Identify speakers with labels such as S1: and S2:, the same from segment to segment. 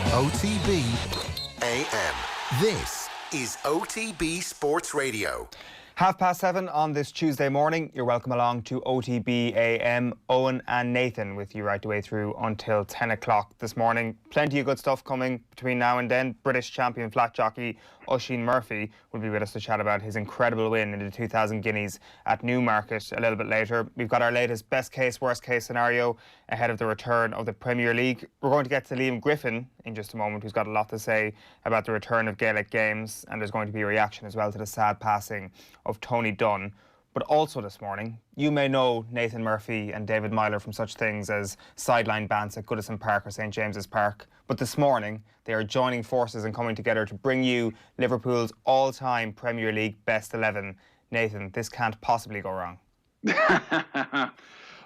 S1: OTB AM. This is OTB Sports Radio.
S2: 7:30 on this Tuesday morning. You're welcome along to OTB AM. Eoin and Nathan with you right the way through until 10 o'clock this morning. Plenty of good stuff coming between now and then. British champion flat jockey Oisin Murphy will be with us to chat about his incredible win in the 2000 Guineas at Newmarket a little bit later. We've got our latest best case, worst case scenario ahead of the return of the Premier League. We're going to get to Liam Griffin in just a moment, who's got a lot to say about the return of Gaelic games, and there's going to be a reaction as well to the sad passing of Tony Dunne. But also this morning, you may know Nathan Murphy and David Meyler from such things as sideline bants at Goodison Park or St James's Park. But this morning, they are joining forces and coming together to bring you Liverpool's all-time Premier League best 11. Nathan, this can't possibly go wrong.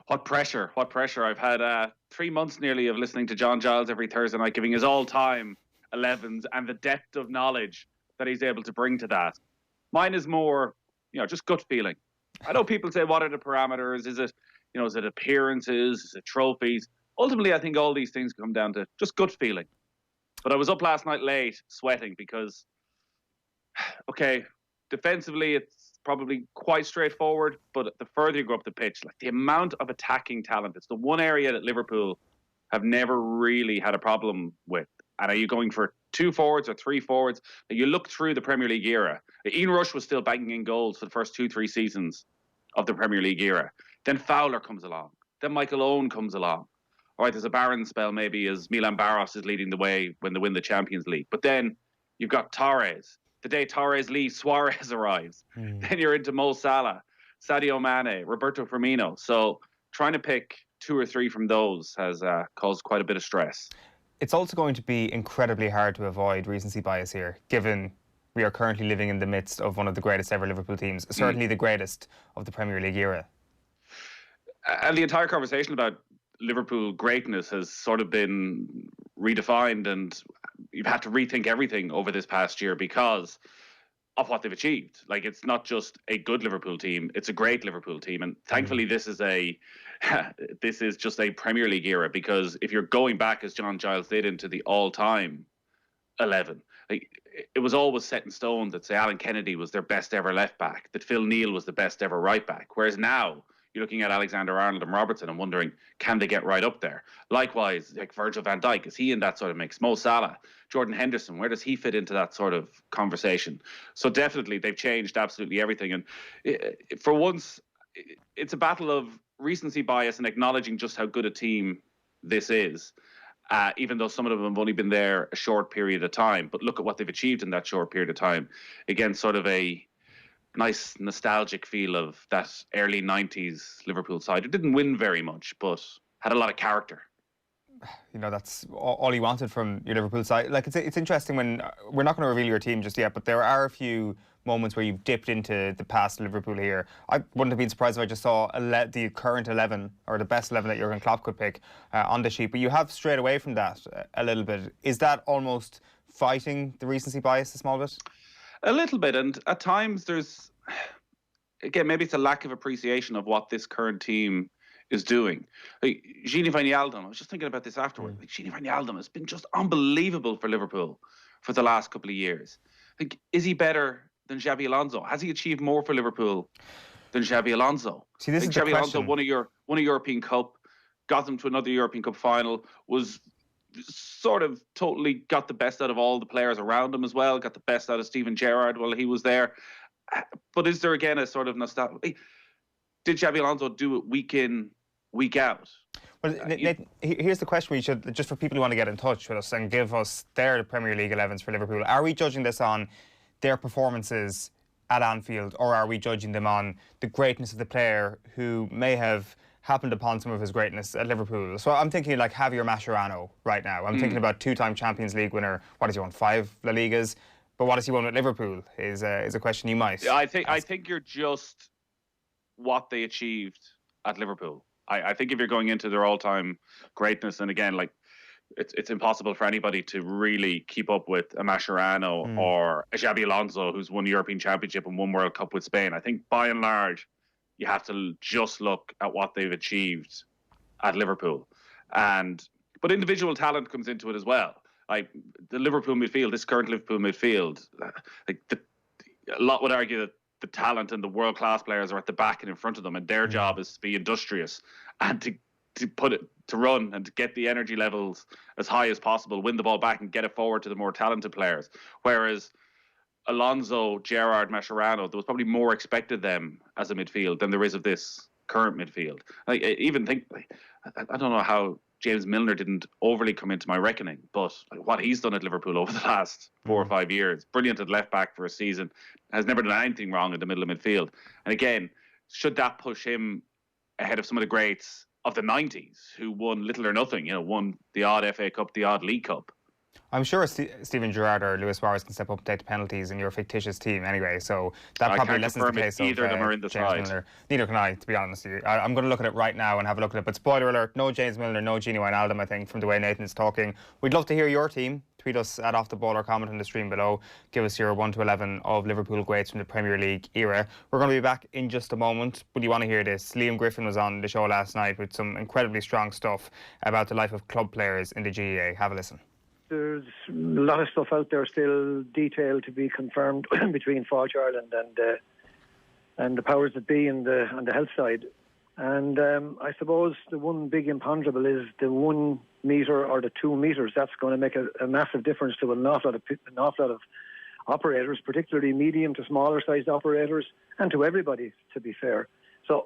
S3: What pressure. I've had 3 months nearly of listening to John Giles every Thursday night giving his all-time 11s and the depth of knowledge that he's able to bring to that. Mine is more, just gut feeling. I know people say, what are the parameters? Is it appearances? Is it trophies? Ultimately, I think all these things come down to just gut feeling. But I was up last night late sweating because, okay, defensively, it's probably quite straightforward, but the further you go up the pitch, like the amount of attacking talent, it's the one area that Liverpool have never really had a problem with. And are you going for 2 forwards or 3 forwards? You look through the Premier League era. Ian Rush was still banging in goals for the first 2-3 seasons of the Premier League era. Then Fowler comes along. Then Michael Owen comes along. All right, there's a barren spell maybe as Milan Baros is leading the way when they win the Champions League. But then you've got Torres. The day Torres leaves, Suarez arrives. Then you're into Mo Salah, Sadio Mane, Roberto Firmino. So trying to pick 2 or 3 from those has caused quite a bit of stress.
S2: It's also going to be incredibly hard to avoid recency bias here, given we are currently living in the midst of one of the greatest ever Liverpool teams, certainly the greatest of the Premier League era.
S3: And the entire conversation about Liverpool greatness has sort of been redefined, and you've had to rethink everything over this past year because of what they've achieved. Like, it's not just a good Liverpool team, it's a great Liverpool team. And thankfully this is just a Premier League era, because if you're going back, as John Giles did, into the all-time 11, like, it was always set in stone that, say, Alan Kennedy was their best ever left back, that Phil Neal was the best ever right back. Whereas now you're looking at Alexander-Arnold and Robertson and wondering, can they get right up there? Likewise, like Virgil van Dijk, is he in that sort of mix? Mo Salah, Jordan Henderson, where does he fit into that sort of conversation? So definitely they've changed absolutely everything. And for once, it's a battle of recency bias and acknowledging just how good a team this is, even though some of them have only been there a short period of time. But look at what they've achieved in that short period of time. Again, sort of a nice nostalgic feel of that early 90s Liverpool side. It didn't win very much, but had a lot of character.
S2: That's all you wanted from your Liverpool side. Like, it's interesting when we're not going to reveal your team just yet, but there are a few moments where you've dipped into the past Liverpool here. I wouldn't have been surprised if I just saw the current 11 or the best 11 that Jurgen Klopp could pick on the sheet, but you have strayed away from that a little bit. Is that almost fighting the recency bias a small bit?
S3: A little bit, and at times there's, again, maybe it's a lack of appreciation of what this current team is doing. Like, Gini Wijnaldum, I was just thinking about this afterward. Like, Gini Wijnaldum has been just unbelievable for Liverpool for the last couple of years. Like, is he better than Xabi Alonso? Has he achieved more for Liverpool than Xabi Alonso?
S2: See, this is
S3: Xabi
S2: Alonso
S3: won a European Cup, got them to another European Cup final, was sort of totally got the best out of all the players around him as well, got the best out of Steven Gerrard while he was there. But is there again a sort of nostalgia? Did Xabi Alonso do it week in, week out?
S2: Well, Nathan, here's the question we should, just for people who want to get in touch with us and give us their Premier League 11s for Liverpool. Are we judging this on their performances at Anfield, or are we judging them on the greatness of the player who may have happened upon some of his greatness at Liverpool? So I'm thinking like Javier Mascherano right now. I'm thinking about 2-time Champions League winner. What has he won? 5 La Ligas. But what has he won with Liverpool is a question you might ask.
S3: I think you're just what they achieved at Liverpool. I think if you're going into their all-time greatness, and again, like, it's impossible for anybody to really keep up with a Mascherano or a Xabi Alonso, who's won the European Championship and won World Cup with Spain. I think by and large, you have to just look at what they've achieved at Liverpool. But individual talent comes into it as well. the Liverpool midfield, this current Liverpool midfield, a lot would argue that the talent and the world-class players are at the back and in front of them, and their job is to be industrious and to run and to get the energy levels as high as possible, win the ball back and get it forward to the more talented players. Whereas Alonso, Gerrard, Mascherano, there was probably more expected them as a midfield than there is of this current midfield. I even think, I don't know how James Milner didn't overly come into my reckoning, but what he's done at Liverpool over the last 4 or 5 years, brilliant at left back for a season, has never done anything wrong in the middle of midfield. And again, should that push him ahead of some of the greats of the 90s who won little or nothing, won the odd FA Cup, the odd League Cup?
S2: I'm sure Steven Gerrard or Luis Suarez can step up and take the penalties in your fictitious team anyway, so that probably lessens the case of
S3: either of them are in the
S2: James
S3: side.
S2: Milner. Neither can I, to be honest with you. I'm going to look at it right now and have a look at it. But spoiler alert, no James Milner, no Gini Wijnaldum, I think, from the way Nathan's talking. We'd love to hear your team. Tweet us at Off The Ball or comment on the stream below. Give us your 1 to 11 of Liverpool greats from the Premier League era. We're going to be back in just a moment, but you want to hear this. Liam Griffin was on the show last night with some incredibly strong stuff about the life of club players in the GAA. Have a listen.
S4: There's a lot of stuff out there still detailed to be confirmed between Fáilte Ireland and the powers that be on the health side. And I suppose the one big imponderable is the 1 metre or the 2 metres. That's going to make a massive difference to an awful lot of operators, particularly medium to smaller sized operators, and to everybody, to be fair. So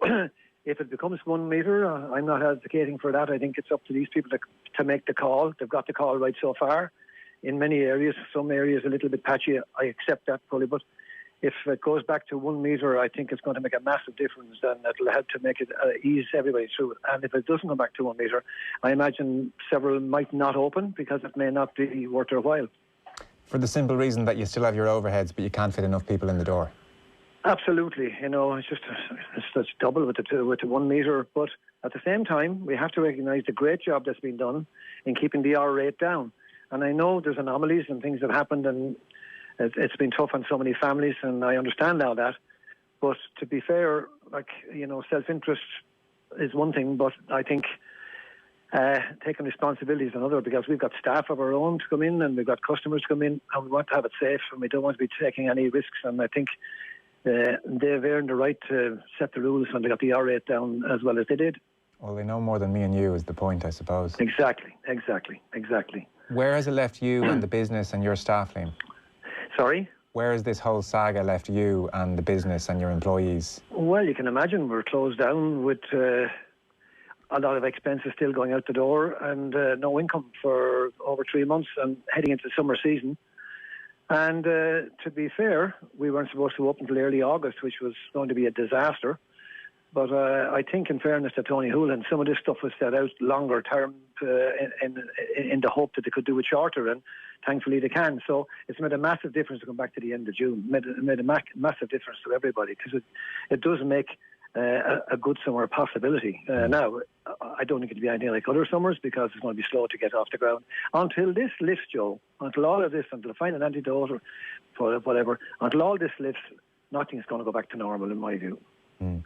S4: if it becomes 1 metre, I'm not advocating for that. I think it's up to these people to make the call. They've got the call right so far. In many areas, some areas a little bit patchy, I accept that fully. But if it goes back to 1 metre, I think it's going to make a massive difference, and it'll help to make it ease everybody through it. And if it doesn't come back to 1 metre, I imagine several might not open because it may not be worth their while.
S5: For the simple reason that you still have your overheads, but you can't fit enough people in the door.
S4: Absolutely, it's just double with the 1 metre. But at the same time, we have to recognise the great job that's been done in keeping the R rate down. And I know there's anomalies and things that happened, and it's been tough on so many families, and I understand all that. But to be fair, self-interest is one thing, but I think taking responsibility is another, because we've got staff of our own to come in, and we've got customers to come in, and we want to have it safe, and we don't want to be taking any risks. And I think they've earned the right to set the rules when they got the R rate down as well as they did.
S5: Well, they know more than me and you is the point, I suppose.
S4: Exactly.
S5: Where has it left you and the business and your staff, Liam?
S4: Sorry?
S5: Where has this whole saga left you and the business and your employees?
S4: Well, you can imagine we're closed down with a lot of expenses still going out the door, and no income for over 3 months and heading into the summer season. And to be fair, we weren't supposed to open until early August, which was going to be a disaster. But I think, in fairness to Tony Hoolan, some of this stuff was set out longer term in the hope that they could do it shorter, and thankfully they can. So it's made a massive difference to come back to the end of June. Made a massive difference to everybody, because it does make a good summer a possibility. Now, I don't think it'll be anything like other summers, because it's going to be slow to get off the ground. Until this lifts, Joe, until all of this, until they find an antidote or whatever, until all this lifts, nothing's going to go back to normal, in my view.
S5: Mm.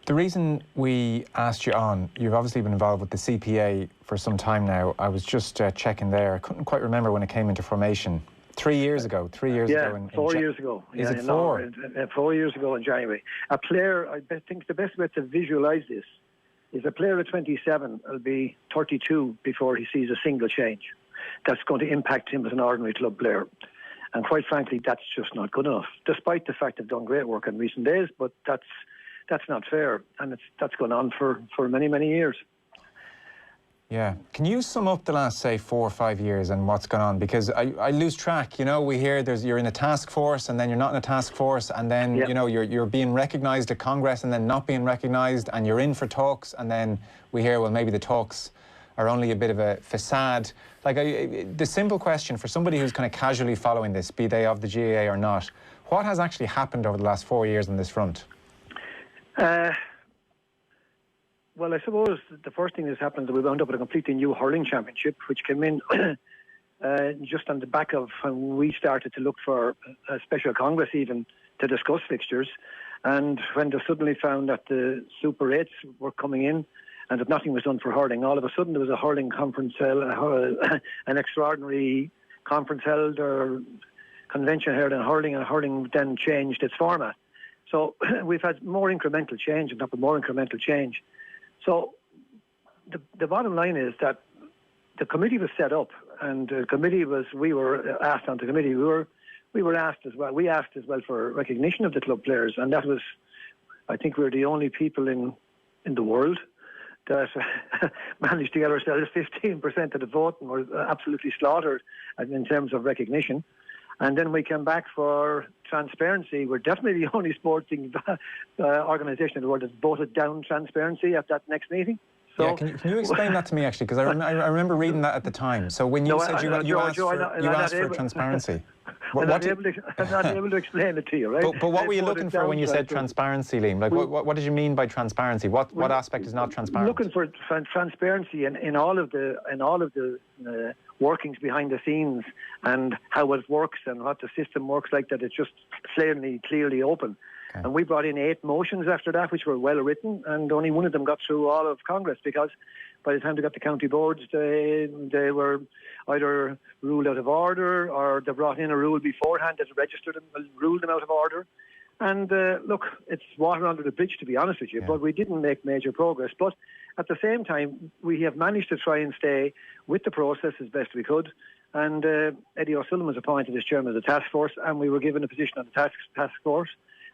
S5: The reason we asked you on, you've obviously been involved with the CPA for some time now. I was just checking there. I couldn't quite remember when it came into formation. 3 years ago. 3 years ago.
S4: Yeah, 4 years ago.
S5: Is it 4?
S4: 4 years ago in January. A player, I think the best way to visualise this is a player at 27 will be 32 before he sees a single change. That's going to impact him as an ordinary club player. And quite frankly, that's just not good enough, despite the fact they've done great work in recent days, but that's not fair, and that's gone on for many, many years.
S5: Yeah. Can you sum up the last, say, 4 or 5 years and what's gone on? Because I lose track. We hear you're in a task force, and then you're not in a task force, and then, you're being recognised at Congress and then not being recognised, and you're in for talks, and then we hear, well, maybe the talks are only a bit of a facade. The simple question for somebody who's kind of casually following this, be they of the GAA or not, what has actually happened over the last 4 years on this front?
S4: Well, I suppose the first thing that's happened is we wound up with a completely new hurling championship, which came in just on the back of when we started to look for a special congress even to discuss fixtures. And when they suddenly found that the Super 8s were coming in, and if nothing was done for hurling, all of a sudden there was a hurling conference, an extraordinary conference held or convention held in hurling, and hurling then changed its format. So we've had more incremental change, and not more incremental change. So the bottom line is that the committee was set up, and the committee we were asked on the committee, we were asked as well. We asked as well for recognition of the club players, and that was, I think, we're the only people in the world that managed to get ourselves 15% of the vote, and were absolutely slaughtered in terms of recognition. And then we came back for transparency. We're definitely the only sporting organisation in the world that voted down transparency at that next meeting. So,
S5: yeah, can you explain that to me, actually? Because I remember reading that at the time. So when you said you asked for transparency.
S4: I'm not able to explain it to you, right?
S5: But what were you looking for when you said transparency, Liam? Like, what did you mean by transparency? What aspect is not transparent?
S4: Looking for transparency in all of the workings behind the scenes, and how it works and what the system works like, that it's just clearly open. Okay. And we brought in 8 motions after that, which were well written, and only one of them got through all of Congress, because by the time they got to county boards, they were either ruled out of order, or they brought in a rule beforehand that registered them and ruled them out of order. And look, it's water under the bridge, to be honest with you, but we didn't make major progress. But at the same time, we have managed to try and stay with the process as best we could. And Eddie O'Sullivan was appointed as chairman of the task force, and we were given a position on the task force.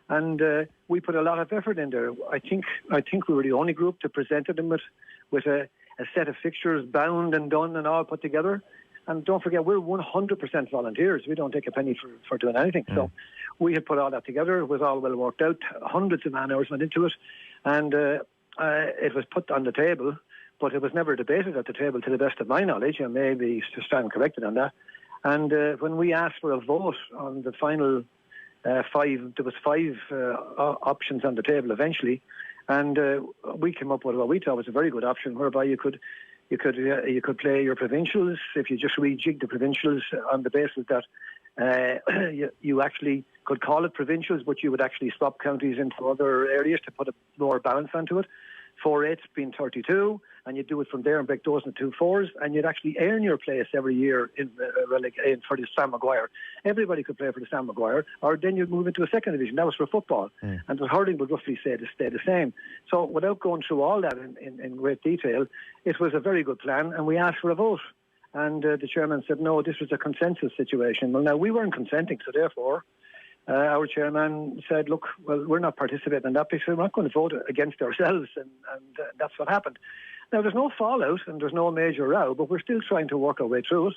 S4: And we put a lot of effort in there. I think we were the only group that presented them with a set of fixtures bound and done and all put together. And don't forget, we're 100% volunteers. We don't take a penny for doing anything. So we had put all that together. It was all well worked out. Hundreds of man hours went into it. And it was put on the table, but it was never debated at the table, to the best of my knowledge. I may be stand corrected on that. And when we asked for a vote on the final 5, there was 5 options on the table eventually, and we came up with what we thought was a very good option, whereby you could play your provincials if you just rejig the provincials on the basis that you actually could call it provincials, but you would actually swap counties into other areas to put a more balance onto it. 4/8 being 32, and you'd do it from there and break those into 2 4s, and you'd actually earn your place every year for the Sam Maguire. Everybody could play for the Sam Maguire, or then you'd move into a second division. That was for football, and the hurling would roughly stay the same. So without going through all that in great detail, it was a very good plan, and we asked for a vote. And the chairman said, no, this was a consensus situation. Well, now, we weren't consenting, so therefore our chairman said, look, well, we're not participating in that because we're not going to vote against ourselves, and that's what happened. Now, there's no fallout and there's no major row, but we're still trying to work our way through it.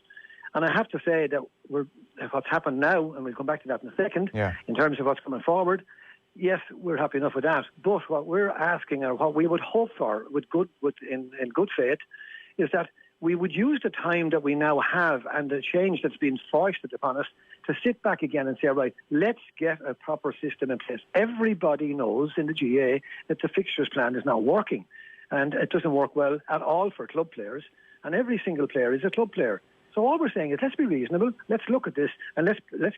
S4: And I have to say that what's happened now, and we'll come back to that in a second, in terms of what's coming forward, yes, we're happy enough with that. But what we're asking, or what we would hope for in good faith, is that we would use the time that we now have and the change that's been foisted upon us to sit back again and say, right, let's get a proper system in place. Everybody knows in the GA that the fixtures plan is not working, and it doesn't work well at all for club players, and every single player is a club player. So all we're saying is, let's be reasonable, let's look at this, and let's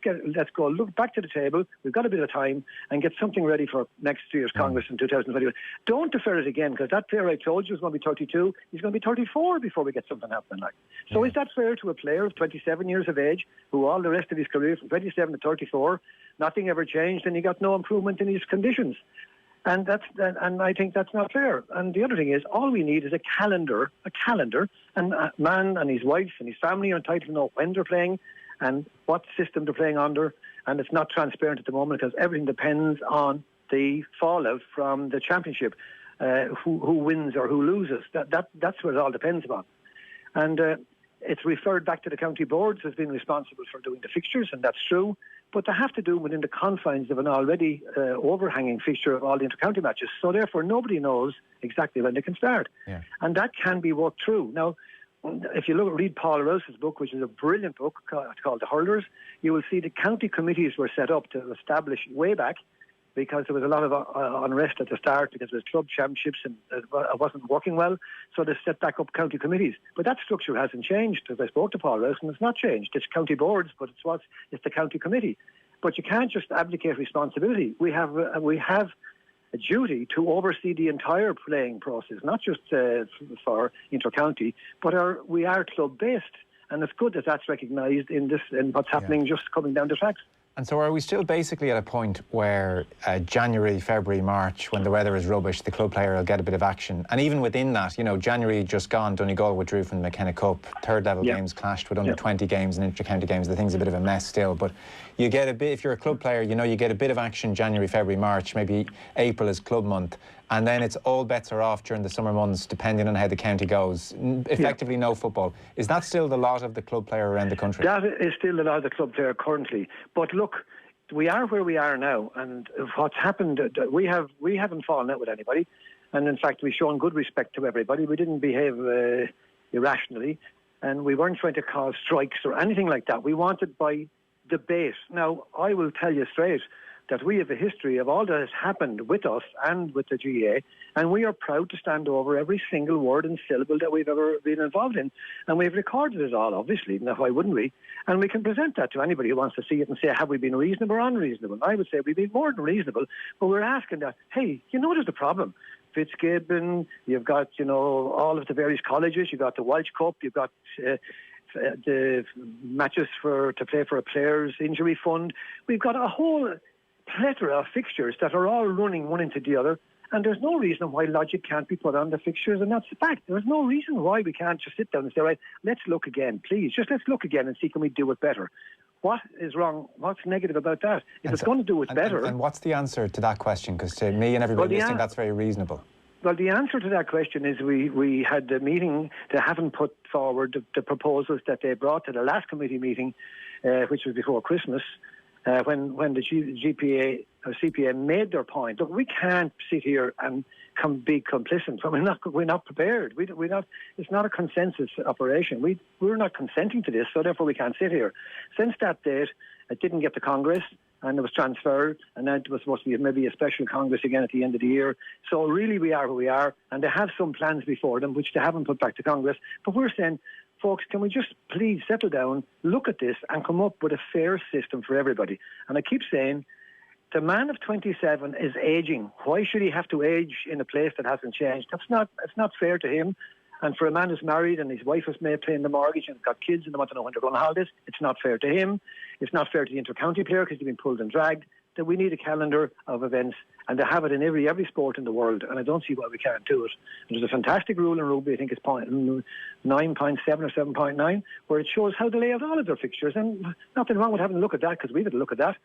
S4: go look back to the table. We've got a bit of time, and get something ready for next year's Congress in 2021. Don't defer it again, because that player I told you is going to be 32. He's going to be 34 before we get something happening like. So is that fair to a player of 27 years of age, who all the rest of his career, from 27 to 34, nothing ever changed, and he got no improvement in his conditions? And I think that's not fair. And the other thing is, all we need is a calendar, and a man and his wife and his family are entitled to know when they're playing and what system they're playing under. And it's not transparent at the moment, because everything depends on the fallout from the championship, who wins or who loses. That's what it all depends upon. And it's referred back to the county boards as being responsible for doing the fixtures, and that's true. But they have to do within the confines of an already overhanging fixture of all the inter-county matches. So therefore, nobody knows exactly when they can start. Yeah. And that can be worked through. Now, if you read Paul Rouse's book, which is a brilliant book called The Hurlers, you will see the county committees were set up to establish way back, because there was a lot of unrest at the start because it was club championships and it wasn't working well. So they set back up county committees. But that structure hasn't changed. As I spoke to Paul Rouse, and it's not changed. It's county boards, but it's the county committee. But you can't just abdicate responsibility. We have duty to oversee the entire playing process, not just for inter-county, but we are club-based. And it's good that that's recognised in what's happening just coming down the tracks.
S5: And so are we still basically at a point where January, February, March, when the weather is rubbish, the club player will get a bit of action? And even within that, you know, January just gone, Donegal withdrew from the McKenna Cup, third level games clashed with under 20 games and inter-county games. The thing's a bit of a mess still, but you get a bit, if you're a club player, you know, you get a bit of action January, February, March, maybe April is club month. And then it's all bets are off during the summer months, depending on how the county goes. Effectively, no football. Is that still the lot of the club player around the country?
S4: That is still the lot of the club player currently. But look, we are where we are now, and what's happened, we haven't fallen out with anybody. And in fact, we've shown good respect to everybody. We didn't behave irrationally, and we weren't trying to cause strikes or anything like that. We wanted by debate. Now, I will tell you straight that we have a history of all that has happened with us and with the GAA, and we are proud to stand over every single word and syllable that we've ever been involved in. And we've recorded it all, obviously. Now, why wouldn't we? And we can present that to anybody who wants to see it and say, have we been reasonable or unreasonable? I would say we've been more than reasonable, but we're asking that, hey, you know there's a problem. Fitzgibbon, you've got, you know, all of the various colleges, you've got the Walsh Cup, you've got the matches to play for a player's injury fund. We've got a whole plethora of fixtures that are all running one into the other, and there's no reason why logic can't be put on the fixtures, and that's the fact. There's no reason why we can't just sit down and say, right, let's look again, please. Just let's look again and see can we do it better. What is wrong? What's negative about that? If it's going to do it better...
S5: And what's the answer to that question? Because to me and everybody listening, that's very reasonable.
S4: Well, the answer to that question is we had the meeting. They haven't put forward the proposals that they brought to the last committee meeting, which was before Christmas, when the GPA or CPA made their point. Look, we can't sit here and be complicit. We're not prepared. We're not. It's not a consensus operation. We're not consenting to this, so therefore we can't sit here. Since that date, it didn't get to Congress, and it was transferred, and then it was supposed to be maybe a special Congress again at the end of the year. So really we are where we are, and they have some plans before them which they haven't put back to Congress. But we're saying, folks, can we just please settle down, look at this, and come up with a fair system for everybody? And I keep saying, the man of 27 is aging. Why should he have to age in a place that hasn't changed? It's not fair to him. And for a man who's married and his wife is paying the mortgage and got kids and they want to know when they're going on holidays, it's not fair to him. It's not fair to the inter-county player because they've been pulled and dragged. That we need a calendar of events, and they have it in every sport in the world, and I don't see why we can't do it. And there's a fantastic rule in rugby, I think it's 9.7 or 7.9, where it shows how they lay out all of their fixtures, and nothing wrong with having a look at that, because we've had a look at that.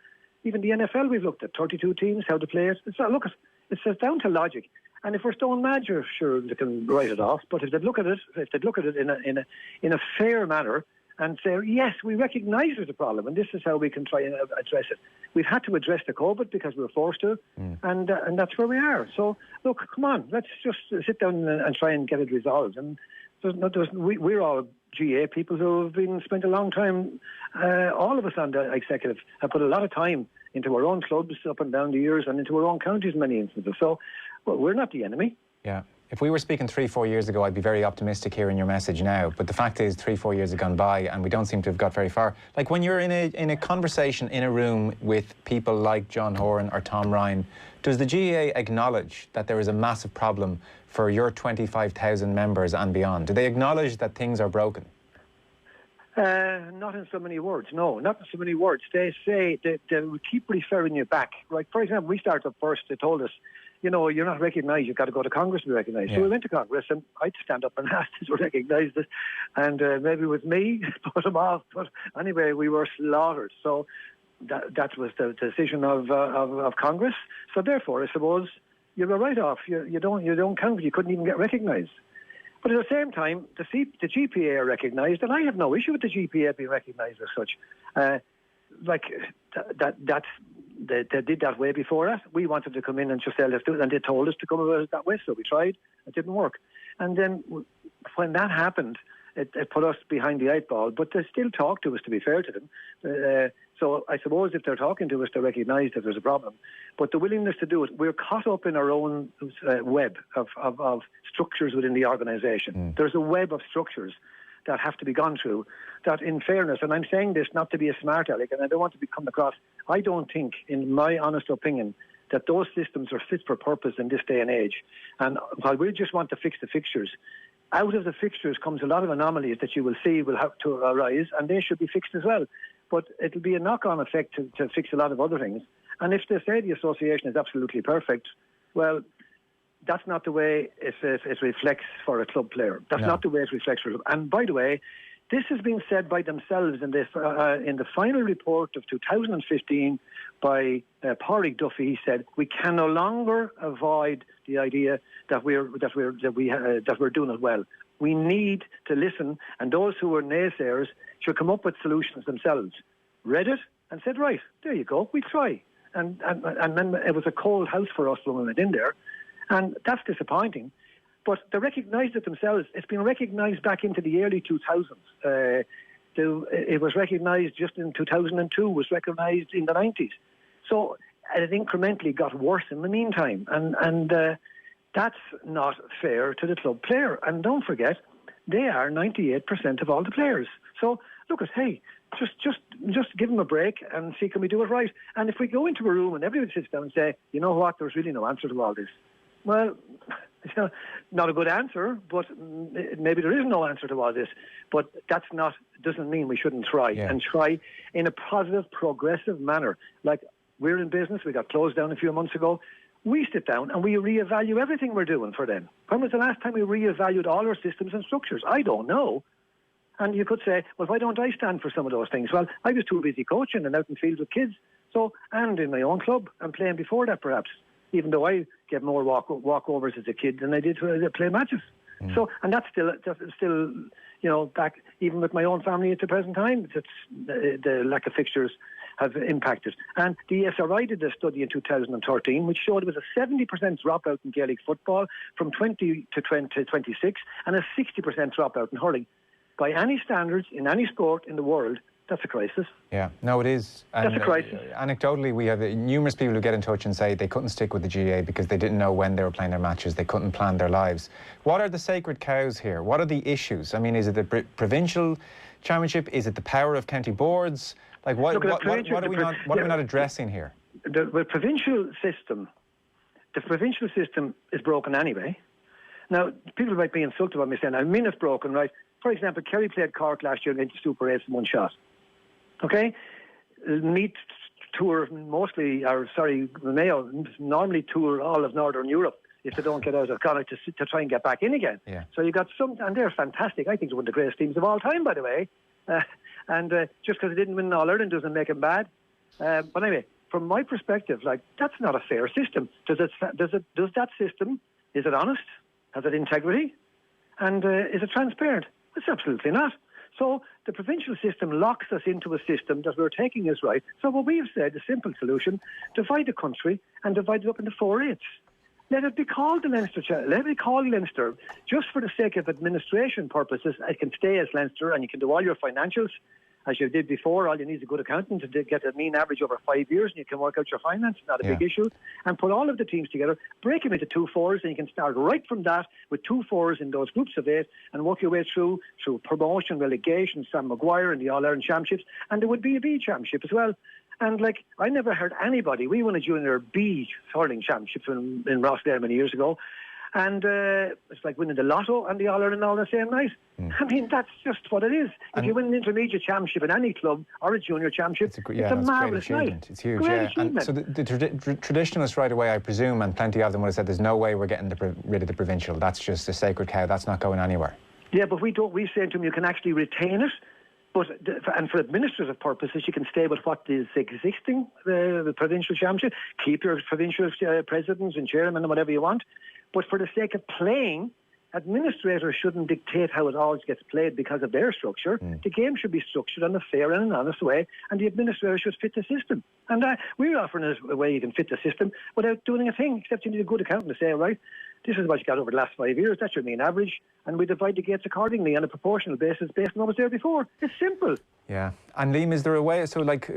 S4: Even the NFL, we've looked at 32 teams, how to play it. It's just down to logic. And if we're stone mad, sure they can write it off. But if they'd look at it in a fair manner and say, yes, we recognise there's a problem, and this is how we can try and address it. We've had to address the COVID because we were forced to, and that's where we are. So look, come on, let's just sit down and try and get it resolved. And we're all GA people who have been spent a long time. All of us on the executive have put a lot of time into our own clubs up and down the years and into our own counties in many instances. So we're not the enemy.
S5: Yeah. If we were speaking 3-4 years ago, I'd be very optimistic hearing your message now. But the fact is 3-4 years have gone by and we don't seem to have got very far. Like when you're in a conversation in a room with people like John Horan or Tom Ryan, does the GAA acknowledge that there is a massive problem for your 25,000 members and beyond? Do they acknowledge that things are broken?
S4: Not in so many words, no, not in so many words. They say they keep referring you back. Right? For example, we started up first, they told us, you know, you're not recognised, you've got to go to Congress to be recognised. Yeah. So we went to Congress and I'd stand up and ask to recognise it. And maybe with me, put them off. But anyway, we were slaughtered. So that was the decision of Congress. So therefore, I suppose, you're a write-off. You don't count, you couldn't even get recognised. But at the same time, the GPA are recognised, and I have no issue with the GPA being recognised as such. They did that way before us. We wanted to come in and just say, let's do it, and they told us to come about it that way, so we tried. It didn't work. And then when that happened, it put us behind the 8 ball, but they still talk to us, to be fair to them. So I suppose if they're talking to us, they recognise that there's a problem. But the willingness to do it, we're caught up in our own web of structures within the organisation. There's a web of structures that have to be gone through, that in fairness, and I'm saying this not to be a smart aleck, and I don't want to be coming across, I don't think, in my honest opinion, that those systems are fit for purpose in this day and age. And while we just want to fix the fixtures, out of the fixtures comes a lot of anomalies that you will see will have to arise, and they should be fixed as well. But it'll be a knock-on effect to fix a lot of other things. And if they say the association is absolutely perfect, well, that's not the way it reflects for a club player. That's not the way it reflects for a club. And by the way, this has been said by themselves in the final report of 2015 by Pádraig Duffy. He said we can no longer avoid the idea that we're doing it well. We need to listen, and those who are naysayers should come up with solutions themselves. Read it and said, right, there you go, we try. And then it was a cold house for us when we went in there, and that's disappointing. But they recognised it themselves. It's been recognised back into the early 2000s. It was recognised just in 2002, was recognised in the 90s. So it incrementally got worse in the meantime. And that's not fair to the club player. And don't forget, they are 98% of all the players. So look at, hey, just give them a break and see, can we do it right? And if we go into a room and everybody sits down and say, you know what, there's really no answer to all this. Well, not a good answer, but maybe there is no answer to all this. But doesn't mean we shouldn't try, and try in a positive, progressive manner. Like, we're in business, we got closed down a few months ago. We sit down and we reevaluate everything we're doing for them. When was the last time we reevaluated all our systems and structures? I don't know. And you could say, well, why don't I stand for some of those things? Well, I was too busy coaching and out in fields with kids. So, and in my own club, and playing before that perhaps, even though I get more walkovers as a kid than I did to play matches. So, and that's still, you know, back even with my own family at the present time, the lack of fixtures have impacted. And the ESRI did a study in 2013 which showed it was a 70% dropout in Gaelic football from 20 to 26 and a 60% dropout in hurling. By any standards, in any sport in the world, that's a crisis. Yeah,
S5: no, it is. And,
S4: that's a crisis.
S5: Anecdotally, we have numerous people who get in touch and say they couldn't stick with the GA because they didn't know when they were playing their matches. They couldn't plan their lives. What are the sacred cows here? What are the issues? I mean, is it the provincial championship? Is it the power of county boards? Like, what are we not addressing here?
S4: The provincial system is broken anyway. Now, people might be insulted by me saying, I mean it's broken, right? For example, Kerry played Cork last year and went to Super 8s in one shot. Okay? Meet tour Mayo normally tour all of Northern Europe if they don't get out of Connacht to try and get back in again.
S5: Yeah.
S4: So you got some, and they're fantastic. I think they're one of the greatest teams of all time, by the way. And just because they didn't win All Ireland doesn't make them bad. But anyway, from my perspective, like, that's not a fair system. Does that system, is it honest? Has it integrity? And is it transparent? It's absolutely not. So the provincial system locks us into a system that we're taking as right. So what we've said, a simple solution, divide the country and divide it up into 4 8s. Let it be called the Leinster. Let it be called Leinster. Just for the sake of administration purposes, it can stay as Leinster and you can do all your financials as you did before. All you need is a good accountant to get a mean average over 5 years and you can work out your finances, not a big issue. And put all of the teams together, break them into 2 4s, and you can start right from that with 2 4s in those groups of 8 and work your way through promotion, relegation, Sam Maguire and the All-Ireland Championships. And there would be a B Championship as well. And like, I never heard anybody, we won a junior B hurling championship in Rosslare many years ago. And it's like winning the lotto and the All-Ireland all the same night. I mean, that's just what it is. If you win an intermediate championship in any club or a junior championship, it's a marvellous night.
S5: It's huge,
S4: great achievement.
S5: And so the traditionalists right away, I presume, and plenty of them would have said there's no way we're getting rid of the provincial. That's just a sacred cow. That's not going anywhere.
S4: Yeah, but we say to them you can actually retain it. And for administrative purposes, you can stay with what is existing, the provincial championship, keep your provincial presidents and chairmen and whatever you want. But for the sake of playing, administrators shouldn't dictate how it always gets played because of their structure. The game should be structured in a fair and an honest way, and the administrator should fit the system. And we're offering a way you can fit the system without doing a thing, except you need a good accountant to say, right, this is what you got over the last 5 years, that's your mean average, and we divide the gates accordingly on a proportional basis based on what was there before. It's simple.
S5: Yeah. And Liam, is there a way, so like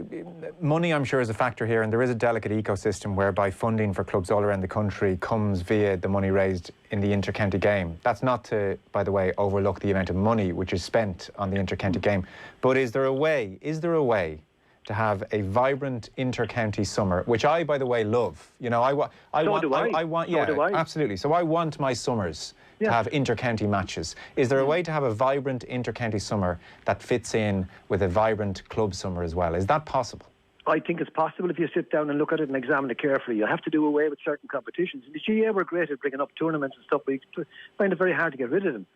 S5: money I'm sure is a factor here, and there is a delicate ecosystem whereby funding for clubs all around the country comes via the money raised in the inter-county game. That's not to, by the way, overlook the amount of money which is spent on the inter-county game, but is there a way to have a vibrant inter-county summer, which I, by the way, love. You know, I want, yeah, absolutely. So I want my summers to have inter-county matches. Is there a way to have a vibrant inter-county summer that fits in with a vibrant club summer as well? Is that possible?
S4: I think it's possible if you sit down and look at it and examine it carefully. You have to do away with certain competitions. The GA were great at bringing up tournaments and stuff, but you find it very hard to get rid of them.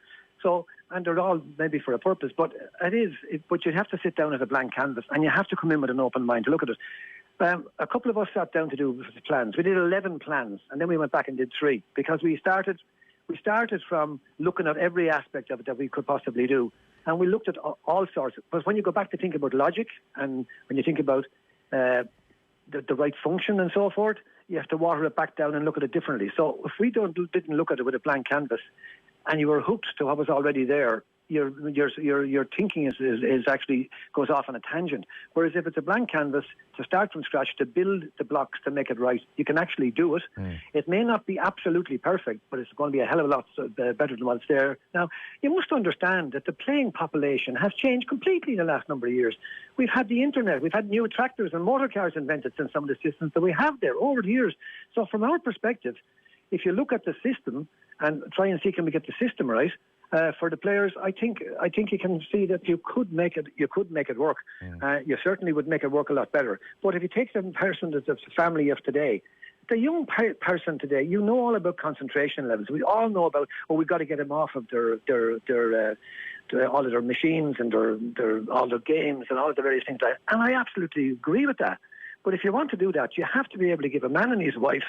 S4: So, and they're all maybe for a purpose, but but you have to sit down at a blank canvas and you have to come in with an open mind to look at it. A couple of us sat down to do plans. We did 11 plans, and then we went back and did 3 because we started from looking at every aspect of it that we could possibly do, and we looked at all sorts. But when you go back to think about logic and when you think about the right function and so forth, you have to water it back down and look at it differently. So if we didn't look at it with a blank canvas and you were hooked to what was already there, your thinking is actually goes off on a tangent. Whereas if it's a blank canvas, to start from scratch, to build the blocks to make it right, you can actually do it. It may not be absolutely perfect, but it's going to be a hell of a lot better than what's there. Now, you must understand that the playing population has changed completely in the last number of years. We've had the internet, we've had new tractors and motor cars invented since some of the systems that we have there over the years. So from our perspective, if you look at the system and try and see can we get the system right, for the players, I think you can see that you could make it work. You certainly would make it work a lot better. But if you take the person that's the family of today, the young person today, you know all about concentration levels. We all know about, we've got to get them off of their all of their machines and all their games and all of the various things like that. And I absolutely agree with that. But if you want to do that, you have to be able to give a man and his wife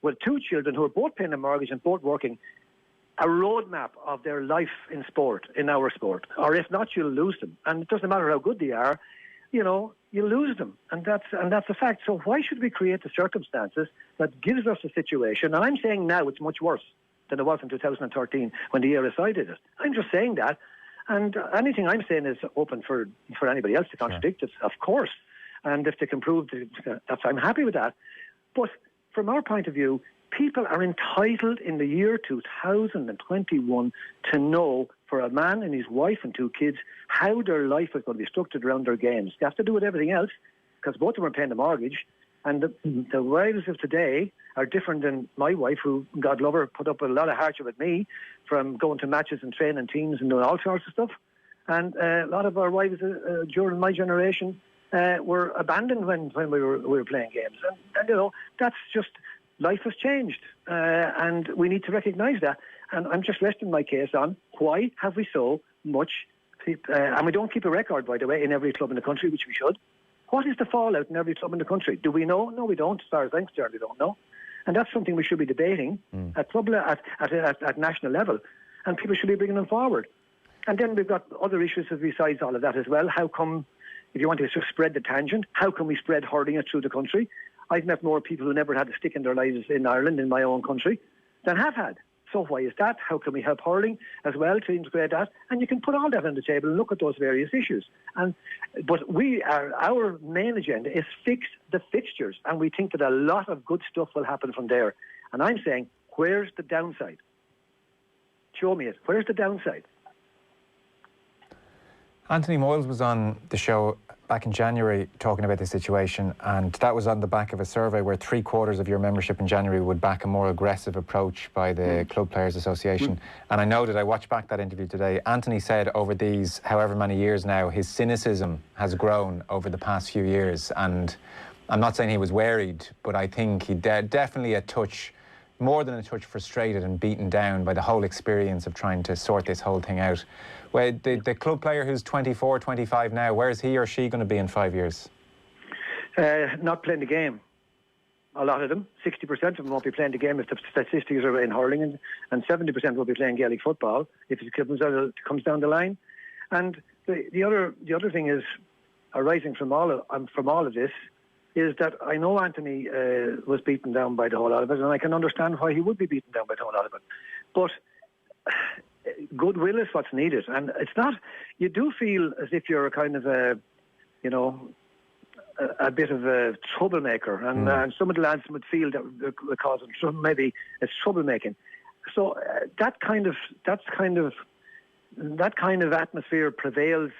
S4: with 2 children who are both paying a mortgage and both working, a roadmap of their life in sport, in our sport. Or if not, you'll lose them. And it doesn't matter how good they are, you know, you lose them. And that's a fact. So why should we create the circumstances that gives us a situation? And I'm saying now it's much worse than it was in 2013 when the ERSI did it. I'm just saying that. And anything I'm saying is open for anybody else to contradict it, of course. And if they can prove that, I'm happy with that. But from our point of view, people are entitled in the year 2021 to know, for a man and his wife and 2 kids, how their life is going to be structured around their games. They have to do with everything else because both of them are paying the mortgage. And the wives of today are different than my wife, who, God love her, put up with a lot of hardship with me from going to matches and training teams and doing all sorts of stuff. And a lot of our wives during my generation were abandoned when we were playing games. And you know, that's just... Life has changed, and we need to recognise that. And I'm just resting my case on why have we so much, and we don't keep a record, by the way, in every club in the country, which we should. What is the fallout in every club in the country? Do we know? No, we don't. As far as I'm concerned, we don't know. And that's something we should be debating at national level, and people should be bringing them forward. And then we've got other issues besides all of that as well. How come, if you want to spread the tangent, how can we spread hurling it through the country? I've met more people who never had a stick in their lives in Ireland, in my own country, than have had. So why is that? How can we help hurling as well to integrate that? And you can put all that on the table and look at those various issues. But our main agenda is fix the fixtures, and we think that a lot of good stuff will happen from there. And I'm saying, where's the downside? Show me it. Where's the downside?
S5: Anthony Moyles was on the show back in January talking about the situation, and that was on the back of a survey where 3/4 of your membership in January would back a more aggressive approach by the Club Players Association. And I know that I watched back that interview today. Anthony said over these however many years now, his cynicism has grown over the past few years, and I'm not saying he was worried, but I think he definitely a touch, more than a touch, frustrated and beaten down by the whole experience of trying to sort this whole thing out. Well, the club player who's 24, 25 now, where's he or she going to be in 5 years?
S4: Not playing the game. A lot of them, 60% of them won't be playing the game if the statistics are in hurling, and 70% will be playing Gaelic football if it comes down the line. And the other thing is arising from all of this is that I know Anthony was beaten down by the whole lot of it, and I can understand why he would be beaten down by the whole lot of it. But goodwill is what's needed, and it's not. You do feel as if you're a kind of a bit of a troublemaker, and some of the lads would feel that we're causing maybe it's troublemaking. So that's kind of that kind of atmosphere prevails,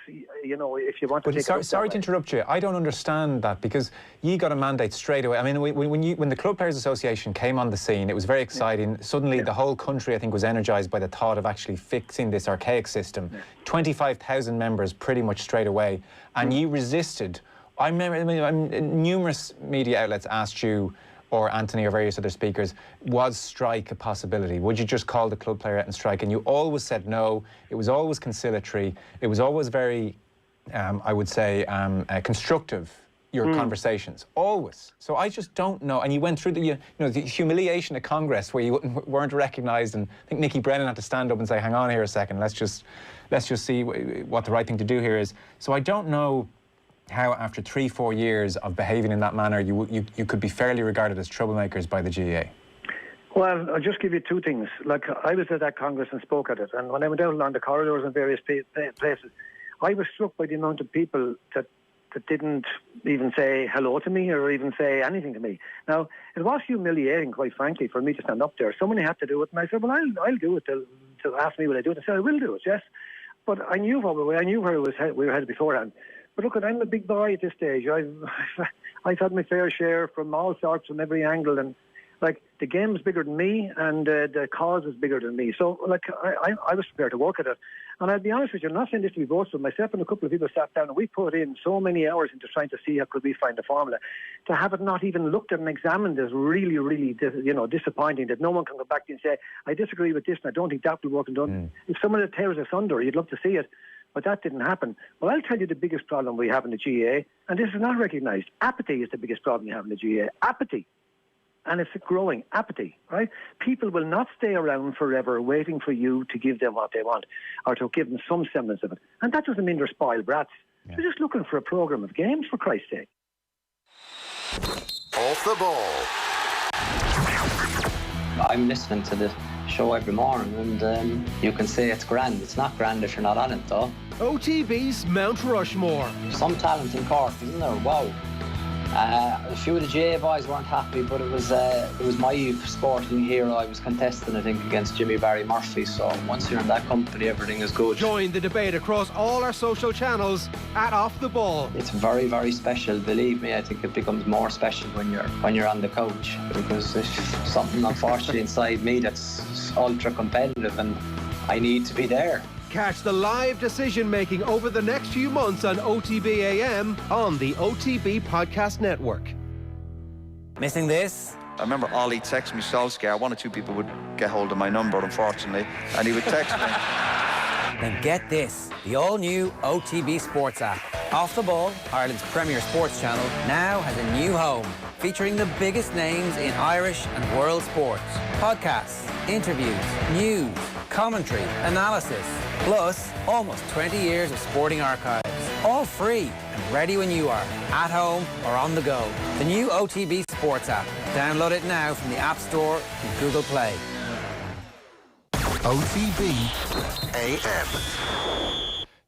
S4: you know, if you want to take it.
S5: Sorry to interrupt you. I don't understand that, because you got a mandate straight away. I mean, when the Club Players Association came on the scene, it was very exciting. Suddenly, the whole country, I think, was energised by the thought of actually fixing this archaic system. 25,000 members pretty much straight away. And you resisted. I remember numerous media outlets asked you, or Anthony or various other speakers, was strike a possibility? Would you just call the club player out and strike? And you always said no. It was always conciliatory. It was always very, I would say, constructive, your conversations. Always. So I just don't know. And you went through the humiliation at Congress where you weren't recognised, and I think Nicky Brennan had to stand up and say, hang on here a second, let's just see what the right thing to do here is. So I don't know how after 3-4 years of behaving in that manner you could be fairly regarded as troublemakers by the GAA.
S4: Well, I'll just give you two things. Like, I was at that Congress and spoke at it, and when I went out along the corridors in various places, I was struck by the amount of people that didn't even say hello to me or even say anything to me. Now, it was humiliating, quite frankly, for me to stand up there. Somebody had to do it, and I said, well, I'll do it. They'll ask me will I do it. I said, I will do it, yes. But I knew where we were headed beforehand. But look, I'm a big boy at this stage. I've had my fair share from all sorts, from every angle, and like, the game's bigger than me, and the cause is bigger than me. So, like, I was prepared to work at it. And I'll be honest with you, I'm not saying this to be boastful. Myself and a couple of people sat down and we put in so many hours into trying to see how could we find a formula. To have it not even looked at and examined is really, really, disappointing, that no one can go back to you and say, I disagree with this and I don't think that will work. And if someone tears us under, you'd love to see it. But that didn't happen. Well, I'll tell you the biggest problem we have in the GAA, and this is not recognised. Apathy is the biggest problem you have in the GAA. Apathy. And it's growing. Apathy, right? People will not stay around forever waiting for you to give them what they want, or to give them some semblance of it. And that doesn't mean they're spoiled brats. Yeah. They're just looking for a programme of games, for Christ's sake.
S1: Off the ball.
S6: I'm listening to the show every morning, and you can say it's grand. It's not grand if you're not on it, though.
S7: OTB's Mount Rushmore.
S6: Some talent in Cork, isn't there? Wow. A few of the GA boys weren't happy, but it was my sporting hero. I was contesting, I think, against Jimmy Barry Murphy. So once you're in that company, everything is good.
S7: Join the debate across all our social channels at Off the Ball.
S6: It's very, very special. Believe me, I think it becomes more special when you're on the couch, because there's something, unfortunately, inside me that's ultra competitive, and I need to be there.
S7: Catch the live decision-making over the next few months on OTB AM on the OTB Podcast Network.
S8: Missing this?
S9: I remember Ollie texted me Solskjaer. One or two people would get hold of my number, unfortunately, and he would text me.
S8: Then get this, the all-new OTB Sports app. Off the Ball, Ireland's premier sports channel, now has a new home, featuring the biggest names in Irish and world sports. Podcasts, interviews, news, commentary, analysis, plus almost 20 years of sporting archives. All free and ready when you are, at home or on the go. The new OTB Sports app. Download it now from the App Store and Google Play.
S1: OTB AM.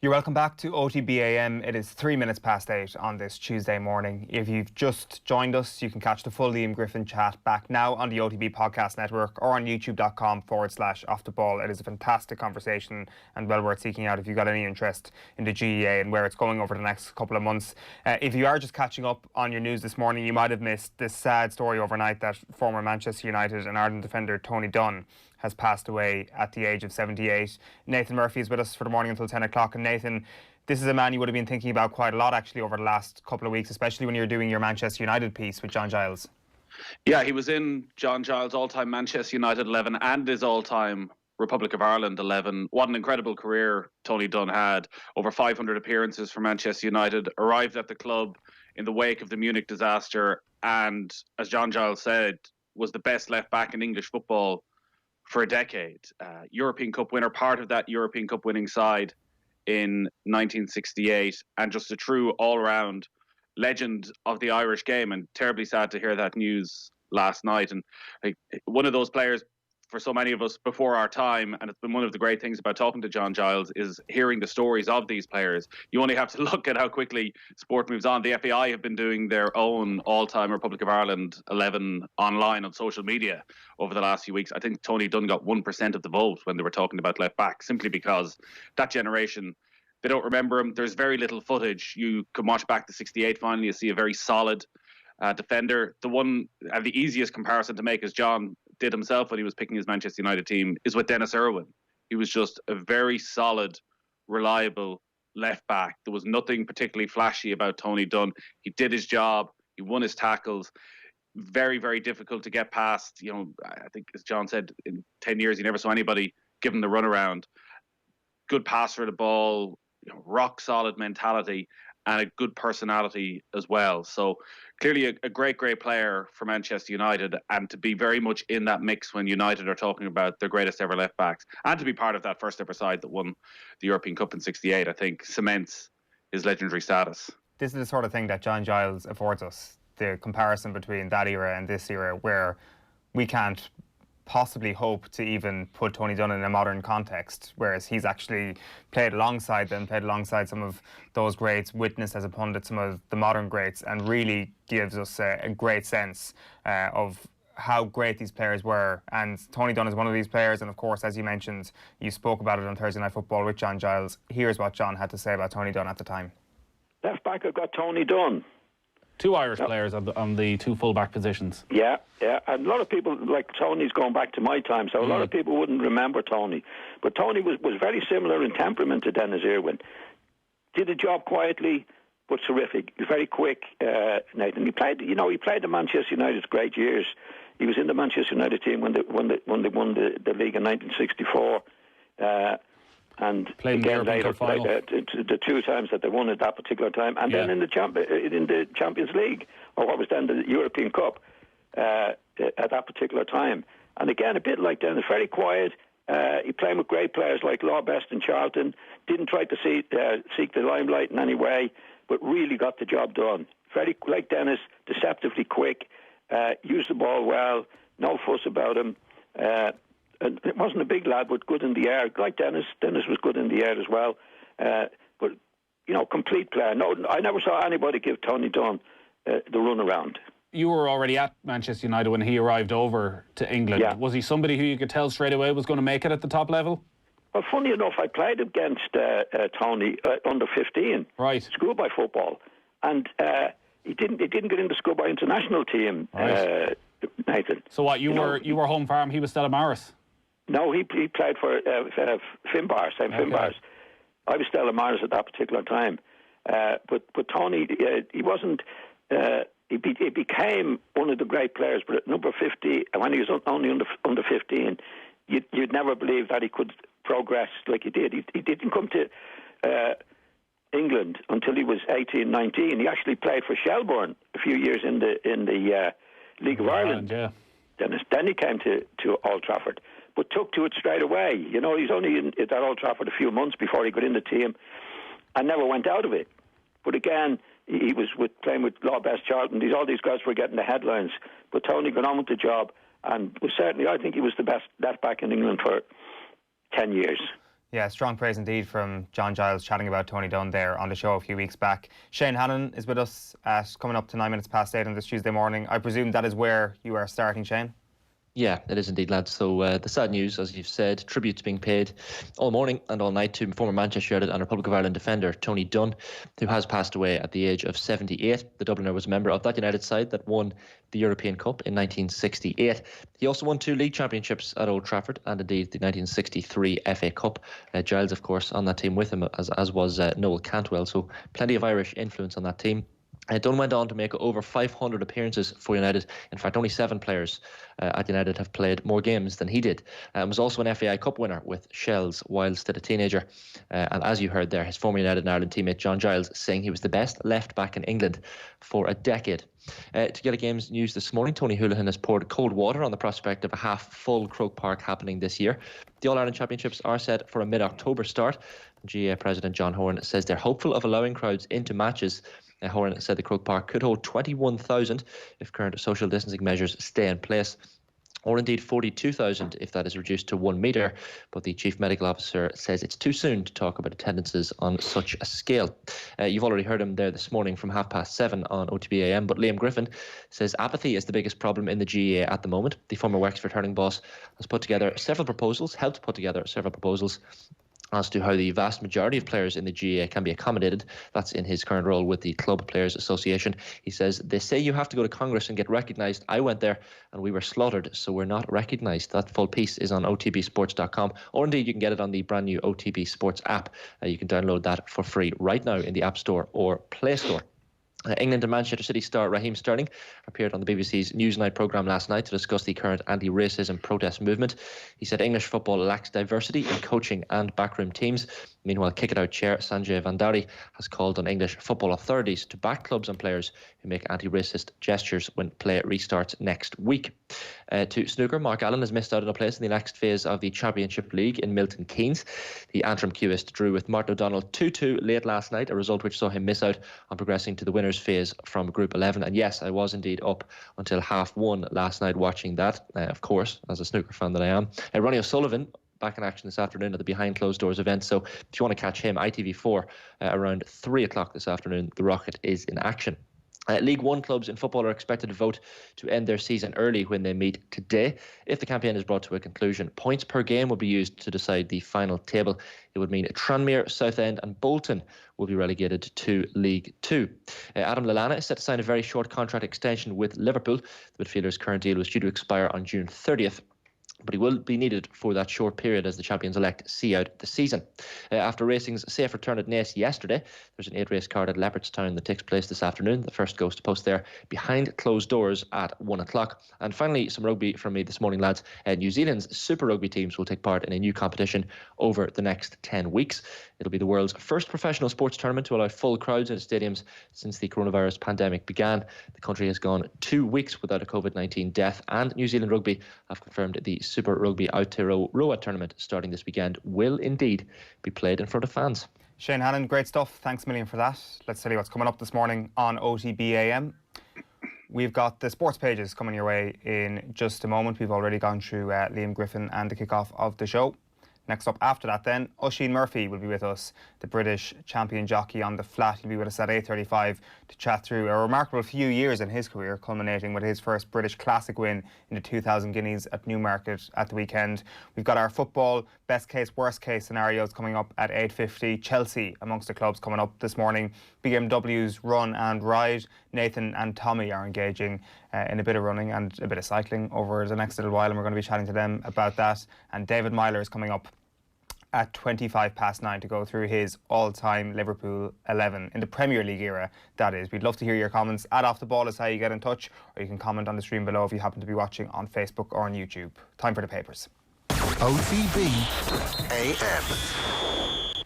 S2: You're welcome back to OTB AM. It is 3 minutes past 8 on this Tuesday morning. If you've just joined us, you can catch the full Liam Griffin chat back now on the OTB Podcast Network or on youtube.com/Off the Ball. It is a fantastic conversation and well worth seeking out if you've got any interest in the GAA and where it's going over the next couple of months. If you are just catching up on your news this morning, you might have missed this sad story overnight that former Manchester United and Ireland defender Tony Dunne has passed away at the age of 78. Nathan Murphy is with us for the morning until 10 o'clock. And Nathan, this is a man you would have been thinking about quite a lot actually over the last couple of weeks, especially when you're doing your Manchester United piece with John Giles.
S3: Yeah, he was in John Giles' all-time Manchester United 11 and his all-time Republic of Ireland 11. What an incredible career Tony Dunne had. Over 500 appearances for Manchester United. Arrived at the club in the wake of the Munich disaster, and as John Giles said, was the best left-back in English football for a decade. European Cup winner, part of that European Cup winning side in 1968, and just a true all-round legend of the Irish game. And terribly sad to hear that news last night. And like, one of those players for so many of us before our time, and it's been one of the great things about talking to John Giles is hearing the stories of these players. You only have to look at how quickly sport moves on. The FAI have been doing their own all-time Republic of Ireland 11 online on social media over the last few weeks. I think Tony Dunne got 1% of the vote when they were talking about left back, simply because that generation, they don't remember him. There's very little footage. You can watch back to 68 final, you see a very solid defender. The one, the easiest comparison to make, as John did himself when he was picking his Manchester United team, is with Dennis Irwin. He was just a very solid, reliable left back. There was nothing particularly flashy about Tony Dunne. He did his job. He won his tackles. Very, very difficult to get past. You know, I think, as John said, in 10 years, he never saw anybody give him the runaround. Good passer of the ball, you know, rock solid mentality, and a good personality as well. So clearly a great player for Manchester United, and to be very much in that mix when United are talking about their greatest ever left backs, and to be part of that first ever side that won the European Cup in 68, I think cements his legendary status.
S2: This is the sort of thing that John Giles affords us, the comparison between that era and this era, where we can't possibly hope to even put Tony Dunne in a modern context, whereas he's actually played alongside them, played alongside some of those greats, witnessed as a pundit some of the modern greats, and really gives us a great sense of how great these players were. And Tony Dunne is one of these players, and of course, as you mentioned, you spoke about it on Thursday Night Football with John Giles. Here's what John had to say about Tony Dunne at the time.
S10: Left back, I've got Tony Dunne.
S11: Two Irish players on the two full-back positions.
S10: Yeah. And a lot of people, like Tony's going back to my time, so a lot of people wouldn't remember Tony. But Tony was very similar in temperament to Dennis Irwin. Did the job quietly, but terrific. Very quick, Nathan. He played the Manchester United's great years. He was in the Manchester United team when they won the league in 1964. And
S11: played
S10: again later,
S11: the
S10: 2 times that they won at that particular time, and then in the Champions League, or what was then the European Cup, at that particular time. And again, a bit like Dennis, very quiet. He played with great players like Law Best and Charlton. Didn't try to seek the limelight in any way, but really got the job done. Very like Dennis, deceptively quick. Used the ball well. No fuss about him. And it wasn't a big lad, but good in the air. Like Dennis was good in the air as well. But, complete player. No, I never saw anybody give Tony Dunne the runaround.
S11: You were already at Manchester United when he arrived over to England.
S10: Yeah.
S11: Was he somebody who you could tell straight away was going to make it at the top level?
S10: Well, funny enough, I played against Tony under 15,
S11: right,
S10: schoolboy football, and he didn't get in the schoolboy international team,
S11: right.
S10: Nathan.
S11: So what, you were home farm, he was Stella Maris?
S10: No, he played for Finbar, Finbars. I was Stella Maris at that particular time. But Tony, he wasn't. He became one of the great players. But at number 50, when he was only under 15, you'd never believe that he could progress like he did. He didn't come to England until he was 18, 19. He actually played for Shelbourne a few years in the League of Ireland.
S11: Yeah.
S10: Then he came to Old Trafford, but took to it straight away. He's only at Old Trafford a few months before he got in the team and never went out of it. But again, he was playing with Law Best, Charlton. All these guys were getting the headlines. But Tony got on with the job and was certainly, I think he was the best left back in England for 10 years.
S2: Yeah, strong praise indeed from John Giles chatting about Tony Dunne there on the show a few weeks back. Sheahan Hannon is with us coming up to 9 minutes past 8 on this Tuesday morning. I presume that is where you are starting, Shane?
S12: Yeah, it is indeed, lads. So the sad news, as you've said, tributes being paid all morning and all night to former Manchester United and Republic of Ireland defender Tony Dunne, who has passed away at the age of 78. The Dubliner was a member of that United side that won the European Cup in 1968. He also won 2 league championships at Old Trafford and indeed the 1963 FA Cup. Giles, of course, on that team with him, as was Noel Cantwell. So plenty of Irish influence on that team. Dunne went on to make over 500 appearances for United. In fact, only 7 players at United have played more games than he did. Was also an FAI Cup winner with Shells while still a teenager. And as you heard there, his former United and Ireland teammate John Giles saying he was the best left back in England for a decade. To get a games news this morning, Tony Holohan has poured cold water on the prospect of a half-full Croke Park happening this year. The All-Ireland Championships are set for a mid-October start. GAA President John Horan says they're hopeful of allowing crowds into matches. Horan said the Croke Park could hold 21,000 if current social distancing measures stay in place. or indeed 42,000 if that is reduced to 1 metre. But the Chief Medical Officer says it's too soon to talk about attendances on such a scale. You've already heard him there this morning from 7:30 on OTB AM, but Liam Griffin says apathy is the biggest problem in the GAA at the moment. The former Wexford hurling boss has helped put together several proposals as to how the vast majority of players in the GAA can be accommodated. That's in his current role with the Club Players Association. He says, they say you have to go to Congress and get recognised. I went there and we were slaughtered, so we're not recognised. That full piece is on otbsports.com, or indeed you can get it on the brand new OTB Sports app. You can download that for free right now in the App Store or Play Store. England and Manchester City star Raheem Sterling appeared on the BBC's Newsnight programme last night to discuss the current anti-racism protest movement. He said English football lacks diversity in coaching and backroom teams. Meanwhile, Kick-It-Out chair Sanjay Vandari has called on English football authorities to back clubs and players who make anti-racist gestures when play restarts next week. To snooker, Mark Allen has missed out on a place in the next phase of the Championship League in Milton Keynes. The Antrim Cubist drew with Martin O'Donnell 2-2 late last night, a result which saw him miss out on progressing to the winners' phase from Group 11. And yes, I was indeed up until 1:30 last night watching that, of course, as a snooker fan that I am. Ronnie O'Sullivan back in action this afternoon at the Behind Closed Doors event. So if you want to catch him, ITV4 around 3 o'clock this afternoon, the Rocket is in action. League One clubs in football are expected to vote to end their season early when they meet today. If the campaign is brought to a conclusion, points per game will be used to decide the final table. It would mean Tranmere, Southend and Bolton will be relegated to League Two. Adam Lallana is set to sign a very short contract extension with Liverpool. The midfielder's current deal was due to expire on June 30th. But he will be needed for that short period as the champions-elect see out the season. After racing's safe return at Naas yesterday, there's an 8-race card at Leopardstown that takes place this afternoon. The first goes to post there behind closed doors at 1 o'clock. And finally, some rugby from me this morning, lads. New Zealand's Super Rugby teams will take part in a new competition over the next 10 weeks. It'll be the world's first professional sports tournament to allow full crowds in stadiums since the coronavirus pandemic began. The country has gone 2 weeks without a COVID-19 death, and New Zealand Rugby have confirmed the Super Rugby Aotearoa tournament starting this weekend will indeed be played in front of fans.
S2: Shane Hannon, great stuff. Thanks a million for that. Let's tell you what's coming up this morning on OTB AM. We've got the sports pages coming your way in just a moment. We've already gone through Liam Griffin and the kick-off of the show. Next up after that then, Oisin Murphy will be with us, the British champion jockey on the flat. He'll be with us at 8:35 to chat through a remarkable few years in his career, culminating with his first British Classic win in the 2000 Guineas at Newmarket at the weekend. We've got our football best case, worst case scenarios coming up at 8:50. Chelsea amongst the clubs coming up this morning. BMW's Run and Ride. Nathan and Tommy are engaging in a bit of running and a bit of cycling over the next little while, and we're going to be chatting to them about that. And David Meyler is coming up at 9:25 to go through his all-time Liverpool 11 in the Premier League era, that is. We'd love to hear your comments. Off the Ball is how you get in touch, or you can comment on the stream below if you happen to be watching on Facebook or on YouTube. Time for the papers.
S1: OTB AM.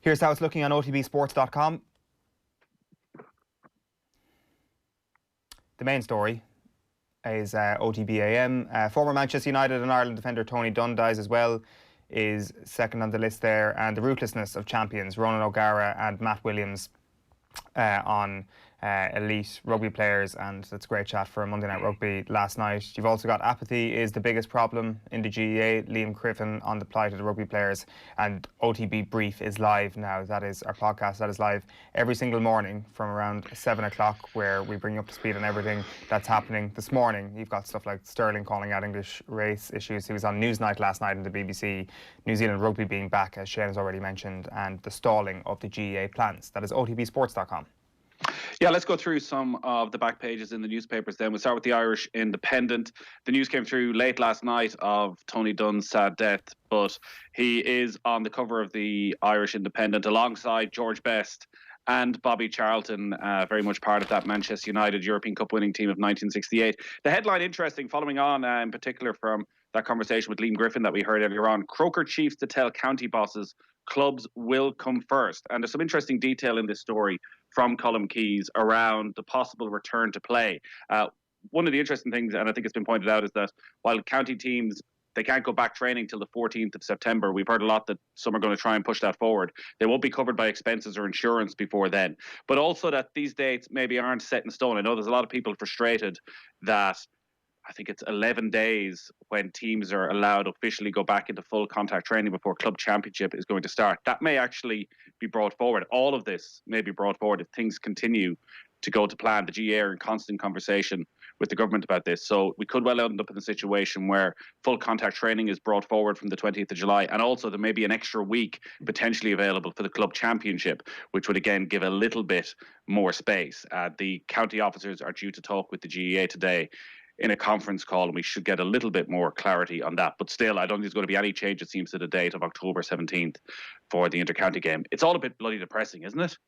S2: Here's how it's looking on otbsports.com. The main story is OTB AM. Former Manchester United and Ireland defender Tony Dunne dies as well, is second on the list there. And the ruthlessness of champions Ronan O'Gara and Matt Williams on elite rugby players, and that's a great chat for Monday Night Rugby last night. You've also got apathy is the biggest problem in the GAA. Liam Griffin on the plight of the rugby players, and OTB Brief is live now. That is our podcast that is live every single morning from around 7 o'clock, where we bring you up to speed on everything that's happening. This morning you've got stuff like Sterling calling out English race issues. He was on Newsnight last night in the BBC. New Zealand Rugby being back, as Shane has already mentioned, and the stalling of the GAA plans. That is otbsports.com.
S3: Yeah, let's go through some of the back pages in the newspapers then. We'll start with the Irish Independent. The news came through late last night of Tony Dunne's sad death, but he is on the cover of the Irish Independent alongside George Best and Bobby Charlton, very much part of that Manchester United European Cup winning team of 1968. The headline interesting, following on in particular from that conversation with Liam Griffin that we heard earlier on. Croker chiefs to tell county bosses clubs will come first. And there's some interesting detail in this story from Colm Keys around the possible return to play. One of the interesting things, and I think it's been pointed out, is that while county teams, they can't go back training till the 14th of September. We've heard a lot that some are going to try and push that forward. They won't be covered by expenses or insurance before then. But also that these dates maybe aren't set in stone. I know there's a lot of people frustrated that I think it's 11 days when teams are allowed to officially go back into full contact training before club championship is going to start. That may actually be brought forward. All of this may be brought forward if things continue to go to plan. The GAA are in constant conversation with the government about this. So we could well end up in a situation where full contact training is brought forward from the 20th of July. And also there may be an extra week potentially available for the club championship, which would again give a little bit more space. The county officers are due to talk with the GAA today in a conference call, and we should get a little bit more clarity on that. But still, I don't think there's going to be any change, it seems, to the date of October 17th for the inter-county game. It's all a bit bloody depressing, isn't it?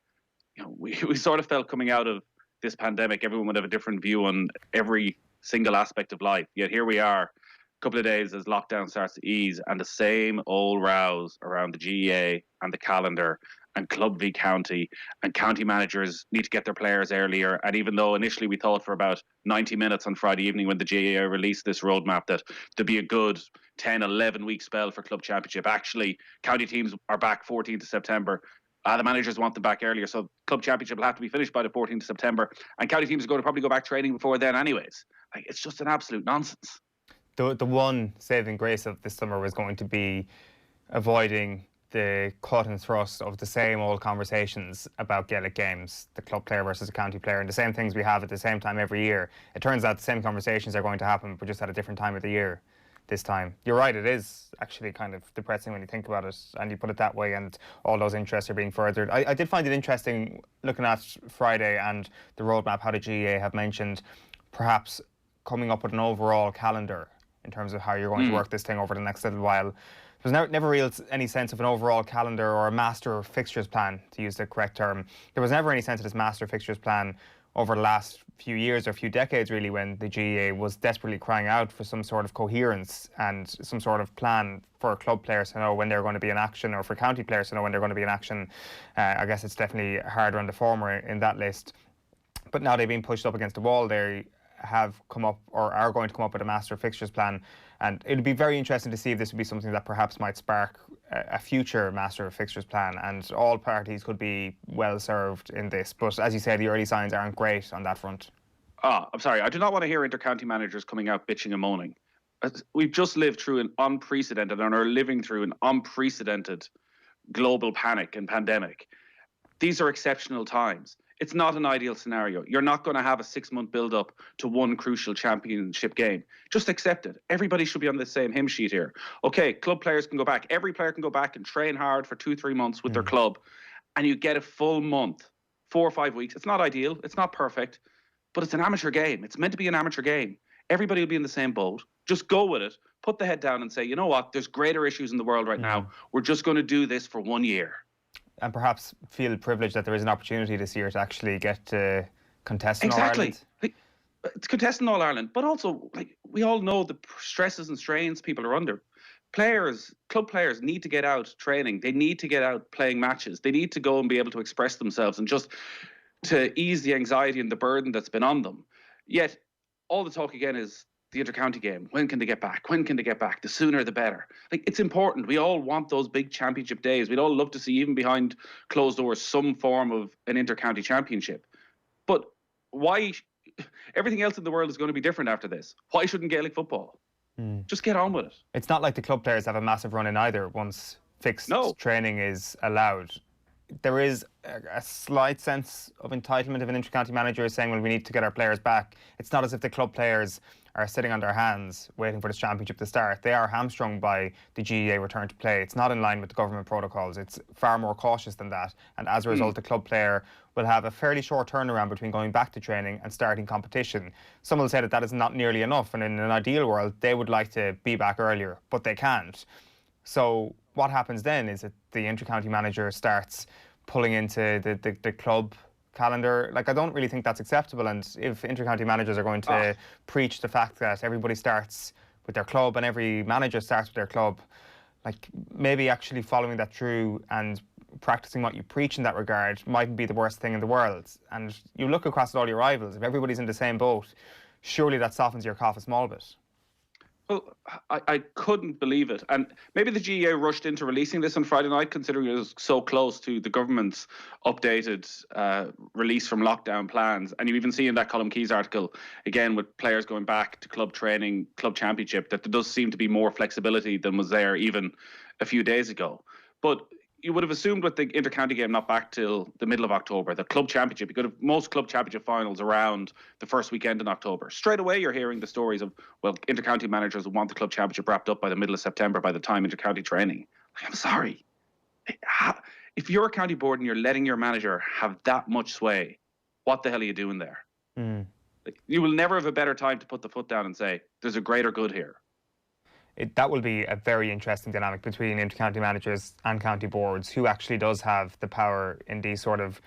S3: You know, we sort of felt coming out of this pandemic, everyone would have a different view on every single aspect of life. Yet here we are, a couple of days as lockdown starts to ease, and the same old rows around the GAA and the calendar and club v county, and county managers need to get their players earlier. And even though initially we thought for about 90 minutes on Friday evening when the GAA released this roadmap that there'd be a good 10, 11 week spell for club championship, actually county teams are back 14th of September. The managers want them back earlier, so club championship will have to be finished by the 14th of September, and county teams are going to probably go back training before then anyways. Like, it's just an absolute nonsense.
S2: The one saving grace of this summer was going to be avoiding the cut and thrust of the same old conversations about Gaelic games, the club player versus the county player, and the same things we have at the same time every year. It turns out the same conversations are going to happen, but just at a different time of the year this time. You're right, it is actually kind of depressing when you think about it, and you put it that way, and all those interests are being furthered. I did find it interesting looking at Friday and the roadmap, how the GAA have mentioned perhaps coming up with an overall calendar in terms of how you're going to work this thing over the next little while. There's never really any sense of an overall calendar or a master fixtures plan, to use the correct term. There was never any sense of this master fixtures plan over the last few years or few decades, really, when the GAA was desperately crying out for some sort of coherence and some sort of plan for club players to know when they're going to be in action, or for county players to know when they're going to be in action. I guess it's definitely harder on the former in that list. But now they've been pushed up against the wall. They have come up, or are going to come up with a master fixtures plan, and it'd be very interesting to see if this would be something that perhaps might spark a future master fixtures plan, and all parties could be well served in this. But as you say, the early signs aren't great on that front.
S3: I'm sorry, I do not want to hear inter-county managers coming out bitching and moaning. We've just lived through an unprecedented, and are living through an unprecedented global panic and pandemic. These are exceptional times. It's not an ideal scenario. You're not going to have a 6-month build-up to one crucial championship game. Just accept it. Everybody should be on the same hymn sheet here. Okay, club players can go back. Every player can go back and train hard for 2-3 months with their club, and you get a full month, 4 or 5 weeks. It's not ideal. It's not perfect, but it's an amateur game. It's meant to be an amateur game. Everybody will be in the same boat. Just go with it. Put the head down and say, you know what? There's greater issues in the world right now. We're just going to do this for 1 year.
S2: And perhaps feel privileged that there is an opportunity this year to actually get to contest in All Ireland.
S3: Like, it's contesting All Ireland, but also, like, we all know the stresses and strains people are under. Players, club players, need to get out training. They need to get out playing matches. They need to go and be able to express themselves, and just to ease the anxiety and the burden that's been on them. Yet, all the talk again is the inter-county game. When can they get back? When can they get back? The sooner the better. Like, it's important. We all want those big championship days. We'd all love to see, even behind closed doors, some form of an inter-county championship. But why? Everything else in the world is going to be different after this. Why shouldn't Gaelic football? Just get on with it.
S2: It's not like the club players have a massive run in either once fixed training is allowed. There is a slight sense of entitlement of an inter-county manager saying, well, we need to get our players back. It's not as if the club players are sitting on their hands waiting for this championship to start. They are hamstrung by the GAA return to play. It's not in line with the government protocols. It's far more cautious than that. And as a result, the club player will have a fairly short turnaround between going back to training and starting competition. Some will say that that is not nearly enough, and in an ideal world, they would like to be back earlier, but they can't. So what happens then is that the inter-county manager starts pulling into the club calendar. Like, I don't really think that's acceptable, and if inter-county managers are going to preach the fact that everybody starts with their club and every manager starts with their club, like, maybe actually following that through and practicing what you preach in that regard mightn't be the worst thing in the world. And you look across at all your rivals, if everybody's in the same boat, surely that softens your cough a small bit.
S3: Well, I couldn't believe it. And maybe the GEA rushed into releasing this on Friday night, considering it was so close to the government's updated release from lockdown plans. And you even see in that Colm Keys article, again, with players going back to club training, club championship, that there does seem to be more flexibility than was there even a few days ago. But you would have assumed with the inter-county game not back till the middle of October, the club championship, you could have most club championship finals around the first weekend in October. Straight away, you're hearing the stories of, well, inter-county managers want the club championship wrapped up by the middle of September by the time inter-county training. I'm sorry. If you're a county board and you're letting your manager have that much sway, what the hell are you doing there? You will never have a better time to put the foot down and say, there's a greater good here.
S2: That will be a very interesting dynamic between inter-county managers and county boards. Who actually does have the power in these sort of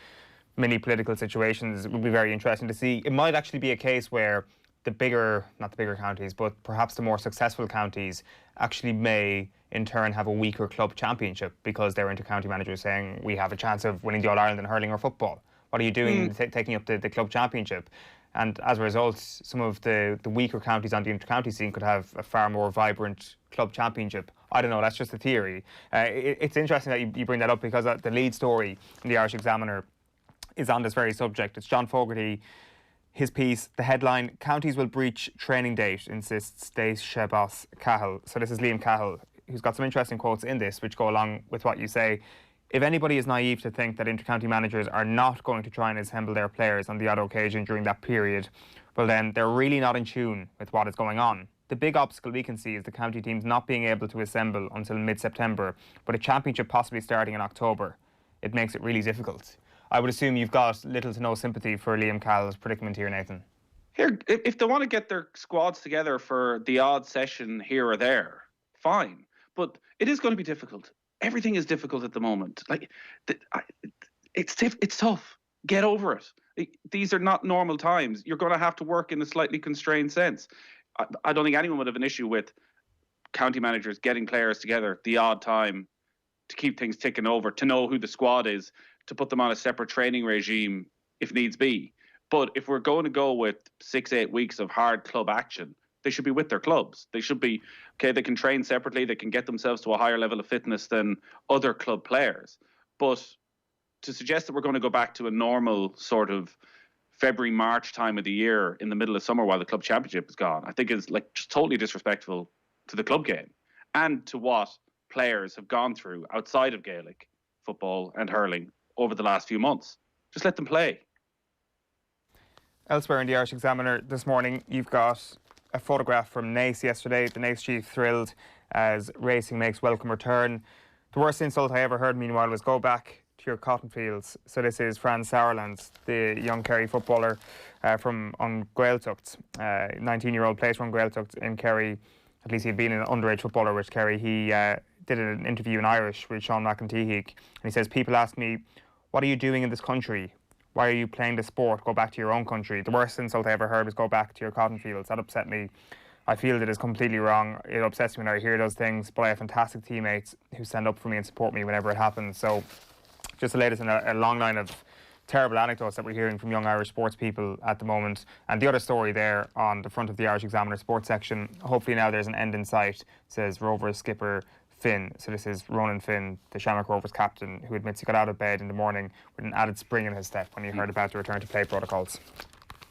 S2: mini political situations? It will be very interesting to see. It might actually be a case where the bigger, not the bigger counties, but perhaps the more successful counties actually may in turn have a weaker club championship because their inter-county managers saying we have a chance of winning the All-Ireland in hurling or football. What are you doing taking up the club championship? And as a result, some of the weaker counties on the inter-county scene could have a far more vibrant club championship. I don't know, that's just a theory. It's interesting that you bring that up because the lead story in the Irish Examiner is on this very subject. It's John Fogarty, his piece, the headline, Counties will breach training date, insists Dais Shebas Cahill. So this is Liam Cahill, who's got some interesting quotes in this, which go along with what you say. If anybody is naive to think that inter-county managers are not going to try and assemble their players on the odd occasion during that period, well then they're really not in tune with what is going on. The big obstacle we can see is the county teams not being able to assemble until mid-September, but a championship possibly starting in October. It makes it really difficult. I would assume you've got little to no sympathy for Liam Cahill's predicament here, Nathan.
S3: Here, if they want to get their squads together for the odd session here or there, fine. But it is going to be difficult. Everything is difficult at the moment. Like, it's tough. Get over it. These are not normal times. You're going to have to work in a slightly constrained sense. I don't think anyone would have an issue with county managers getting players together the odd time to keep things ticking over, to know who the squad is, to put them on a separate training regime if needs be. But if we're going to go with 6-8 weeks of hard club action, they should be with their clubs. They should be, okay, they can train separately, they can get themselves to a higher level of fitness than other club players. But to suggest that we're going to go back to a normal sort of February, March time of the year in the middle of summer while the club championship is gone, I think is like just totally disrespectful to the club game and to what players have gone through outside of Gaelic football and hurling over the last few months. Just let them play.
S2: Elsewhere in the Irish Examiner this morning, you've got a photograph from Naas yesterday. The Naas chief thrilled as racing makes welcome return. The worst insult I ever heard, meanwhile, was go back to your cotton fields. So this is Franz Sauerland, the young Kerry footballer from on Gaeltacht, 19-year-old plays from Gaeltacht in Kerry. At least he'd been an underage footballer with Kerry. He did an interview in Irish with Sean McEntee, and he says, people ask me, what are you doing in this country? Why are you playing the sport? Go back to your own country. The worst insult I ever heard was go back to your cotton fields. That upset me. I feel that is completely wrong. It upsets me when I hear those things, but I have fantastic teammates who stand up for me and support me whenever it happens. So just the latest in a long line of terrible anecdotes that we're hearing from young Irish sports people at the moment. And the other story there on the front of the Irish Examiner sports section, hopefully now there's an end in sight, says Rovers skipper Finn. So this is Ronan Finn, the Shamrock Rovers captain, who admits he got out of bed in the morning with an added spring in his step when he heard about the return to play protocols.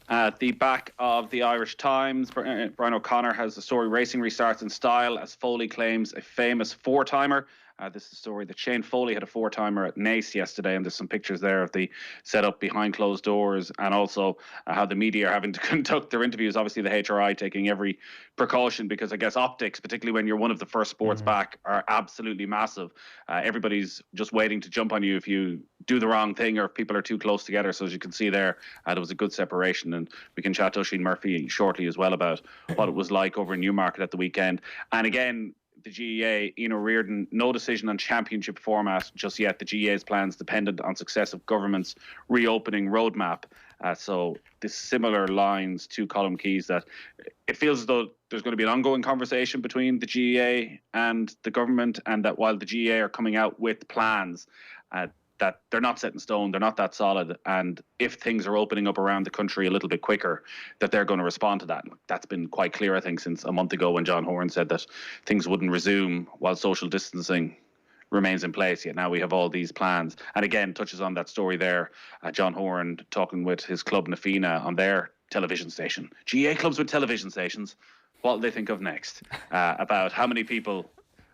S3: At the back of the Irish Times, Brian O'Connor has the story, Racing restarts in style as Foley claims a famous four-timer. This is a story that Shane Foley had a four-timer at Naas yesterday, and there's some pictures there of the setup behind closed doors, and also how the media are having to conduct their interviews. Obviously, the HRI taking every precaution because I guess optics, particularly when you're one of the first sports back, are absolutely massive. Everybody's just waiting to jump on you if you do the wrong thing or if people are too close together. So as you can see there, there was a good separation, and we can chat to Oisin Murphy shortly as well about what it was like over in Newmarket at the weekend. And again, the GEA, Ian O'Riordan, no decision on championship format just yet. The GEA's plans dependent on successive government's reopening roadmap. So this similar lines to Colm Keys, that it feels as though there's going to be an ongoing conversation between the GEA and the government, and that while the GEA are coming out with plans, that they're not set in stone, they're not that solid, and if things are opening up around the country a little bit quicker, that they're going to respond to that. That's been quite clear, I think, since a month ago when John Horan said that things wouldn't resume while social distancing remains in place. Yet now we have all these plans. And again, touches on that story there, John Horan talking with his club Nafina on their television station. GA clubs with television stations, what will they think of next? About how many people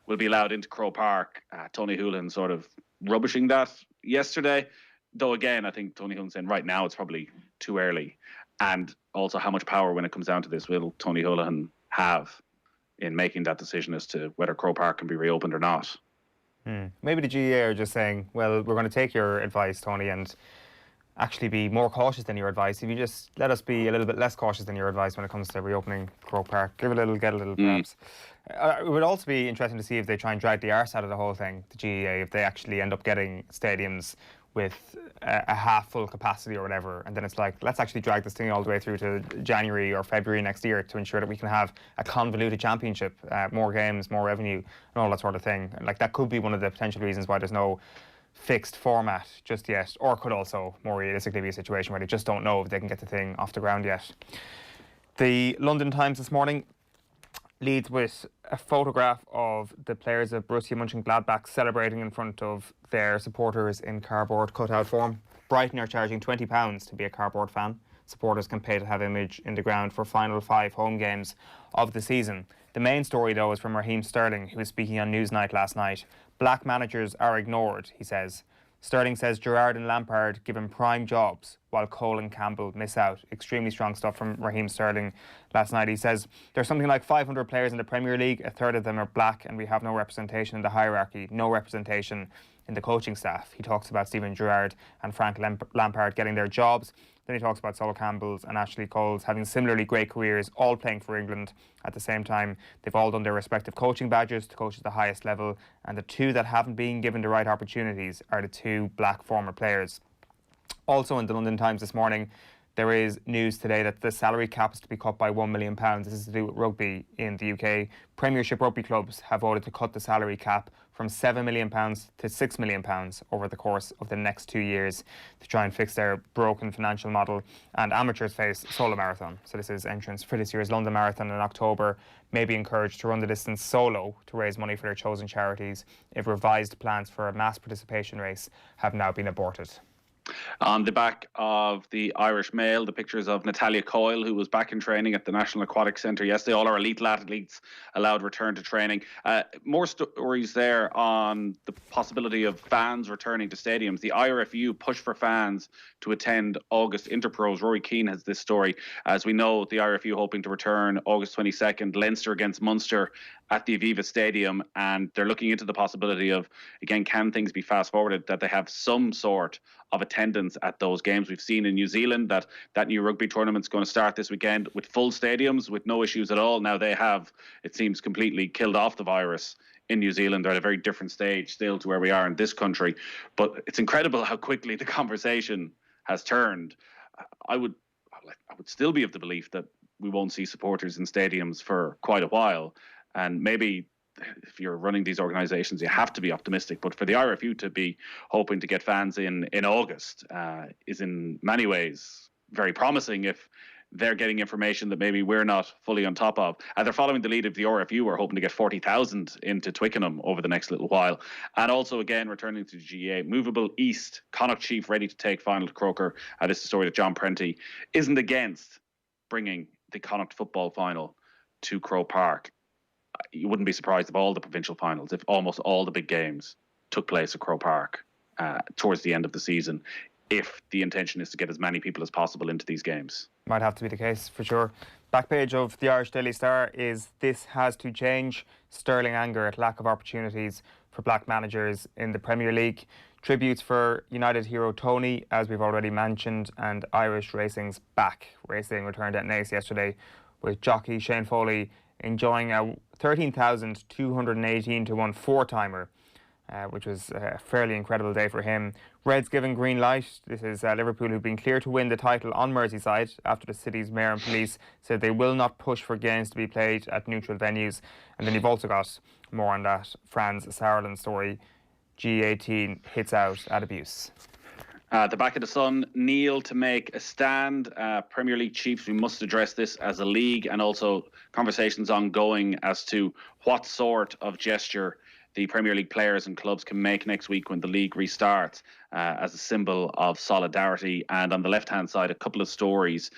S3: will be allowed into Croke Park. Tony Houlihan sort of rubbishing that yesterday, though again I think Tony Houlihan saying right now it's probably too early, and also how much power when it comes down to this will Tony Houlihan have in making that decision as to whether Croke Park can be reopened or not.
S2: Maybe the GAA are just saying, well, we're going to take your advice, Tony, and actually be more cautious than your advice. If you just let us be a little bit less cautious than your advice when it comes to reopening Croke Park, give a little, get a little, perhaps. It would also be interesting to see if they try and drag the arse out of the whole thing, the GAA, if they actually end up getting stadiums with a half-full capacity or whatever, and then it's like, let's actually drag this thing all the way through to January or February next year to ensure that we can have a convoluted championship, more games, more revenue, and all that sort of thing. Like, that could be one of the potential reasons why there's no fixed format just yet, or could also more realistically be a situation where they just don't know if they can get the thing off the ground yet. The London Times this morning leads with a photograph of the players of Borussia Mönchengladbach celebrating in front of their supporters in cardboard cutout form. Brighton are charging £20 to be a cardboard fan. Supporters can pay to have image in the ground for final 5 home games of the season. The main story, though, is from Raheem Sterling, who was speaking on Newsnight last night. Black managers are ignored, he says. Sterling says Gerrard and Lampard give him prime jobs while Cole and Campbell miss out. Extremely strong stuff from Raheem Sterling last night. He says there's something like 500 players in the Premier League, a third of them are black, and we have no representation in the hierarchy, no representation in the coaching staff. He talks about Steven Gerrard and Frank Lampard getting their jobs. Then he talks about Sol Campbell's and Ashley Cole's having similarly great careers, all playing for England at the same time. They've all done their respective coaching badges to coach at the highest level, and the two that haven't been given the right opportunities are the 2 black former players. Also in the London Times this morning, there is news today that the salary cap is to be cut by £1 million. This is to do with rugby in the UK. Premiership rugby clubs have voted to cut the salary cap from £7 million to £6 million over the course of the next 2 years to try and fix their broken financial model. And amateurs face solo marathon. So this is entrance for this year's London Marathon in October. May be encouraged to run the distance solo to raise money for their chosen charities if revised plans for a mass participation race have now been aborted.
S3: On the back of the Irish Mail, the pictures of Natalia Coyle, who was back in training at the National Aquatic Centre yesterday. All our elite athletes allowed return to training. More stories there on the possibility of fans returning to stadiums. The IRFU push for fans to attend August Interpros. Rory Keane has this story. As we know, the IRFU hoping to return August 22nd, Leinster against Munster at the Aviva Stadium, and they're looking into the possibility of, again, can things be fast forwarded, that they have some sort of attendance at those games. We've seen in New Zealand that new rugby tournament's going to start this weekend with full stadiums with no issues at all. Now they have, it seems, completely killed off the virus in New Zealand. They're at a very different stage still to where we are in this country. But it's incredible how quickly the conversation has turned. I would still be of the belief that we won't see supporters in stadiums for quite a while. And maybe if you're running these organisations, you have to be optimistic. But for the IRFU to be hoping to get fans in August is in many ways very promising if they're getting information that maybe we're not fully on top of. And they're following the lead of the RFU. We're hoping to get 40,000 into Twickenham over the next little while. And also, again, returning to the GAA, Movable East, Connacht Chief ready to take final to Croker. This is a story that John Prenti isn't against bringing the Connacht football final to Croke Park. You wouldn't be surprised if all the provincial finals, if almost all the big games took place at Croke Park towards the end of the season, if the intention is to get as many people as possible into these games.
S2: Might have to be the case, for sure. Back page of the Irish Daily Star is "This has to change. Sterling anger at lack of opportunities for black managers in the Premier League." Tributes for United hero Tony, as we've already mentioned, and Irish racing's back. Racing returned at Naas yesterday with jockey Shane Foley enjoying a 13,218 to 1 four-timer, which was a fairly incredible day for him. Reds given green light. This is Liverpool, who've been clear to win the title on Merseyside after the city's mayor and police said they will not push for games to be played at neutral venues. And then you've also got more on that Franz Sauerland story. G18 hits out at abuse.
S3: At the back of the Sun, kneel to make a stand. Premier League chiefs, we must address this as a league, and also conversations ongoing as to what sort of gesture the Premier League players and clubs can make next week when the league restarts as a symbol of solidarity. And on the left-hand side, a couple of stories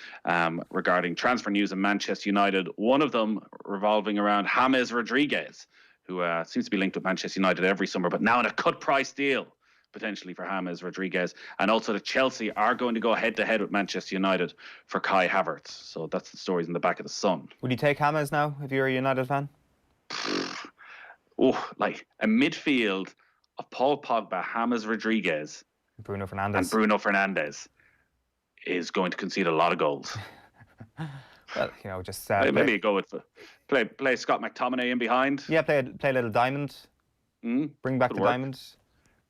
S3: regarding transfer news in Manchester United. One of them revolving around James Rodriguez, who seems to be linked with Manchester United every summer, but now in a cut-price deal, potentially for James Rodriguez. And also that Chelsea are going to go head-to-head with Manchester United for Kai Havertz. So that's the stories in the back of the Sun.
S2: Would you take James now if you're a United fan?
S3: Like a midfield of Paul Pogba, James Rodriguez,
S2: Bruno Fernandes.
S3: and Bruno Fernandes is going to concede a lot of goals.
S2: Well, you know, just
S3: maybe you go with play Scott McTominay in behind.
S2: Yeah, play a little diamond. Bring back the diamond.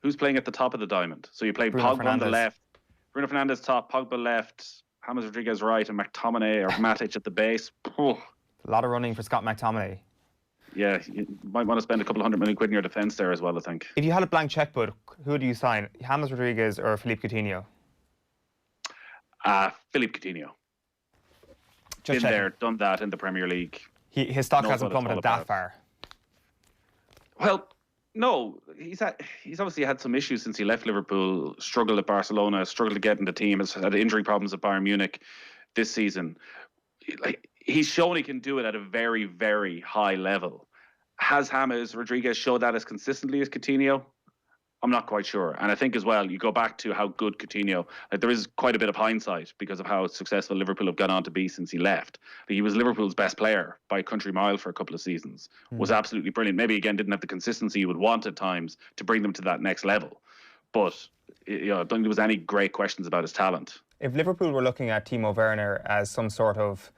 S3: Who's playing at the top of the diamond? So you play
S2: Bruno
S3: Pogba
S2: Fernandes
S3: on the left, Bruno Fernandes top, Pogba left, James Rodriguez right, and McTominay or Matic at the base.
S2: A lot of running for Scott McTominay.
S3: Yeah, you might want to spend a couple of £100 million in your defence there as well, I think.
S2: If you had a blank checkbook, who do you sign? James Rodriguez or Philippe Coutinho?
S3: Philippe Coutinho.
S2: Just
S3: Been there, done that in the Premier League.
S2: His stock hasn't plummeted that far.
S3: Well, no, he's obviously had some issues since he left Liverpool, struggled at Barcelona, struggled to get in the team, has had injury problems at Bayern Munich this season. Like, he's shown he can do it at a very, very high level. Has James Rodriguez showed that as consistently as Coutinho? I'm not quite sure. And I think as well, you go back to how good Coutinho, like there is quite a bit of hindsight because of how successful Liverpool have gone on to be since he left. But he was Liverpool's best player by a country mile for a couple of seasons. Was absolutely brilliant. Maybe again didn't have the consistency you would want at times to bring them to that next level. But I don't think there was any great questions about his talent.
S2: If Liverpool were looking at Timo Werner as some sort of,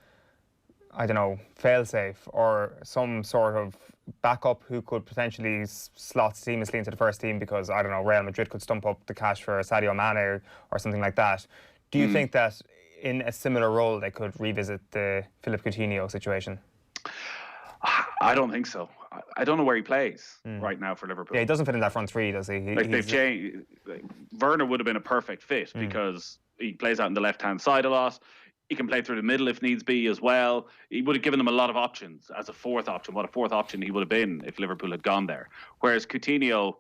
S2: I don't know, failsafe or some sort of backup who could potentially slot seamlessly into the first team because, I don't know, Real Madrid could stump up the cash for Sadio Mane or something like that. Do you think that in a similar role they could revisit the Philippe Coutinho situation?
S3: I don't think so. I don't know where he plays right now for Liverpool.
S2: Yeah, he doesn't fit in that front three, does he?
S3: They've changed. Werner would have been a perfect fit because he plays out on the left-hand side a lot. He can play through the middle if needs be as well. He would have given them a lot of options as a fourth option. What a fourth option he would have been if Liverpool had gone there. Whereas Coutinho,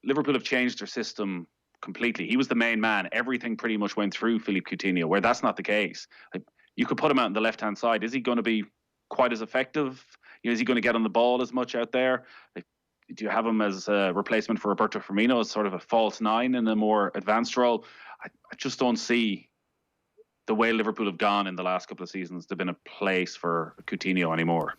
S3: Liverpool have changed their system completely. He was the main man. Everything pretty much went through Philippe Coutinho, where that's not the case. Like, you could put him out on the left-hand side. Is he going to be quite as effective? Is he going to get on the ball as much out there? Like, do you have him as a replacement for Roberto Firmino as sort of a false nine in a more advanced role? I just don't see the way Liverpool have gone in the last couple of seasons, there's been a place for Coutinho anymore.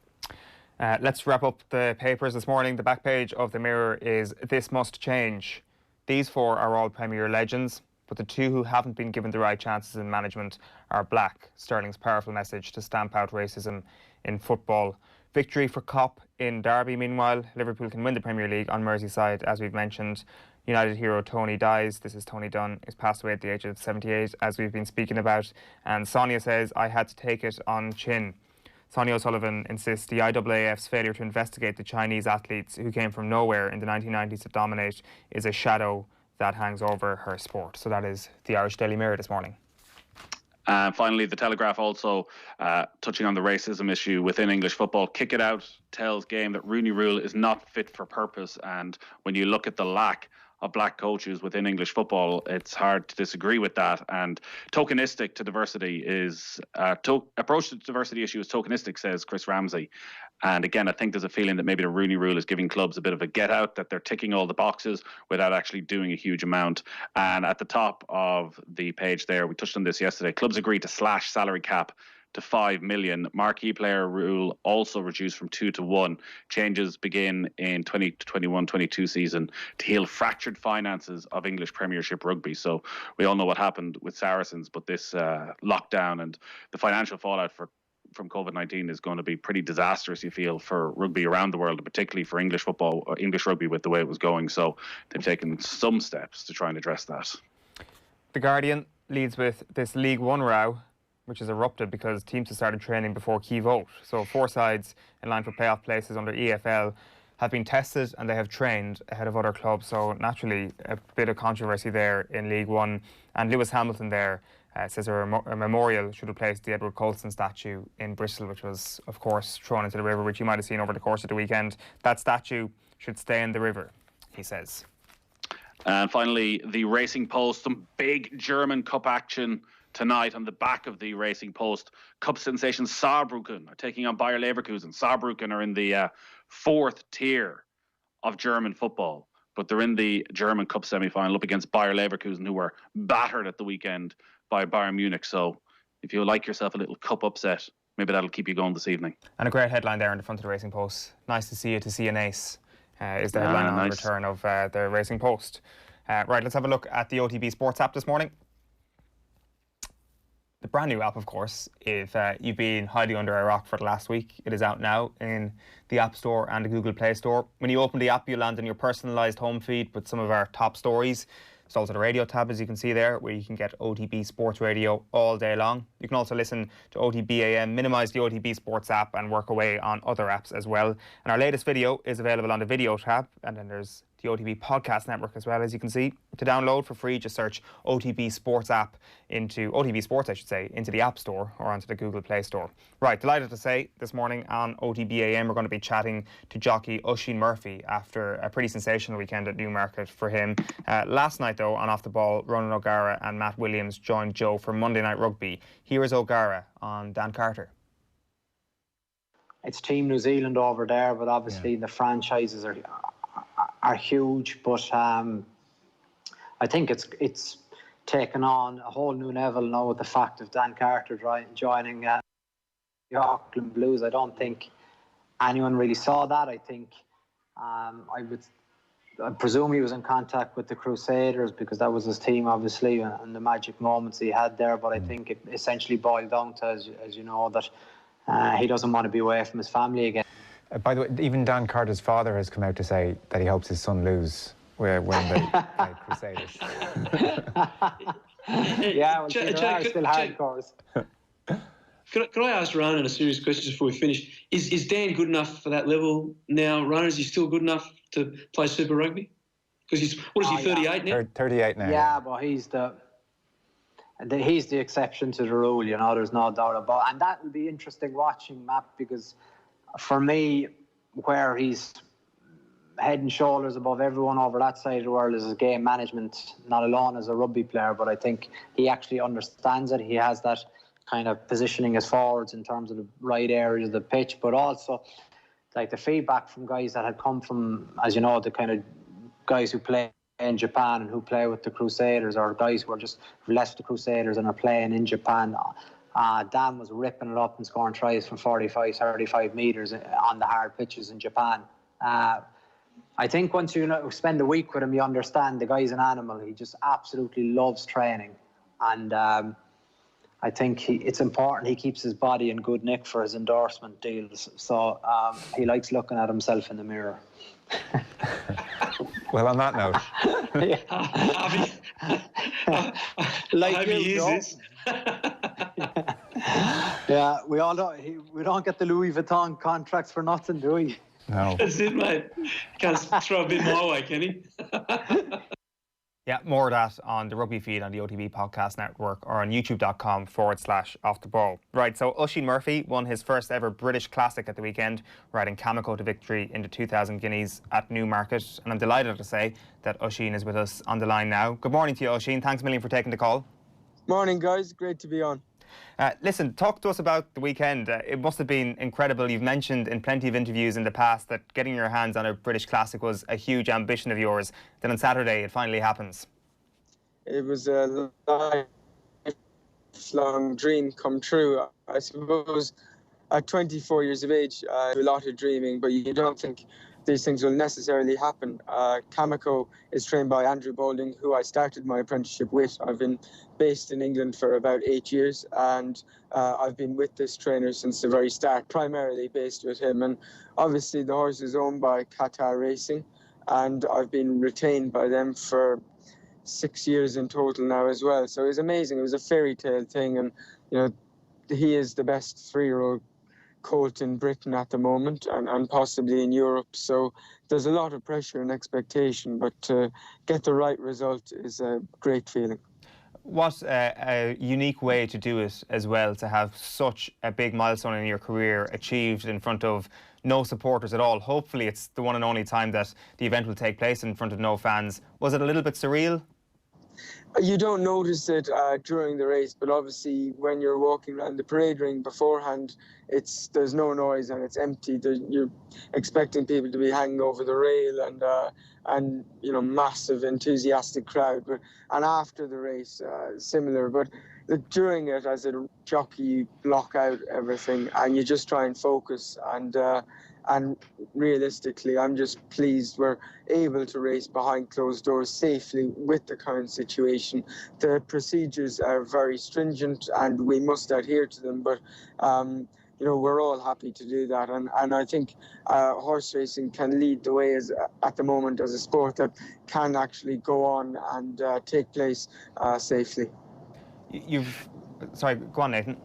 S2: Let's wrap up the papers this morning. The back page of the Mirror is "This must change." These four are all Premier legends, but the two who haven't been given the right chances in management are black. Sterling's powerful message to stamp out racism in football. Victory for Kop in Derby. Meanwhile, Liverpool can win the Premier League on Merseyside, as we've mentioned. United hero Tony dies. This is Tony Dunne, who's passed away at the age of 78, as we've been speaking about. And Sonia says, "I had to take it on chin." Sonia O'Sullivan insists the IAAF's failure to investigate the Chinese athletes who came from nowhere in the 1990s to dominate is a shadow that hangs over her sport. So that is the Irish Daily Mirror this morning.
S3: Finally, the Telegraph also touching on the racism issue within English football. Kick It Out tells Game that Rooney Rule is not fit for purpose, and when you look at the lack of black coaches within English football, it's hard to disagree with that. And tokenistic to diversity is approach to the diversity issue is tokenistic, says Chris Ramsey. And again, I think there's a feeling that maybe the Rooney Rule is giving clubs a bit of a get out, that they're ticking all the boxes without actually doing a huge amount. And at the top of the page there, we touched on this yesterday, clubs agreed to slash salary cap to 5 million. Marquee player rule also reduced from 2 to 1. Changes begin in 2021-22 season to heal fractured finances of English Premiership rugby. So we all know what happened with Saracens, but this lockdown and the financial fallout from COVID-19 is going to be pretty disastrous, you feel, for rugby around the world, and particularly for English football, or English rugby with the way it was going. So they've taken some steps to try and address that.
S2: The Guardian leads with this League One row, which has erupted because teams have started training before key vote. So 4 sides in line for playoff places under EFL have been tested and they have trained ahead of other clubs. So naturally, a bit of controversy there in League One. And Lewis Hamilton there says a memorial should replace the Edward Colston statue in Bristol, which was, of course, thrown into the river, which you might have seen over the course of the weekend. That statue should stay in the river, he says.
S3: And finally, the Racing Post, some big German Cup action tonight on the back of the Racing Post. Cup sensation Saarbrücken are taking on Bayer Leverkusen. Saarbrücken are in the fourth tier of German football, but they're in the German Cup semi-final up against Bayer Leverkusen, who were battered at the weekend by Bayern Munich. So if you like yourself a little cup upset, maybe that'll keep you going this evening.
S2: And a great headline there in the front of the Racing Post. Nice to see you, to see an ace, is the headline on the return of the Racing Post. Right, let's have a look at the OTB Sports app this morning. The brand new app, of course. If you've been hiding under a rock for the last week, it is out now in the App Store and the Google Play Store. When you open the app, you land on your personalised home feed with some of our top stories. There's also the radio tab, as you can see there, where you can get OTB Sports Radio all day long. You can also listen to OTB AM, minimise the OTB Sports app and work away on other apps as well. And our latest video is available on the video tab, and then there's the OTB Podcast Network as well, as you can see. To download for free, just search OTB Sports app into OTB Sports, I should say, into the App Store or onto the Google Play Store. Right, delighted to say this morning on OTB AM we're going to be chatting to jockey Oisin Murphy after a pretty sensational weekend at Newmarket for him. Last night, though, on Off the Ball, Ronan O'Gara and Matt Williams joined Joe for Monday Night Rugby. Here is O'Gara on Dan Carter.
S6: It's Team New Zealand over there, but obviously the franchises are huge, but I think it's taken on a whole new level now with the fact of Dan Carter joining the Auckland Blues. I don't think anyone really saw that. I think I presume he was in contact with the Crusaders because that was his team, obviously, and the magic moments he had there. But I think it essentially boiled down to, as you know, that he doesn't want to be away from his family again.
S5: By the way, even Dan Carter's father has come out to say that he hopes his son lose when they play Crusaders.
S6: Yeah, well, there are still hardcores.
S13: Could I ask Ronan a serious question before we finish? Is Dan good enough for that level now? Ronan, is he still good enough to play Super Rugby? Because he's 38 now?
S5: 38 now.
S6: Yeah, but he's the exception to the rule, you know, there's no doubt about it. And that will be interesting watching, Matt, because for me, where he's head and shoulders above everyone over that side of the world is his game management, not alone as a rugby player, but I think he actually understands it. He has that kind of positioning as forwards in terms of the right areas of the pitch, but also like the feedback from guys that had come from, as you know, the kind of guys who play in Japan and who play with the Crusaders, or guys who are just left the Crusaders and are playing in Japan. Dan was ripping it up and scoring tries from 45, 35 metres on the hard pitches in Japan. I think once you spend a week with him, you understand the guy's an animal. He just absolutely loves training. And I think it's important he keeps his body in good nick for his endorsement deals. So he likes looking at himself in the mirror.
S5: Well, on that note.
S6: Like you, yeah, we don't get the Louis Vuitton contracts for nothing, do we?
S5: No.
S13: That's it, mate. Can't throw a bit my way, can he?
S2: Yeah, more of that on the rugby feed on the OTB Podcast Network or on youtube.com/offtheball. Right, so Oisin Murphy won his first ever British Classic at the weekend, riding Cameco to victory in the 2000 Guineas at Newmarket. And I'm delighted to say that Oisin is with us on the line now. Good morning to you, Oisin. Thanks a million for taking the call.
S14: Morning, guys. Great to be on.
S2: Listen, talk to us about the weekend. It must have been incredible. You've mentioned in plenty of interviews in the past that getting your hands on a British Classic was a huge ambition of yours. Then on Saturday, it finally happens.
S14: It was a lifelong dream come true. I suppose at 24 years of age, I do a lot of dreaming, but you don't think these things will necessarily happen. Cameco is trained by Andrew Boulding, who I started my apprenticeship with. I've been based in England for about 8 years, and I've been with this trainer since the very start, primarily based with him. And obviously the horse is owned by Qatar Racing, and I've been retained by them for 6 years in total now as well. So it was amazing. It was a fairy tale thing, and you know, he is the best 3-year-old colt in Britain at the moment and possibly in Europe. So there's a lot of pressure and expectation, but to get the right result is a great feeling.
S2: What a unique way to do it as well, to have such a big milestone in your career achieved in front of no supporters at all. Hopefully it's the one and only time that the event will take place in front of no fans. Was it a little bit surreal?
S14: You don't notice it during the race, but obviously when you're walking around the parade ring beforehand, there's no noise and it's empty. You're expecting people to be hanging over the rail and massive enthusiastic crowd. And after the race, similar. But during it, as a jockey, you block out everything and you just try and focus. And realistically, I'm just pleased we're able to race behind closed doors safely with the current situation. The procedures are very stringent and we must adhere to them, but we're all happy to do that. And I think horse racing can lead the way at the moment as a sport that can actually go on and take place safely.
S2: Sorry, go on, Nathan.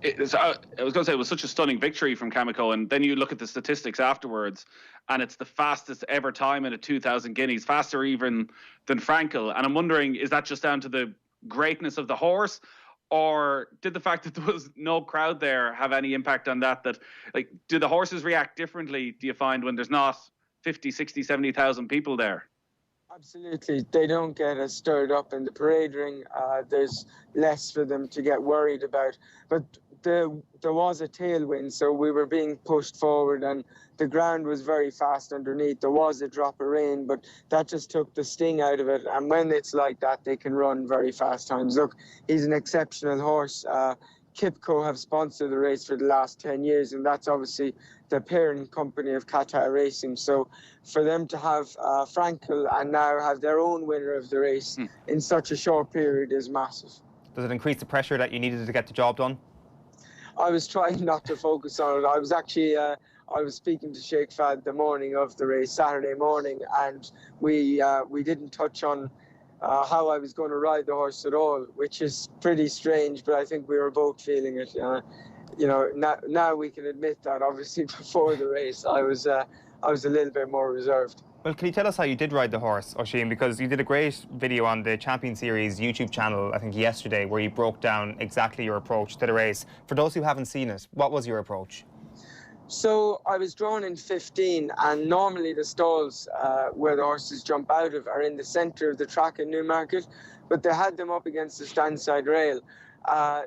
S3: I was going to say it was such a stunning victory from Kameko, and then you look at the statistics afterwards, and it's the fastest ever time in a 2,000 guineas, faster even than Frankel. And I'm wondering, is that just down to the greatness of the horse, or did the fact that there was no crowd there have any impact on that? Do the horses react differently, do you find, when there's not 50, 60, 70,000 people there?
S14: Absolutely. They don't get as stirred up in the parade ring. There's less for them to get worried about. But there was a tailwind, so we were being pushed forward and the ground was very fast underneath. There was a drop of rain, but that just took the sting out of it. And when it's like that, they can run very fast times. Look, he's an exceptional horse. Kipco have sponsored the race for the last 10 years, and that's obviously the parent company of Qatar Racing. So for them to have Frankel and now have their own winner of the race in such a short period is massive.
S2: Does it increase the pressure that you needed to get the job done?
S14: I was trying not to focus on it. I was actually I was speaking to Sheikh Fad the morning of the race, Saturday morning, and we didn't touch on how I was going to ride the horse at all, which is pretty strange, but I think we were both feeling it. Now we can admit that. Obviously, before the race, I was a little bit more reserved.
S2: Well, can you tell us how you did ride the horse, Oisin? Because you did a great video on the Champion Series YouTube channel, I think yesterday, where you broke down exactly your approach to the race. For those who haven't seen it, what was your approach?
S14: So I was drawn in 15, and normally the stalls where the horses jump out of are in the centre of the track in Newmarket, but they had them up against the standside rail.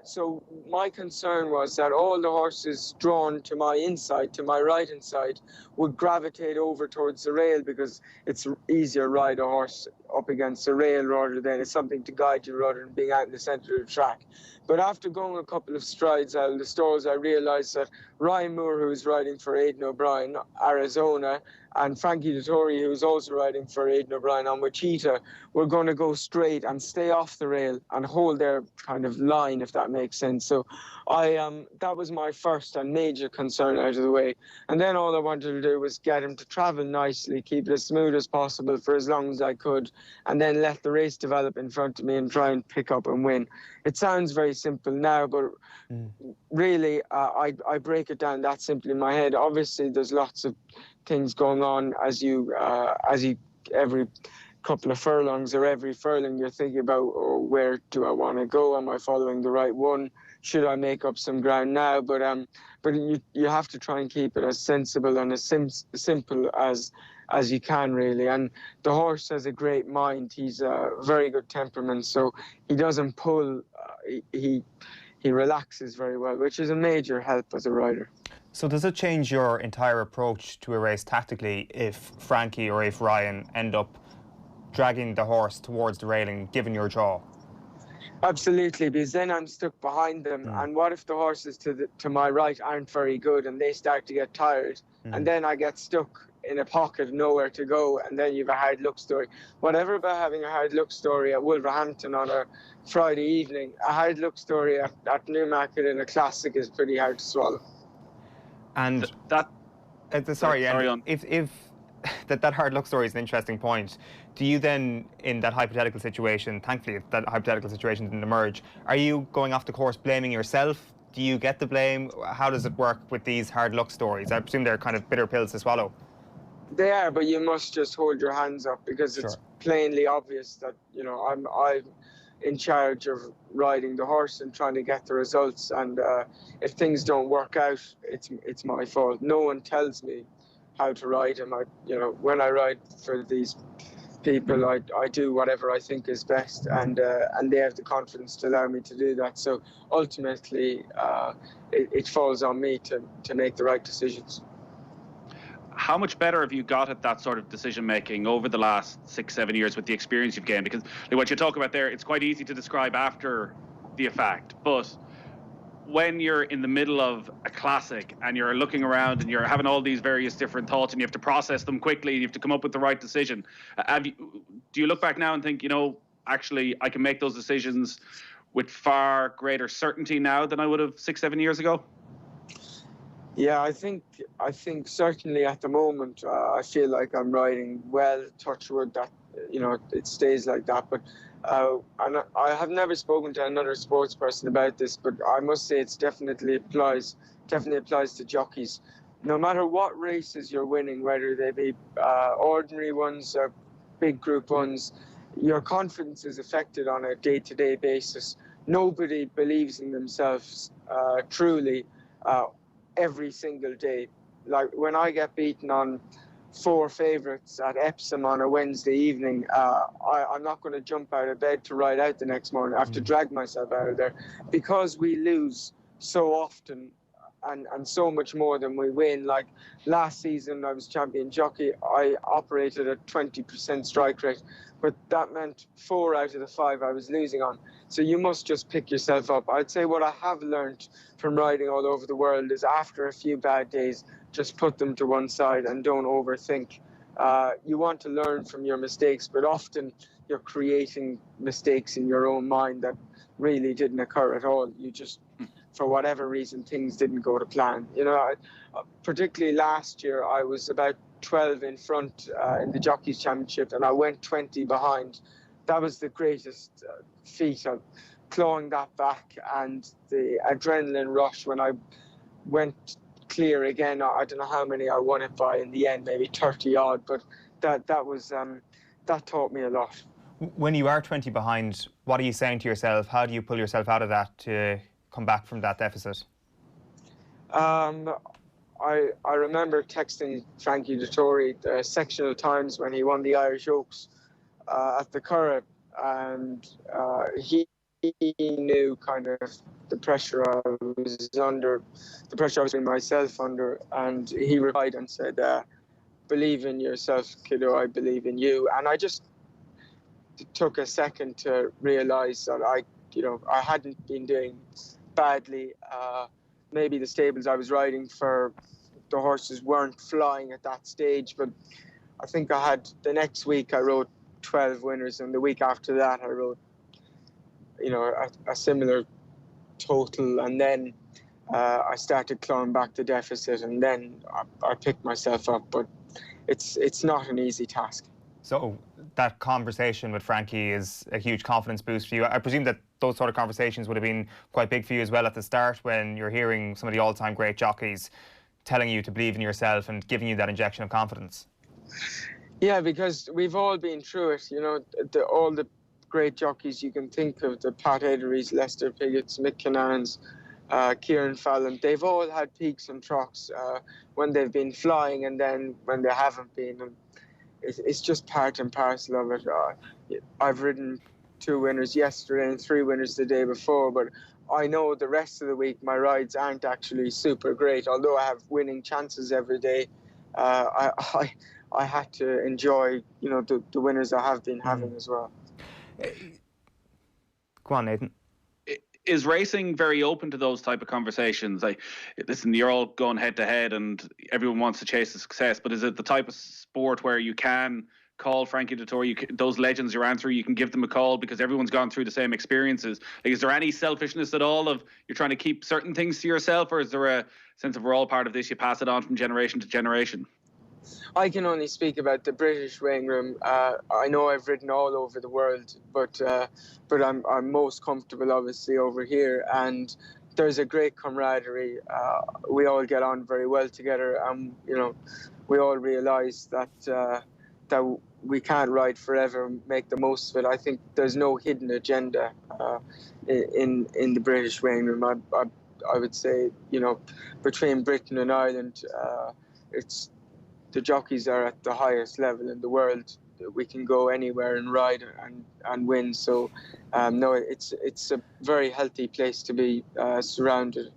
S14: So my concern was that all the horses drawn to my inside, to my right hand side, would gravitate over towards the rail because it's easier to ride a horse up against the rail rather than it's something to guide you rather than being out in the centre of the track. But after going a couple of strides out of the stalls, I realised that Ryan Moore, who was riding for Aidan O'Brien, Arizona, and Frankie Dettori, who was also riding for Aidan O'Brien on Wichita, were going to go straight and stay off the rail and hold their kind of line, if that makes sense. So that was my first and major concern out of the way. And then all I wanted to do was get him to travel nicely, keep it as smooth as possible for as long as I could, and then let the race develop in front of me and try and pick up and win. It sounds very simple now, but really I break it down that simply in my head. Obviously, there's lots of things going on as you every couple of furlongs or every furlong you're thinking about, where do I want to go? Am I following the right one? Should I make up some ground now? But you have to try and keep it as sensible and as simple as you can, really. And the horse has a great mind. He's a very good temperament, so he doesn't pull. He relaxes very well, which is a major help as a rider.
S2: So does it change your entire approach to a race tactically if Frankie or if Ryan end up dragging the horse towards the railing, given your draw?
S14: Absolutely, because then I'm stuck behind them. And what if the horses to my right aren't very good and they start to get tired? And then I get stuck in a pocket, nowhere to go, and then you have a hard luck story. Whatever about having a hard luck story at Wolverhampton on a Friday evening, a hard luck story at Newmarket in a classic is pretty hard to swallow.
S2: And if that hard luck story is an interesting point, do you then, in that hypothetical situation, thankfully that hypothetical situation didn't emerge, are you going off the course blaming yourself Do you get the blame? How does it work with these hard luck stories? I presume they're kind of bitter pills to swallow.
S14: They are, but you must just hold your hands up because it's plainly obvious that, you know, I'm in charge of riding the horse and trying to get the results. And if things don't work out, it's my fault. No one tells me how to ride him. You know, when I ride for these people, I do whatever I think is best, and they have the confidence to allow me to do that. So ultimately, it falls on me to make the right decisions.
S3: How much better have you got at that sort of decision making over the last 6-7 years with the experience you've gained? Because what you talk about there, it's quite easy to describe after the fact, but when you're in the middle of a classic and you're looking around and you're having all these various different thoughts and you have to process them quickly, you have to come up with the right decision. Do you look back now and think, you know, actually I can make those decisions with far greater certainty now than I would have 6-7 years ago?
S14: Yeah, I think certainly at the moment I feel like I'm riding well. Touch wood that, you know, it stays like that. But and I have never spoken to another sports person about this, but I must say it definitely applies to jockeys. No matter what races you're winning, whether they be ordinary ones or big group ones, your confidence is affected on a day-to-day basis. Nobody believes in themselves truly every single day. Like when I get beaten on 4 favourites at Epsom on a Wednesday evening, I'm not going to jump out of bed to ride out the next morning. I have to drag myself out of there because we lose so often and so much more than we win. Like last season, I was champion jockey. I operated at 20% strike rate, but that meant 4 out of the 5 I was losing on. So you must just pick yourself up. I'd say what I have learned from riding all over the world is after a few bad days, just put them to one side and don't overthink. You want to learn from your mistakes, but often you're creating mistakes in your own mind that really didn't occur at all. You just, for whatever reason, things didn't go to plan. You know, particularly last year, I was about 12 in front in the Jockeys Championship, and I went 20 behind. That was the greatest feat of clawing that back, and the adrenaline rush when I went clear again. I don't know how many I won it by in the end, maybe 30 odd, but that taught me a lot.
S2: When you are 20 behind, what are you saying to yourself? How do you pull yourself out of that to come back from that deficit?
S14: I remember texting Frankie Dettori the sectional times when he won the Irish Oaks at the Curragh, and he knew kind of the pressure I was under, the pressure I was putting myself under, and he replied and said, "Believe in yourself, kiddo, I believe in you." And I just took a second to realise that I hadn't been doing badly. Maybe the stables I was riding for, the horses weren't flying at that stage, but I think I had, the next week I rode 12 winners, and the week after that I rode, you know, a similar total, and then I started clawing back the deficit, and then I picked myself up, but it's not an easy task.
S2: So that conversation with Frankie is a huge confidence boost for you. I presume that those sort of conversations would have been quite big for you as well at the start, when you're hearing some of the all-time great jockeys telling you to believe in yourself and giving you that injection of confidence.
S14: Yeah, because we've all been through it, you know, all the great jockeys you can think of, the Pat Ederys, Lester Pigotts, Mick Kinahans, Kieran Fallon, they've all had peaks and troughs when they've been flying and then when they haven't been. And it's just part and parcel of it. I've ridden 2 winners yesterday and 3 winners the day before, but I know the rest of the week my rides aren't actually super great. Although I have winning chances every day, I had to enjoy, you know, the winners I have been having as well.
S2: Go on, Nathan.
S3: Is racing very open to those type of conversations? Like, listen, you're all going head to head and everyone wants to chase the success, but is it the type of sport where you can call Frankie Dettori, those legends you're answering, you can give them a call because everyone's gone through the same experiences? Like, is there any selfishness at all of you're trying to keep certain things to yourself, or is there a sense of we're all part of this, you pass it on from generation to generation?
S14: I can only speak about the British weighing room. I know I've ridden all over the world, but I'm most comfortable obviously over here, and there's a great camaraderie. We all get on very well together, and we all realise that we can't ride forever and make the most of it. I think there's no hidden agenda in the British weighing room. I would say, between Britain and Ireland, it's the jockeys are at the highest level in the world. We can go anywhere and ride and win. So, no, it's a very healthy place to be surrounded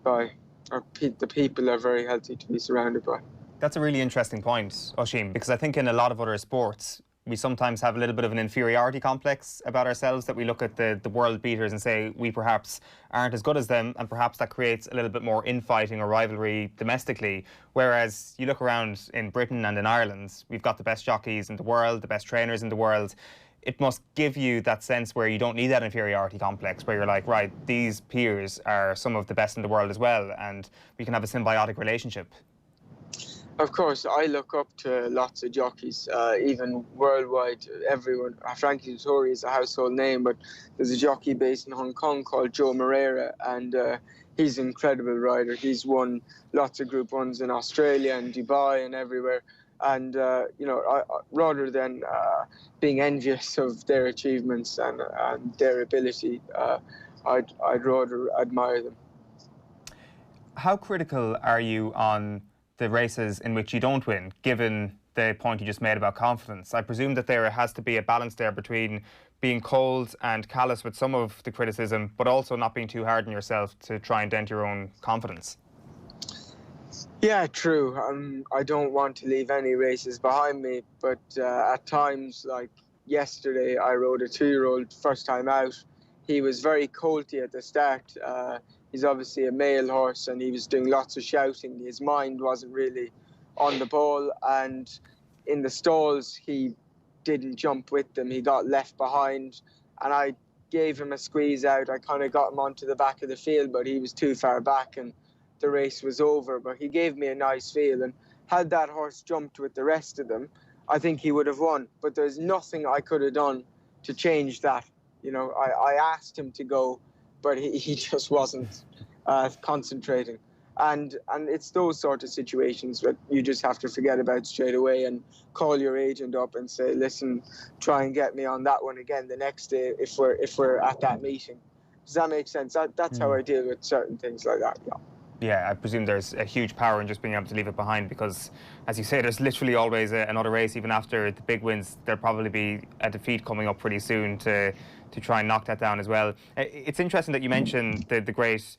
S14: by, or the people are very healthy to be surrounded by.
S2: That's a really interesting point, Oisin, because I think in a lot of other sports, we sometimes have a little bit of an inferiority complex about ourselves, that we look at the world beaters and say we perhaps aren't as good as them, and perhaps that creates a little bit more infighting or rivalry domestically. Whereas you look around in Britain and in Ireland, we've got the best jockeys in the world, the best trainers in the world. It must give you that sense where you don't need that inferiority complex, where you're like, right, these peers are some of the best in the world as well, and we can have a symbiotic relationship.
S14: Of course, I look up to lots of jockeys, even worldwide. Everyone, Frankie Dettori is a household name, but there's a jockey based in Hong Kong called Joe Moreira, and he's an incredible rider. He's won lots of Group 1s in Australia and Dubai and everywhere. And, rather than being envious of their achievements and their ability, I'd rather admire them.
S2: How critical are you on the races in which you don't win, given the point you just made about confidence? I presume that there has to be a balance there between being cold and callous with some of the criticism, but also not being too hard on yourself to try and dent your own confidence.
S14: Yeah, true. I don't want to leave any races behind me, but at times, like yesterday, I rode a 2-year-old first time out. He was very colty at the start. He's obviously a male horse, and he was doing lots of shouting. His mind wasn't really on the ball, and in the stalls, he didn't jump with them. He got left behind, and I gave him a squeeze out. I kind of got him onto the back of the field, but he was too far back, and the race was over. But he gave me a nice feel, and had that horse jumped with the rest of them, I think he would have won. But there's nothing I could have done to change that. I asked him to go, but he just wasn't concentrating. And it's those sort of situations that you just have to forget about straight away and call your agent up and say, listen, try and get me on that one again the next day if we're at that meeting. Does that make sense? That's how I deal with certain things like that, yeah.
S2: Yeah, I presume there's a huge power in just being able to leave it behind, because, as you say, there's literally always another race. Even after the big wins, there'll probably be a defeat coming up pretty soon to try and knock that down as well. It's interesting that you mentioned the great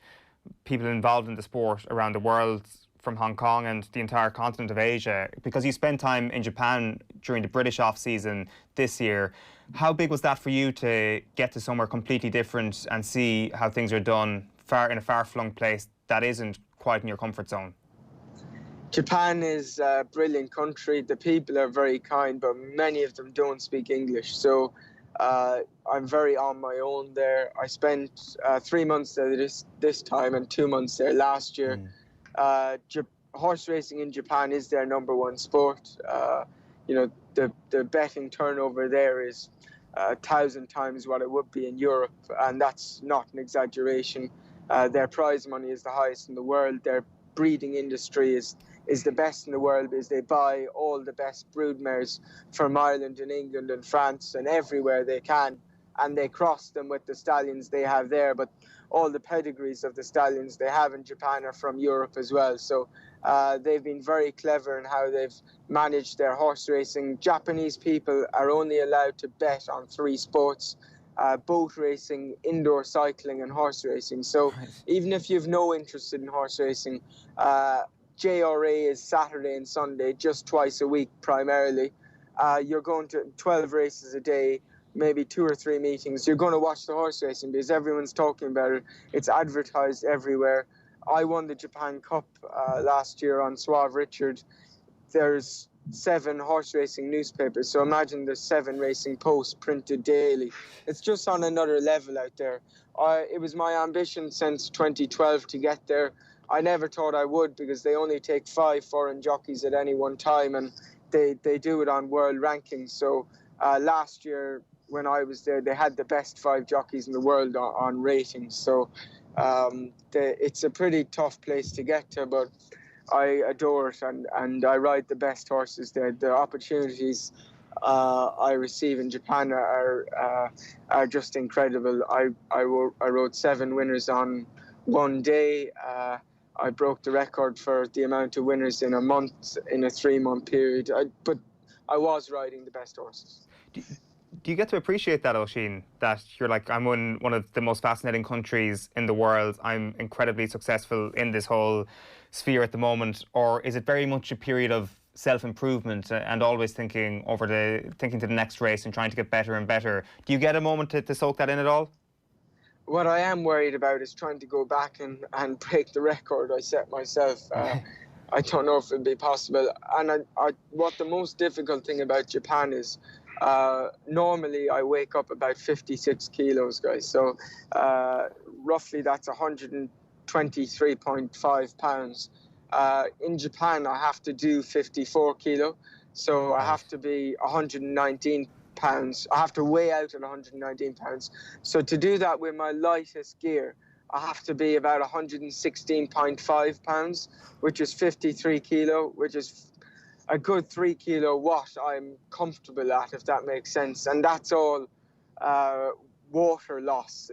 S2: people involved in the sport around the world, from Hong Kong and the entire continent of Asia, because you spent time in Japan during the British off-season this year. How big was that for you to get to somewhere completely different and see how things are done in a far-flung place that isn't quite in your comfort zone?
S14: Japan is a brilliant country. The people are very kind, but many of them don't speak English. So I'm very on my own there. I spent 3 months there this time and 2 months there last year. Horse racing in Japan is their #1 sport. The betting turnover there is 1,000 times what it would be in Europe, and that's not an exaggeration. Their prize money is the highest in the world. Their breeding industry is the best in the world, because they buy all the best brood mares from Ireland and England and France and everywhere they can, and they cross them with the stallions they have there. But all the pedigrees of the stallions they have in Japan are from Europe as well. So they've been very clever in how they've managed their horse racing. Japanese people are only allowed to bet on 3 sports: boat racing, indoor cycling, and horse racing. So even if you've no interest in horse racing, JRA is Saturday and Sunday, just twice a week primarily. You're going to 12 races a day, maybe 2 or 3 meetings. You're going to watch the horse racing because everyone's talking about it. It's advertised everywhere. I won the Japan Cup last year on Suave Richard. There's 7 horse racing newspapers, so imagine there's 7 racing posts printed daily. It's just on another level out there. It was my ambition since 2012 to get there. I never thought I would, because they only take 5 foreign jockeys at any one time, and they do it on world rankings. So last year when I was there, they had the best 5 jockeys in the world on ratings. So It's a pretty tough place to get to, but I adore it, and I ride the best horses there. The opportunities I receive in Japan are just incredible. I rode 7 winners on one day. I broke the record for the amount of winners in a month, in a 3-month period. But I was riding the best horses.
S2: Do you get to appreciate that, Oisin, that you're like, I'm in one of the most fascinating countries in the world, I'm incredibly successful in this whole sphere at the moment? Or is it very much a period of self-improvement and always thinking to the next race and trying to get better and better? Do you get a moment to soak that in at all?
S14: What I am worried about is trying to go back and break the record I set myself. I don't know if it'll be possible. And what the most difficult thing about Japan is, normally I wake up about 56 kilos, guys. So roughly that's 123.5 pounds. In Japan, I have to do 54 kilo. So I have to be 119 pounds. I have to weigh out at 119 pounds. So to do that with my lightest gear, I have to be about 116.5 pounds, which is 53 kilo, which is a good 3 kilo what I'm comfortable at, if that makes sense. And that's all water loss,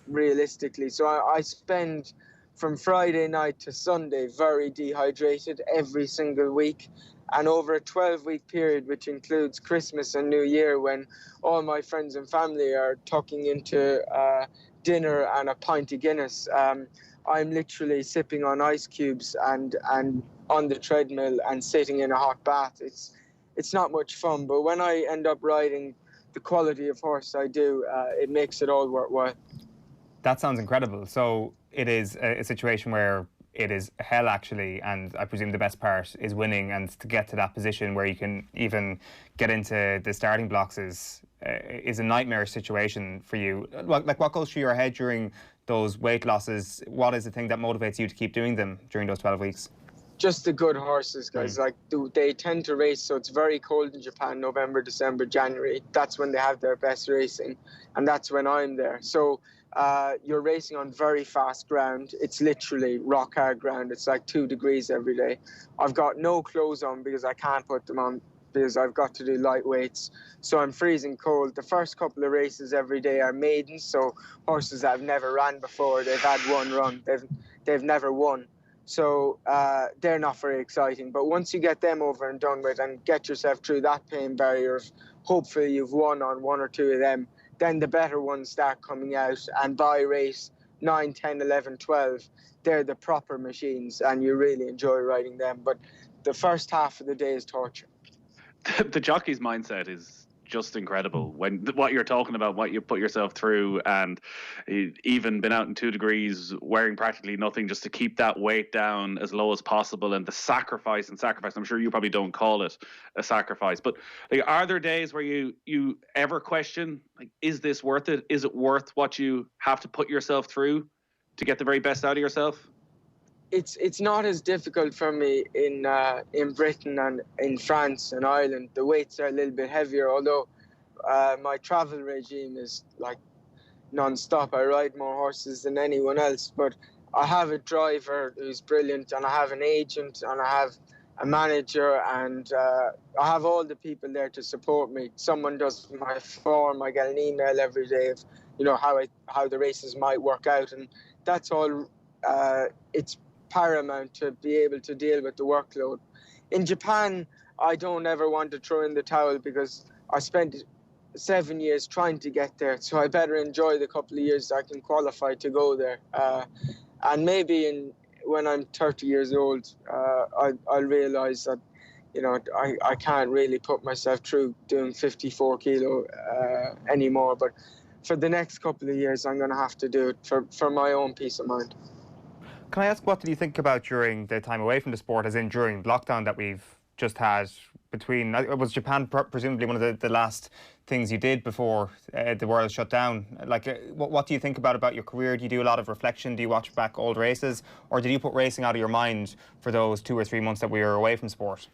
S14: realistically. So I spend from Friday night to Sunday very dehydrated every single week. And over a 12-week period, which includes Christmas and New Year, when all my friends and family are tucking into dinner and a pint of Guinness, I'm literally sipping on ice cubes and on the treadmill and sitting in a hot bath. It's not much fun, but when I end up riding the quality of horse I do, it makes it all worthwhile.
S2: That sounds incredible. So it is a situation where it is hell, actually, and I presume the best part is winning, and to get to that position where you can even get into the starting blocks is a nightmare situation for you. Like, what goes through your head during those weight losses? What is the thing that motivates you to keep doing them during those 12 weeks?
S14: Just the good horses, guys. Like, they tend to race, so it's very cold in Japan, November, December, January. That's when they have their best racing, and that's when I'm there. So you're racing on very fast ground. It's literally rock hard ground. It's like 2 degrees every day. I've got no clothes on because I can't put them on because I've got to do light weights. So I'm freezing cold. The first couple of races every day are maidens, so horses that have never ran before. They've had one run. They've never won. So they're not very exciting. But once you get them over and done with and get yourself through that pain barrier of hopefully you've won on 1 or 2 of them, then the better ones start coming out. And by race 9, 10, 11, 12, they're the proper machines and you really enjoy riding them. But the first half of the day is torture.
S3: The jockey's mindset is just incredible. When what you're talking about, what you put yourself through, and even been out in 2 degrees wearing practically nothing just to keep that weight down as low as possible, and the sacrifice. I'm sure you probably don't call it a sacrifice, but like, are there days where you ever question, like, is this worth it? Is it worth what you have to put yourself through to get the very best out of yourself?
S14: It's not as difficult for me in Britain and in France and Ireland. The weights are a little bit heavier, although my travel regime is like non-stop. I ride more horses than anyone else, but I have a driver who's brilliant, and I have an agent, and I have a manager, and I have all the people there to support me. Someone does my form. I get an email every day of, you know, how the races might work out, and that's all. It's paramount to be able to deal with the workload. In Japan, I don't ever want to throw in the towel because I spent 7 years trying to get there, so I better enjoy the couple of years I can qualify to go there. And maybe when I'm 30 years old, I'll realise that, you know, I can't really put myself through doing 54 kilo anymore. But for the next couple of years, I'm going to have to do it for my own peace of mind.
S2: Can I ask, what did you think about during the time away from the sport, as in during lockdown that we've just had? Was Japan presumably one of the last things you did before the world shut down? Like, what do you think about your career? Do you do a lot of reflection? Do you watch back old races? Or did you put racing out of your mind for those 2 or 3 months that we were away from sport?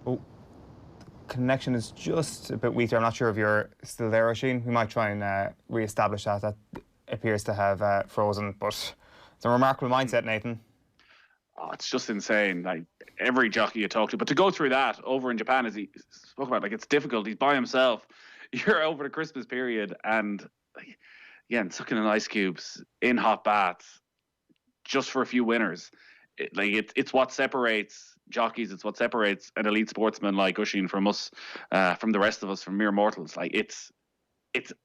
S2: Oh, connection is just a bit weak there. I'm not sure if you're still there, Oisin. We might try and re-establish that. That appears to have frozen, but it's a remarkable mindset, Nathan.
S3: Oh, it's just insane. Like every jockey you talk to, but to go through that over in Japan, as he spoke about, like it's difficult. He's by himself. You're over the Christmas period, and and sucking in ice cubes in hot baths, just for a few winners. It's what separates jockeys. It's what separates an elite sportsman like Oisin from us, from the rest of us, from mere mortals. Like it's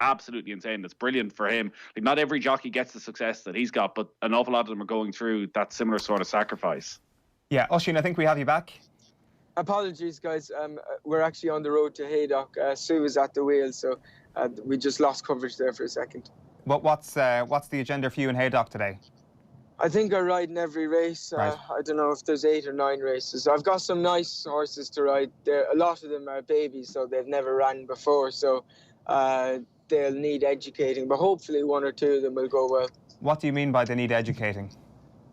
S3: absolutely insane. It's brilliant for him. Like not every jockey gets the success that he's got, but an awful lot of them are going through that similar sort of sacrifice.
S2: Yeah, Oisin, I think we have you back.
S14: Apologies, guys. We're actually on the road to Haydock. Sue is at the wheel, so we just lost coverage there for a second.
S2: What's the agenda for you in Haydock today?
S14: I think I ride in every race.
S2: Right.
S14: I don't know if there's 8 or 9 races. I've got some nice horses to ride. A lot of them are babies, so they've never ran before. So they'll need educating, but hopefully 1 or 2 of them will go well.
S2: What do you mean by they need educating?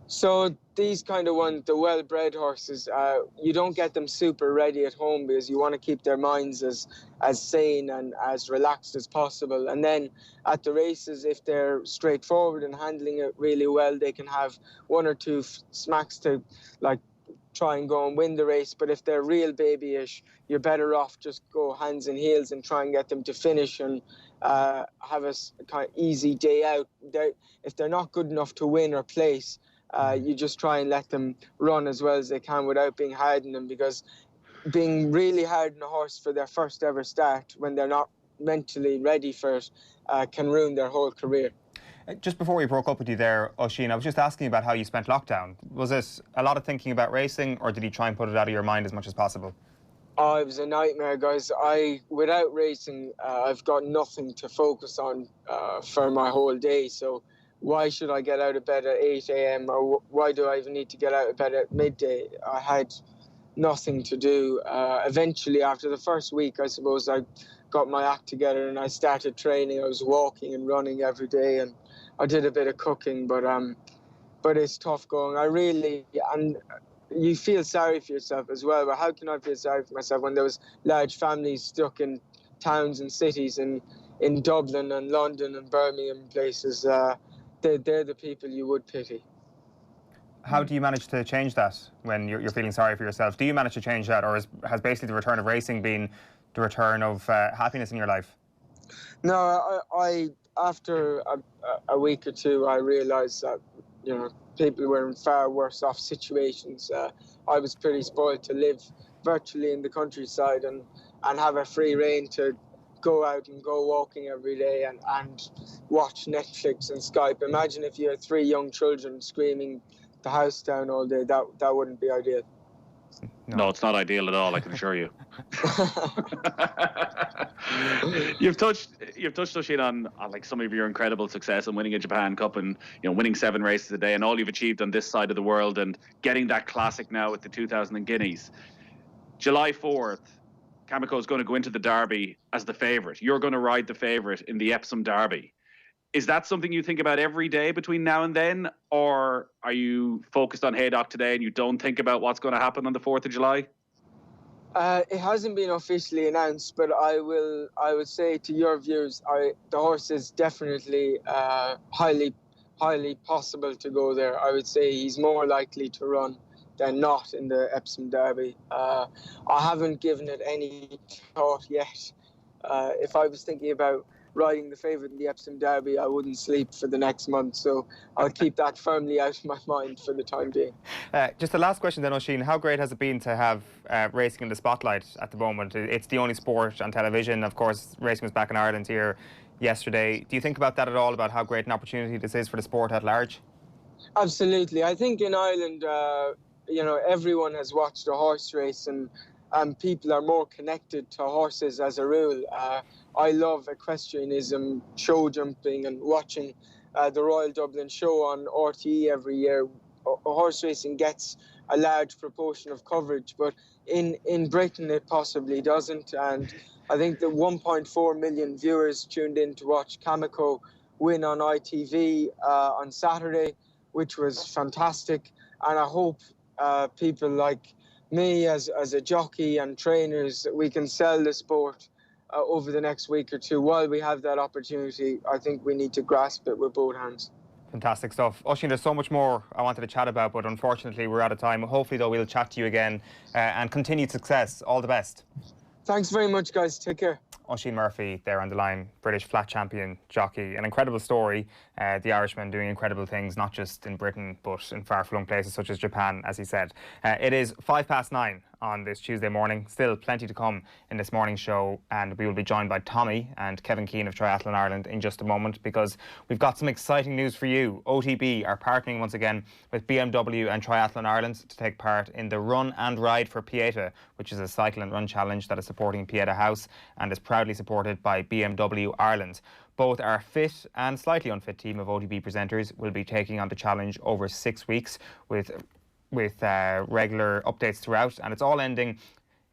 S14: So these kind of ones, the well-bred horses, you don't get them super ready at home because you want to keep their minds as sane and as relaxed as possible. And then at the races, if they're straightforward and handling it really well, they can have 1 or 2 smacks to like try and go and win the race. But if they're real babyish, you're better off just go hands and heels and try and get them to finish and have a kind of easy day out. If they're not good enough to win or place, you just try and let them run as well as they can without being hard on them, because being really hard on a horse for their first ever start when they're not mentally ready for it can ruin their whole career.
S2: Just before we broke up with you there, Oisin, I was just asking about how you spent lockdown. Was it a lot of thinking about racing, or did you try and put it out of your mind as much as possible?
S14: Oh, it was a nightmare, guys. Without racing, I've got nothing to focus on for my whole day, so why should I get out of bed at 8 a.m. or why do I even need to get out of bed at midday? I had nothing to do. Eventually, after the first week, I suppose I got my act together and I started training. I was walking and running every day, and I did a bit of cooking, but it's tough going. And you feel sorry for yourself as well. But how can I feel sorry for myself when there was large families stuck in towns and cities and in Dublin and London and Birmingham places? They're the people you would pity.
S2: How do you manage to change that when you're feeling sorry for yourself? Do you manage to change that, or has basically the return of racing been the return of happiness in your life?
S14: No, I after a week or two, I realised that people were in far worse off situations. I was pretty spoiled to live virtually in the countryside and have a free rein to go out and go walking every day and watch Netflix and Skype. Imagine if you had 3 young children screaming the house down all day. That wouldn't be ideal.
S3: No, it's not ideal at all, I can assure you. You've touched Oisin on like some of your incredible success in winning a Japan Cup and winning 7 races a day and all you've achieved on this side of the world and getting that classic now with the 2000 Guineas. July 4th, Kamiko is going to go into the Derby as the favourite. You're going to ride the favourite in the Epsom Derby. Is that something you think about every day between now and then, or are you focused on Haydock today and you don't think about what's going to happen on the 4th of July?
S14: It hasn't been officially announced, but I would say to your viewers, the horse is definitely highly possible to go there. I would say he's more likely to run than not in the Epsom Derby. I haven't given it any thought yet. If I was thinking about riding the favourite in the Epsom Derby, I wouldn't sleep for the next month, so I'll keep that firmly out of my mind for the time being.
S2: Just the last question then, Oisin. How great has it been to have racing in the spotlight at the moment? It's the only sport on television. Of course, racing was back in Ireland here yesterday. Do you think about that at all, about how great an opportunity this is for the sport at large? Absolutely. I think in Ireland, everyone has watched a horse race and people are more connected to horses as a rule. I love equestrianism, show jumping and watching the Royal Dublin Show on RTE every year. Horse racing gets a large proportion of coverage, but in Britain it possibly doesn't. And I think the 1.4 million viewers tuned in to watch Kamiko win on ITV on Saturday, which was fantastic. And I hope people like
S14: me as a jockey and trainers, we can sell the sport over the next week or two. While we have that opportunity, I think we need to grasp it with both hands.
S2: Fantastic stuff. Oisin, there's so much more I wanted to chat about, but unfortunately we're out of time. Hopefully, though, we'll chat to you again and continued success. All the best.
S14: Thanks very much, guys. Take care.
S2: Oisin Murphy there on the line, British flat champion jockey. An incredible story. The Irishman doing incredible things, not just in Britain, but in far-flung places such as Japan, as he said. It is 9:05 on this Tuesday morning. Still plenty to come in this morning's show, and we will be joined by Tommy and Kevin Keane of Triathlon Ireland in just a moment, because we've got some exciting news for you. OTB are partnering once again with BMW and Triathlon Ireland to take part in the Run and Ride for Pieta, which is a cycle and run challenge that is supporting Pieta House and is proudly supported by BMW Ireland. Both our fit and slightly unfit team of OTB presenters will be taking on the challenge over 6 weeks with regular updates throughout, and it's all ending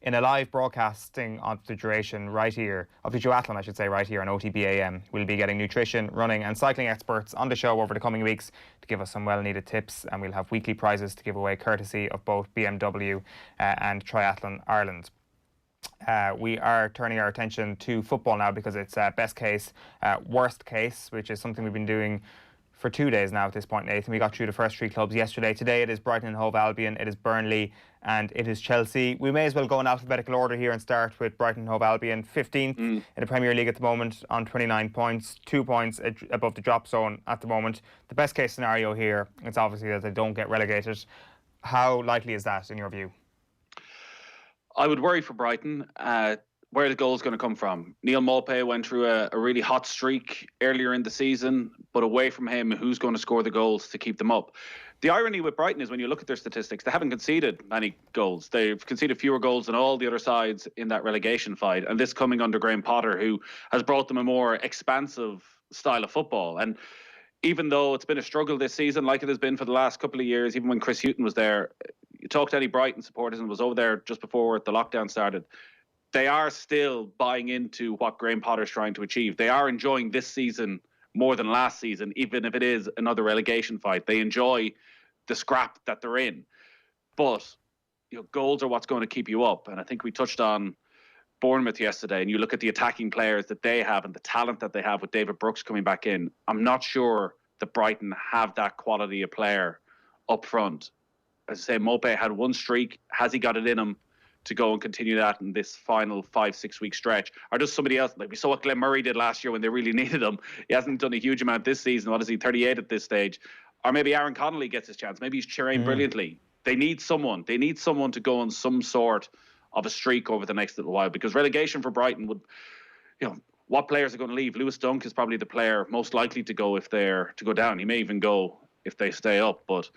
S2: in a live broadcasting of the duration right here, of the duathlon I should say, right here on OTB AM. We'll be getting nutrition, running and cycling experts on the show over the coming weeks to give us some well-needed tips, and we'll have weekly prizes to give away courtesy of both BMW and Triathlon Ireland. We are turning our attention to football now, because it's best case, worst case, which is something we've been doing for 2 days now at this point, Nathan. We got through the first 3 clubs yesterday. Today it is Brighton and Hove Albion, it is Burnley and it is Chelsea. We may as well go in alphabetical order here and start with Brighton and Hove Albion, 15th in the Premier League at the moment on 29 points, 2 points above the drop zone at the moment. The best case scenario here, it's obviously that they don't get relegated. How likely is that in your view?
S3: I would worry for Brighton. Where the goal's going to come from. Neil Maupay went through a really hot streak earlier in the season, but away from him, who's going to score the goals to keep them up? The irony with Brighton is when you look at their statistics, they haven't conceded many goals. They've conceded fewer goals than all the other sides in that relegation fight, and this coming under Graham Potter, who has brought them a more expansive style of football. And even though it's been a struggle this season, like it has been for the last couple of years, even when Chris Hughton was there, you talk to any Brighton supporters and was over there just before the lockdown started, they are still buying into what Graham Potter's trying to achieve. They are enjoying this season more than last season, even if it is another relegation fight. They enjoy the scrap that they're in. But goals are what's going to keep you up. And I think we touched on Bournemouth yesterday, and you look at the attacking players that they have and the talent that they have with David Brooks coming back in. I'm not sure that Brighton have that quality of player up front. As I say, Maupay had one streak. Has he got it in him to go and continue that in this final 5-6 week stretch? Or does somebody else, like we saw what Glenn Murray did last year when they really needed him? He hasn't done a huge amount this season. What is he, 38 at this stage? Or maybe Aaron Connolly gets his chance. Maybe he's cheering brilliantly. They need someone. They need someone to go on some sort of a streak over the next little while, because relegation for Brighton would, what players are going to leave? Lewis Dunk is probably the player most likely to go if they're to go down. He may even go if they stay up, but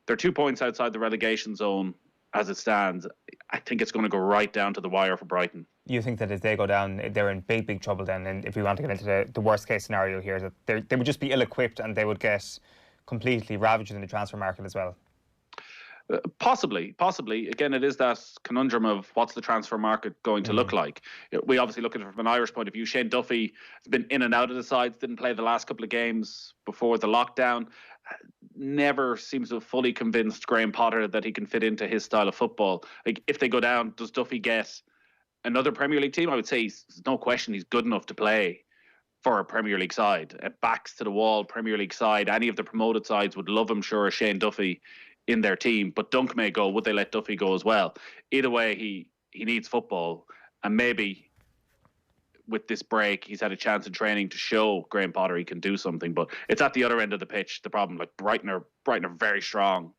S3: they're 2 points outside the relegation zone as it stands. I think it's going to go right down to the wire for Brighton. You think that if they go down, they're in big, big trouble then? And if we want to get into the worst case scenario here, that they would just be ill-equipped and they would get completely ravaged in the transfer market as well? Possibly. Again, it is that conundrum of what's the transfer market going to look like. We obviously look at it from an Irish point of view. Shane Duffy has been in and out of the sides, didn't play the last couple of games before the lockdown. Never seems to have fully convinced Graham Potter that he can fit into his style of football. Like, if they go down, does Duffy get another Premier League team? I would say there's no question he's good enough to play for a Premier League side. A backs to the wall Premier League side. Any of the promoted sides would love him, sure, Shane Duffy in their team. But Dunk may go. Would they let Duffy go as well? Either way, he needs football, and maybe with this break, he's had a chance in training to show Graham Potter he can do something. But it's at the other end of the pitch, the problem. Like Brighton are very strong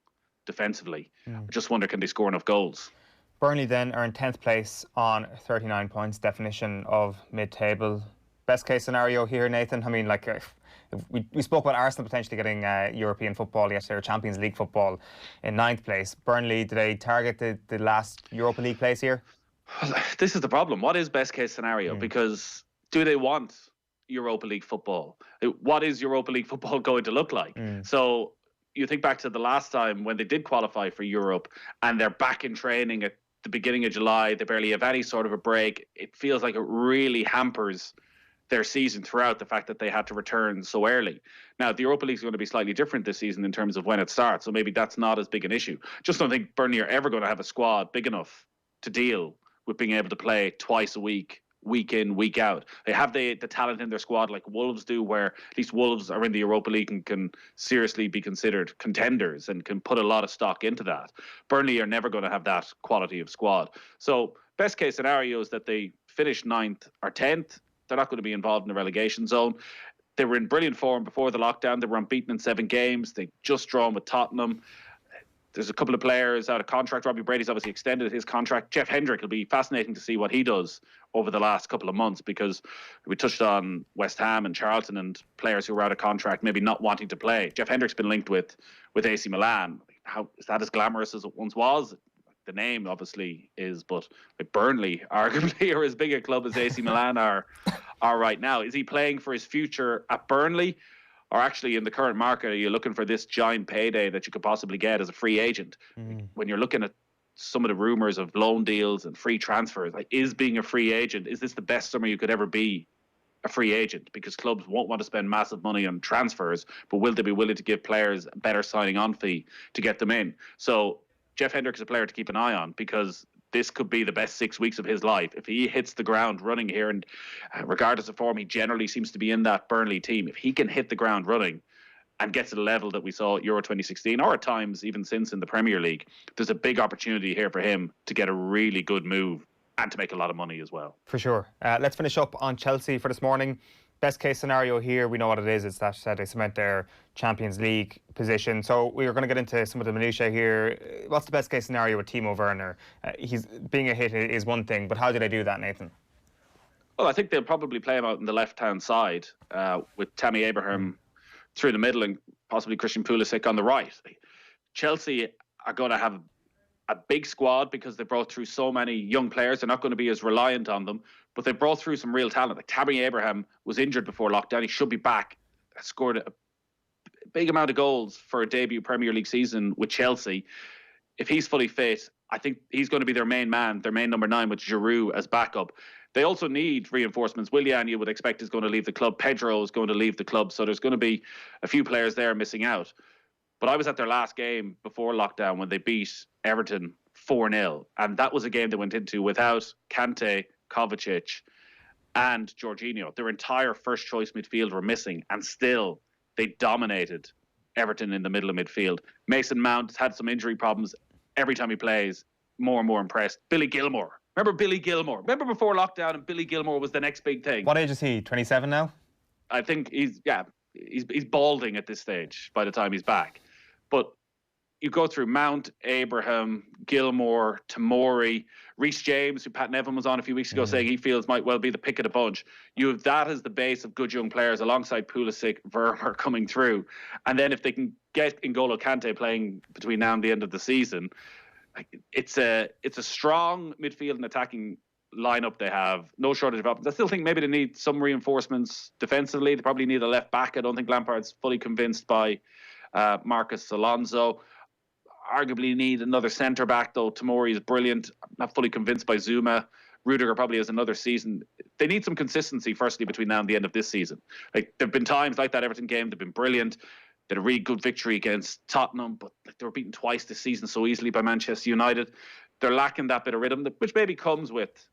S3: defensively. I just wonder, can they score enough goals? Burnley then are in 10th place on 39 points, definition of mid-table. Best case scenario here, Nathan? I mean, we spoke about Arsenal potentially getting European football yesterday, or Champions League football in 9th place. Burnley, do they target the last Europa League place here? This is the problem. What is best case scenario? Because do they want Europa League football? What is Europa League football going to look like? So you think back to the last time when they did qualify for Europe and they're back in training at the beginning of July. They barely have any sort of a break. It feels like it really hampers their season throughout the fact that they had to return so early. Now, the Europa League is going to be slightly different this season in terms of when it starts, so maybe that's not as big an issue. Just don't think Burnley are ever going to have a squad big enough to deal with being able to play twice a week, week in, week out. They have the talent in their squad like Wolves do, where at least Wolves are in the Europa League and can seriously be considered contenders and can put a lot of stock into that. Burnley are never going to have that quality of squad. So best case scenario is that they finish 9th or 10th. They're not going to be involved in the relegation zone. They were in brilliant form before the lockdown. They were unbeaten in 7 games. They just drawn with Tottenham. There's a couple of players out of contract. Robbie Brady's obviously extended his contract. Jeff Hendrick will be fascinating to see what he does over the last couple of months, because we touched on West Ham and Charlton and players who were out of contract maybe not wanting to play. Jeff Hendrick's been linked with AC Milan. How is that as glamorous as it once was? The name obviously is, but like Burnley arguably are as big a club as AC Milan are right now. Is he playing for his future at Burnley, or actually in the current market are you looking for this giant payday that you could possibly get as a free agent? When you're looking at some of the rumours of loan deals and free transfers, like, is being a free agent, is this the best summer you could ever be a free agent? Because clubs won't want to spend massive money on transfers, but will they be willing to give players a better signing on fee to get them in? So Jeff Hendrick is a player to keep an eye on, because this could be the best 6 weeks of his life. If he hits the ground running here, and regardless of form, he generally seems to be in that Burnley team. If he can hit the ground running and get to the level that we saw at Euro 2016, or at times even since in the Premier League, there's a big opportunity here for him to get a really good move and to make a lot of money as well.
S2: For sure. Let's finish up on Chelsea for this morning. Best case scenario here, we know what it is. It's that they cement their Champions League position. So we're going to get into some of the minutiae here. What's the best case scenario with Timo Werner? He's being a hit is one thing, but how do they do that, Nathan?
S3: Well, I think they'll probably play him out on the left-hand side with Tammy Abraham through the middle and possibly Christian Pulisic on the right. Chelsea are going to have a big squad because they brought through so many young players. They're not going to be as reliant on them, but they brought through some real talent. Like Tammy Abraham was injured before lockdown. He should be back. Scored a big amount of goals for a debut Premier League season with Chelsea. If he's fully fit, I think he's going to be their main man, their main number 9 with Giroud as backup. They also need reinforcements. Willian, you would expect, is going to leave the club. Pedro is going to leave the club. So there's going to be a few players there missing out. But I was at their last game before lockdown when they beat Everton 4-0. And that was a game they went into without Kante, Kovacic and Jorginho. Their entire first choice midfield were missing, and still they dominated Everton in the middle of midfield. Mason Mount had some injury problems. Every time he plays, more and more impressed. Billy Gilmore. Remember Billy Gilmore? Remember before lockdown, and Billy Gilmore was the next big thing.
S2: What age is he? 27 now?
S3: I think he's balding at this stage by the time he's back. But you go through Mount, Abraham, Gilmore, Tomori, Reece James, who Pat Nevin was on a few weeks ago saying he feels might well be the pick of the bunch. You have that as the base of good young players alongside Pulisic, Werner coming through. And then if they can get N'Golo Kante playing between now and the end of the season, it's a strong midfield and attacking lineup they have. No shortage of options. I still think maybe they need some reinforcements defensively. They probably need a left back. I don't think Lampard's fully convinced by Marcus Alonso. Arguably need another centre back, though. Tomori is brilliant. I'm not fully convinced by Zuma. Rudiger probably has another season. They need some consistency, firstly, between now and the end of this season. Like, there have been times like that Everton game, they've been brilliant. They had a really good victory against Tottenham, but they were beaten twice this season so easily by Manchester United. They're lacking that bit of rhythm, which maybe comes with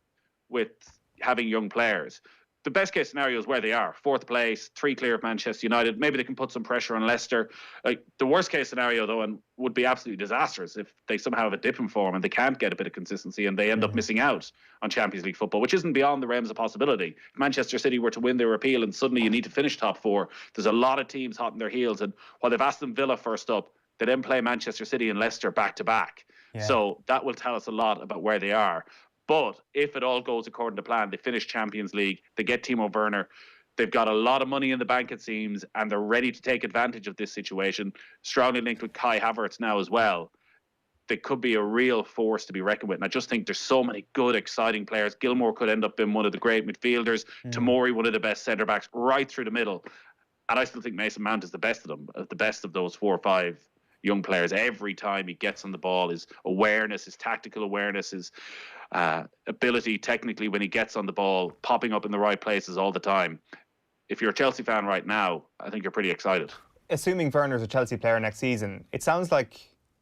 S3: having young players. The best case scenario is where they are, 4th place, 3 clear of Manchester United. Maybe they can put some pressure on Leicester. The worst case scenario, though, and would be absolutely disastrous if they somehow have a dip in form and they can't get a bit of consistency and they end up missing out on Champions League football, which isn't beyond the realms of possibility. If Manchester City were to win their appeal and suddenly you need to finish top 4, there's a lot of teams hot in their heels. And while they've Aston Villa first up, they then play Manchester City and Leicester back to back. So that will tell us a lot about where they are. But if it all goes according to plan, they finish Champions League, they get Timo Werner, they've got a lot of money in the bank, it seems, and they're ready to take advantage of this situation. Strongly linked with Kai Havertz now as well. They could be a real force to be reckoned with. And I just think there's so many good, exciting players. Gilmore could end up being one of the great midfielders. Tomori, one of the best centre-backs, right through the middle. And I still think Mason Mount is the best of them, the best of those 4 or 5 young players. Every time he gets on the ball, his awareness, his tactical awareness, his ability technically when he gets on the ball, popping up in the right places all the time. If you're a Chelsea fan right now, I think you're pretty excited.
S2: Assuming Werner's a Chelsea player next season, it sounds like,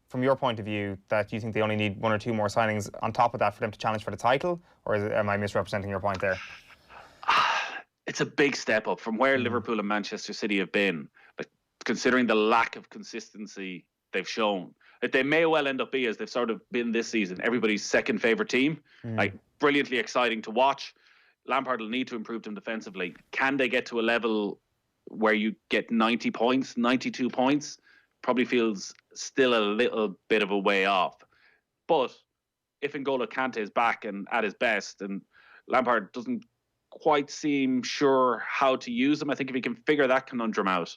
S2: from your point of view, that you think they only need 1 or 2 more signings on top of that for them to challenge for the title? Or am I misrepresenting your point there?
S3: It's a big step up from where Liverpool and Manchester City have been, but considering the lack of consistency they've shown. They may well end up being, as they've sort of been this season, everybody's second favourite team. Like, brilliantly exciting to watch. Lampard will need to improve them defensively. Can they get to a level where you get 90 points, 92 points? Probably feels still a little bit of a way off. But if N'Golo Kante is back and at his best, and Lampard doesn't quite seem sure how to use him, I think if he can figure that conundrum out,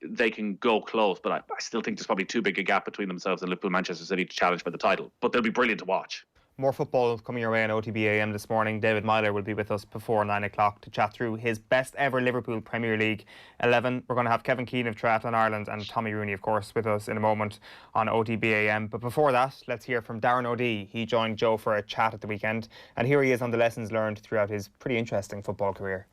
S3: they can go close. But I still think there's probably too big a gap between themselves and Liverpool Manchester City to challenge for the title. But they'll be brilliant to watch.
S2: More football coming your way on OTB AM this morning. David Meyler will be with us before 9 o'clock to chat through his best ever Liverpool Premier League 11. We're going to have Kevin Keane of Triathlon Ireland and Tommy Rooney, of course, with us in a moment on OTB AM. But before that, let's hear from Darren O'Dea. He joined Joe for a chat at the weekend, and here he is on the lessons learned throughout his pretty interesting football career.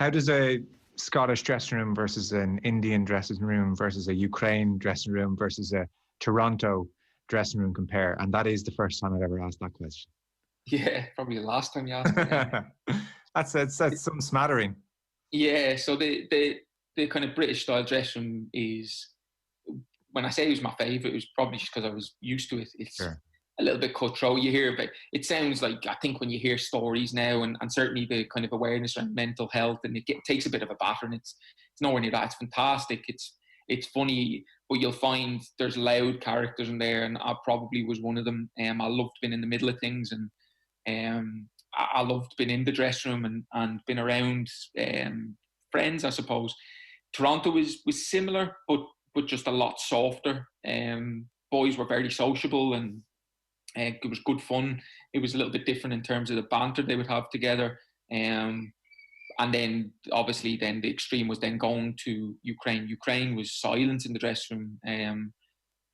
S15: How does a Scottish dressing room versus an Indian dressing room versus a Ukraine dressing room versus a Toronto dressing room compare? And that is the first time I've ever asked that question.
S16: Yeah, probably the last time you asked me.
S15: That's some smattering.
S16: Yeah, so the kind of British style dressing room is, when I say it was my favourite, it was probably just because I was used to it. It's a little bit cutthroat. You hear, but it sounds like, I think when you hear stories now, and certainly the kind of awareness around mental health, and it takes a bit of a battering. It's nowhere near that. It's fantastic. It's funny, but you'll find there's loud characters in there, and I probably was one of them. I loved being in the middle of things, and I loved being in the dressing room and being around friends, I suppose. Toronto was similar, but just a lot softer. Boys were very sociable, and it was good fun. It was a little bit different in terms of the banter they would have together. And then, obviously, then the extreme was then going to Ukraine. Ukraine was silent in the dressing room.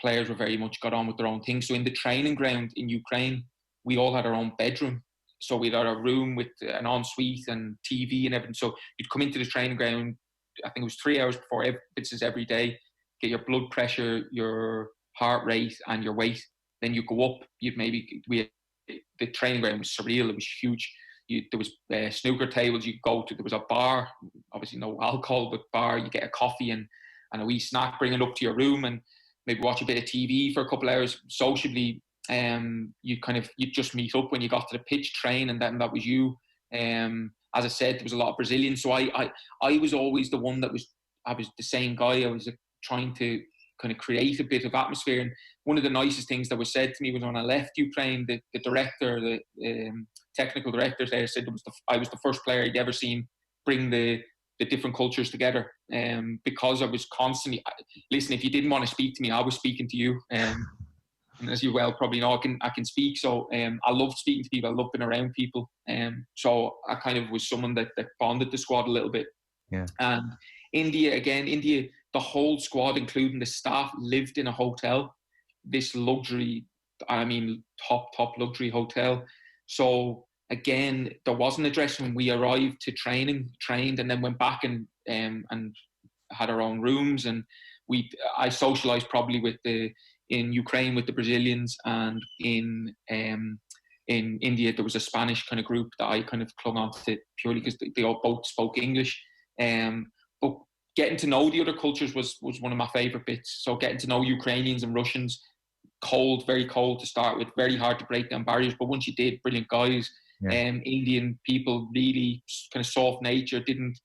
S16: Players were very much got on with their own thing. So in the training ground in Ukraine, we all had our own bedroom. So we had a room with an ensuite and TV and everything. So you'd come into the training ground, I think it was 3 hours before fixtures every day, get your blood pressure, your heart rate and your weight. Then you go up, the training ground was surreal. It was huge. There was snooker tables you could go to. There was a bar, obviously no alcohol, but bar. You get a coffee and a wee snack, bring it up to your room, and maybe watch a bit of TV for a couple of hours. Sociably, you'd just meet up when you got to the pitch, train, and then that was you. As I said, there was a lot of Brazilians, so I was always the one I was the same guy. I was trying to kind of create a bit of atmosphere. And one of the nicest things that was said to me was when I left Ukraine, the director, the technical director there said I was the first player he'd ever seen bring the different cultures together. Because I was constantly, listen, if you didn't want to speak to me, I was speaking to you. And as you well probably know, I can speak. So I loved speaking to people. I loved being around people. So I kind of was someone that bonded the squad a little bit.
S15: Yeah.
S16: And India, the whole squad, including the staff, lived in a hotel. This luxury, top luxury hotel. So again, there wasn't a dressing room. We arrived to trained, and then went back and had our own rooms. And I socialised probably in Ukraine with the Brazilians, and in India there was a Spanish kind of group that I kind of clung on to purely because they all both spoke English. But getting to know the other cultures was one of my favourite bits. So getting to know Ukrainians and Russians, very cold to start with, very hard to break down barriers. But once you did, brilliant guys. Yeah. Indian people, really kind of soft nature, didn't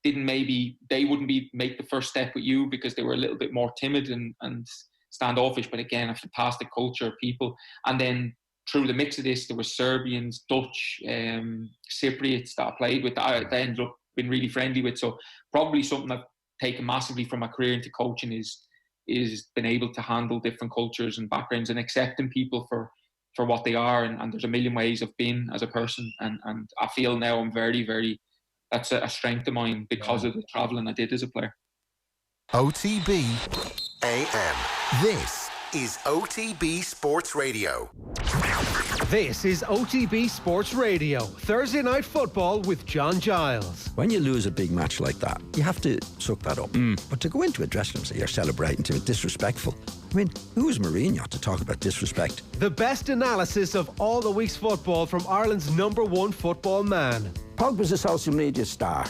S16: maybe, they wouldn't make the first step with you because they were a little bit more timid and standoffish. But again, a fantastic culture, people. And then through the mix of this, there were Serbians, Dutch, Cypriots that I played with, that I ended up being really friendly with. So probably something I've taken massively from my career into coaching is being able to handle different cultures and backgrounds and accepting people for what they are. And there's a million ways of being as a person. And I feel now I'm very, very, that's a strength of mine because of the travelling I did as a player.
S1: OTB AM. This is OTB Sports Radio.
S7: This is OTB Sports Radio. Thursday night football with John Giles.
S17: When you lose a big match like that, you have to suck that up. But to go into a dressing room and say you're celebrating to it, disrespectful. I mean, who's Mourinho to talk about disrespect?
S7: The best analysis of all the week's football from Ireland's #1 football man.
S17: Pogba's a social media star,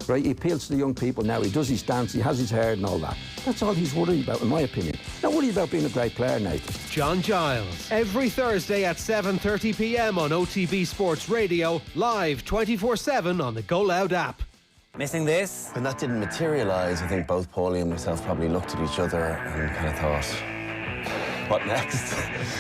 S17: right? He appeals to the young people now. He does his dance, he has his hair and all that. That's all he's worried about, in my opinion. Not worried about being a great player, Nathan.
S7: John Giles. Every Thursday at 7:30 p.m. on OTB Sports Radio. Live 24/7 on the Go Loud app.
S8: Missing this?
S18: When that didn't materialise, I think both Paulie and myself probably looked at each other and kind of thought, what next?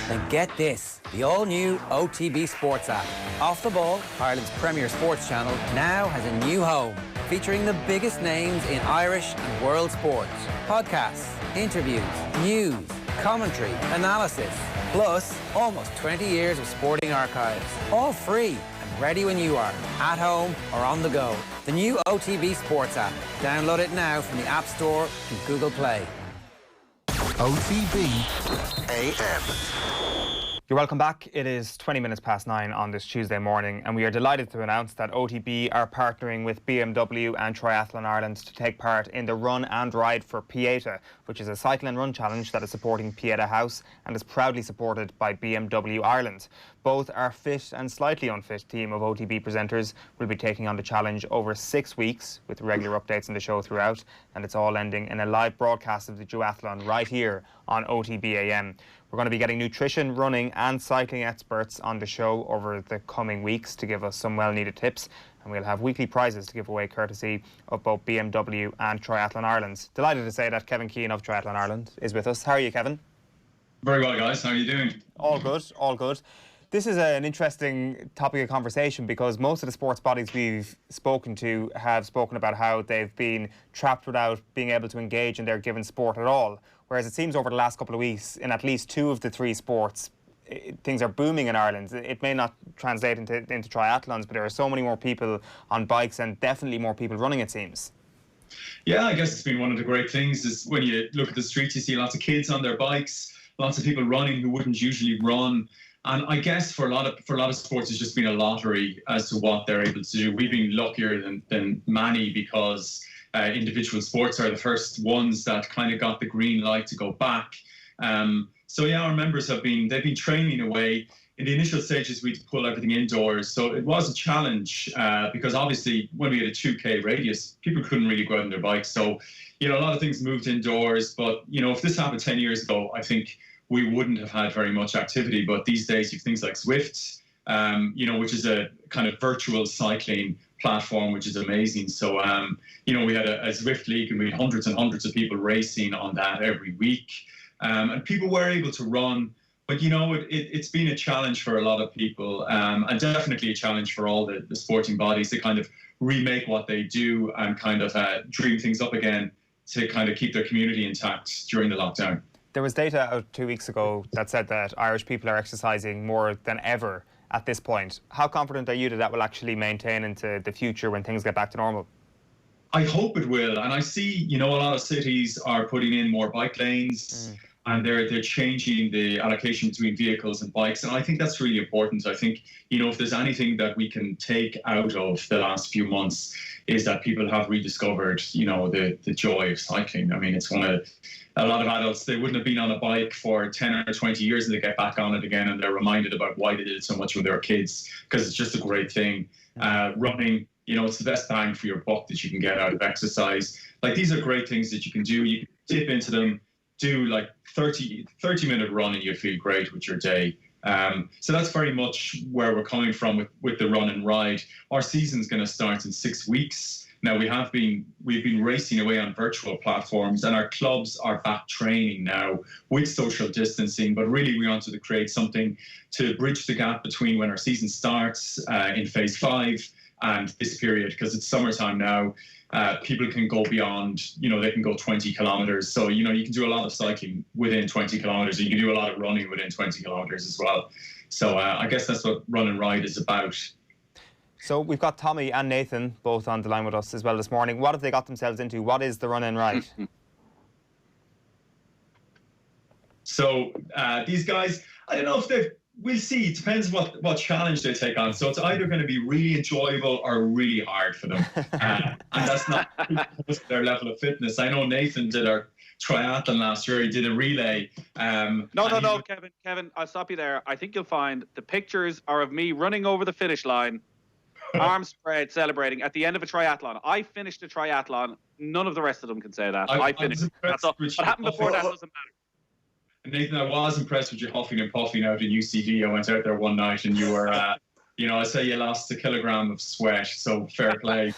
S8: Then get this, the all-new OTB Sports app. Off the Ball, Ireland's premier sports channel, now has a new home, featuring the biggest names in Irish and world sports. Podcasts, interviews, news, commentary, analysis, plus almost 20 years of sporting archives. All free and ready when you are, at home or on the go. The new OTB Sports app. Download it now from the App Store and Google Play.
S1: OTB AM.
S2: You're welcome back. It is 20 minutes past 9 on this Tuesday morning, and we are delighted to announce that OTB are partnering with BMW and Triathlon Ireland to take part in the Run and Ride for Pieta, which is a cycle and run challenge that is supporting Pieta House and is proudly supported by BMW Ireland. Both our fit and slightly unfit team of OTB presenters will be taking on the challenge over 6 weeks, with regular updates in the show throughout, and it's all ending in a live broadcast of the duathlon right here on OTB AM. We're going to be getting nutrition, running and cycling experts on the show over the coming weeks to give us some well-needed tips, and we'll have weekly prizes to give away courtesy of both BMW and Triathlon Ireland. Delighted to say that Kevin Keane of Triathlon Ireland is with us. How are you, Kevin?
S19: Very well, guys. How are you doing?
S2: All good, all good. This is an interesting topic of conversation because most of the sports bodies we've spoken to have spoken about how they've been trapped without being able to engage in their given sport at all. Whereas it seems over the last couple of weeks, in at least 2 of the 3 sports, things are booming in Ireland. It may not translate into triathlons, but there are so many more people on bikes and definitely more people running, it seems.
S19: Yeah, I guess it's been one of the great things is when you look at the streets, you see lots of kids on their bikes, lots of people running who wouldn't usually run. And I guess for a lot of sports, it's just been a lottery as to what they're able to do. We've been luckier than many because individual sports are the first ones that kind of got the green light to go back. So yeah, our members they've been training away. In the initial stages, we had to pull everything indoors. So it was a challenge because obviously when we had a 2K radius, people couldn't really go out on their bikes. So, a lot of things moved indoors. But, if this happened 10 years ago, I think we wouldn't have had very much activity. But these days, you have things like Zwift, which is a kind of virtual cycling platform, which is amazing. So, we had a Zwift league and we had hundreds and hundreds of people racing on that every week. And people were able to run. But, it's been a challenge for a lot of people and definitely a challenge for all the sporting bodies to kind of remake what they do and kind of dream things up again to kind of keep their community intact during the lockdown.
S2: There was data out 2 weeks ago that said that Irish people are exercising more than ever at this point. How confident are you that will actually maintain into the future when things get back to normal?
S19: I hope it will. And I see, a lot of cities are putting in more bike lanes. And they're changing the allocation between vehicles and bikes. And I think that's really important. I think, if there's anything that we can take out of the last few months is that people have rediscovered, the joy of cycling. I mean, it's a lot of adults, they wouldn't have been on a bike for 10 or 20 years and they get back on it again and they're reminded about why they did it so much when they were kids, because it's just a great thing. Running, it's the best bang for your buck that you can get out of exercise. Like, these are great things that you can do. You can dip into them, do like 30-minute run and you feel great with your day. So that's very much where we're coming from with the run and ride. Our season's going to start in 6 weeks. Now we've been racing away on virtual platforms and our clubs are back training now with social distancing, but really we wanted to create something to bridge the gap between when our season starts in phase 5 and this period, because it's summertime now. People can go beyond, they can go 20 kilometres. So, you can do a lot of cycling within 20 kilometres. You can do a lot of running within 20 kilometres as well. So I guess that's what Run and Ride is about.
S2: So we've got Tommy and Nathan both on the line with us as well this morning. What have they got themselves into? What is the Run and Ride?
S19: So these guys, I don't know if they've. We'll see. It depends what challenge they take on. So it's either going to be really enjoyable or really hard for them. And that's not their level of fitness. I know Nathan did our triathlon last year. He did a relay.
S3: No, Kevin, I'll stop you there. I think you'll find the pictures are of me running over the finish line, arms spread, celebrating at the end of a triathlon. I finished a triathlon. None of the rest of them can say that. I finished. That's all. What happened before that doesn't matter.
S19: Nathan, I was impressed with you huffing and puffing out in UCD. I went out there one night and you were, I say you lost 1 kilogram of sweat, so fair play.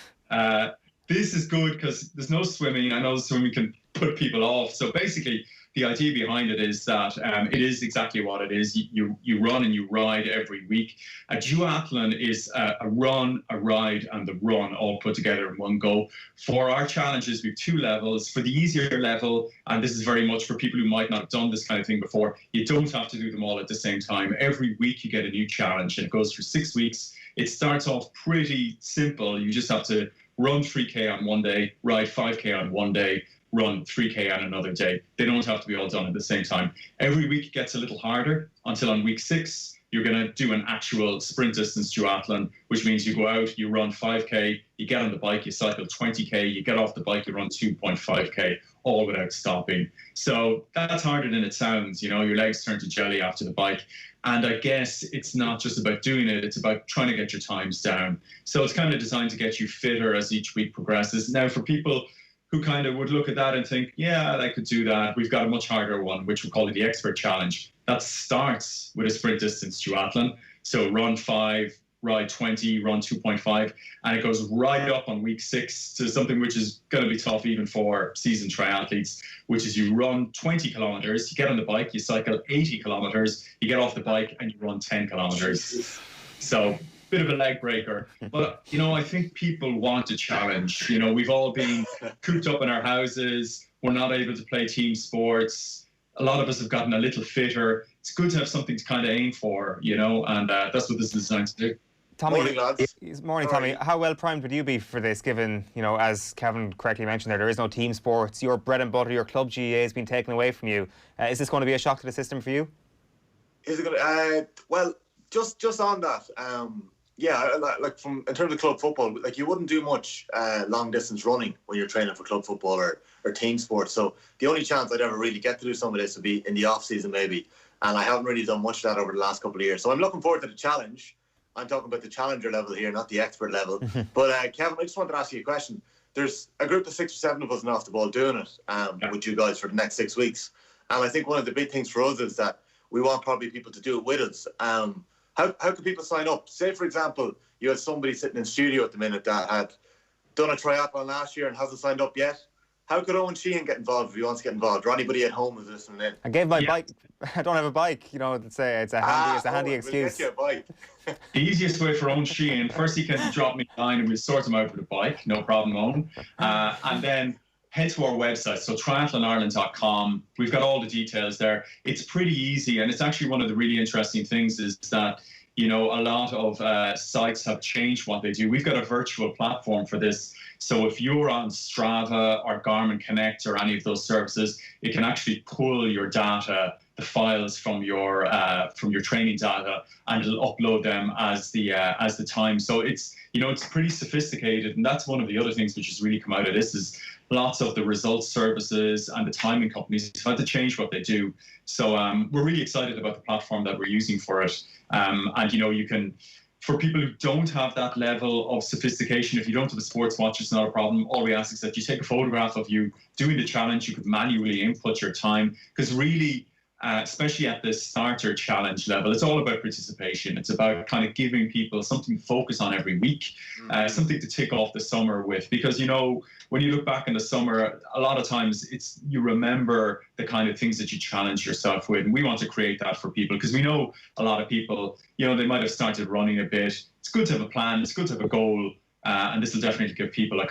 S19: This is good because there's no swimming. I know swimming can put people off. So basically, the idea behind it is that it is exactly what it is. You run and you ride every week. A duathlon is a run, a ride, and the run all put together in one go. For our challenges, we have 2 levels. For the easier level, and this is very much for people who might not have done this kind of thing before, you don't have to do them all at the same time. Every week you get a new challenge, and it goes for 6 weeks. It starts off pretty simple. You just have to run 3K on one day, ride 5K on one day, run 3K on another day. They don't have to be all done at the same time. Every week it gets a little harder until on week 6, you're going to do an actual sprint distance duathlon, which means you go out, you run 5K, you get on the bike, you cycle 20K, you get off the bike, you run 2.5K, all without stopping. So that's harder than it sounds. Your legs turn to jelly after the bike. And I guess it's not just about doing it, it's about trying to get your times down. So it's kind of designed to get you fitter as each week progresses. Now, for people who kind of would look at that and think, yeah, I could do that, we've got a much harder one, which we're calling the Expert Challenge. That starts with a sprint distance duathlon. So run 5, ride 20, run 2.5, and it goes right up on week 6 to something which is going to be tough even for seasoned triathletes, which is you run 20 kilometers, you get on the bike, you cycle 80 kilometers, you get off the bike, and you run 10 kilometers. So bit of a leg breaker. But, I think people want a challenge. We've all been cooped up in our houses. We're not able to play team sports. A lot of us have gotten a little fitter. It's good to have something to kind of aim for, and that's what this is designed to do.
S2: Tommy,
S20: morning, lads.
S2: Morning, Tommy. How well primed would you be for this, given, as Kevin correctly mentioned there is no team sports. Your bread and butter, your club GAA has been taken away from you. Is this going to be a shock to the system for you?
S20: Is it going to... well, just on that... in terms of club football, you wouldn't do much long distance running when you're training for club football or team sports. So the only chance I'd ever really get to do some of this would be in the off season maybe. And I haven't really done much of that over the last couple of years. So I'm looking forward to the challenge. I'm talking about the challenger level here, not the expert level. But Kevin, I just wanted to ask you a question. There's a group of 6 or 7 of us in Off the Ball doing it with you guys for the next 6 weeks. And I think one of the big things for us is that we want probably people to do it with us. How can people sign up? Say, for example, you had somebody sitting in studio at the minute that had done a triathlon last year and hasn't signed up yet. How could Owen Sheahan get involved if he wants to get involved, or anybody at home who's listening in?
S2: I gave my bike. I don't have a bike. It's a handy excuse.
S20: We'll get you a bike.
S19: The easiest way for Owen Sheahan, first he can drop me a line and we'll sort him out with a bike, no problem, Owen. And then head to our website, so triathlonireland.com. We've got all the details there. It's pretty easy, and it's actually one of the really interesting things is that, a lot of sites have changed what they do. We've got a virtual platform for this. So if you're on Strava or Garmin Connect or any of those services, it can actually pull your data, the files from your training data, and it'll upload them as the time. So it's it's pretty sophisticated, and that's one of the other things which has really come out of this is lots of the results services and the timing companies have had to change what they do. So we're really excited about the platform that we're using for it. And you can, for people who don't have that level of sophistication, if you don't have a sports watch, it's not a problem. All we ask is that you take a photograph of you doing the challenge. You could manually input your time, because really, especially at the starter challenge level, it's all about participation. It's about kind of giving people something to focus on every week, something to tick off the summer with. Because, when you look back in the summer, a lot of times you remember the kind of things that you challenge yourself with. And we want to create that for people, because we know a lot of people, they might have started running a bit. It's good to have a plan. It's good to have a goal. And this will definitely give people a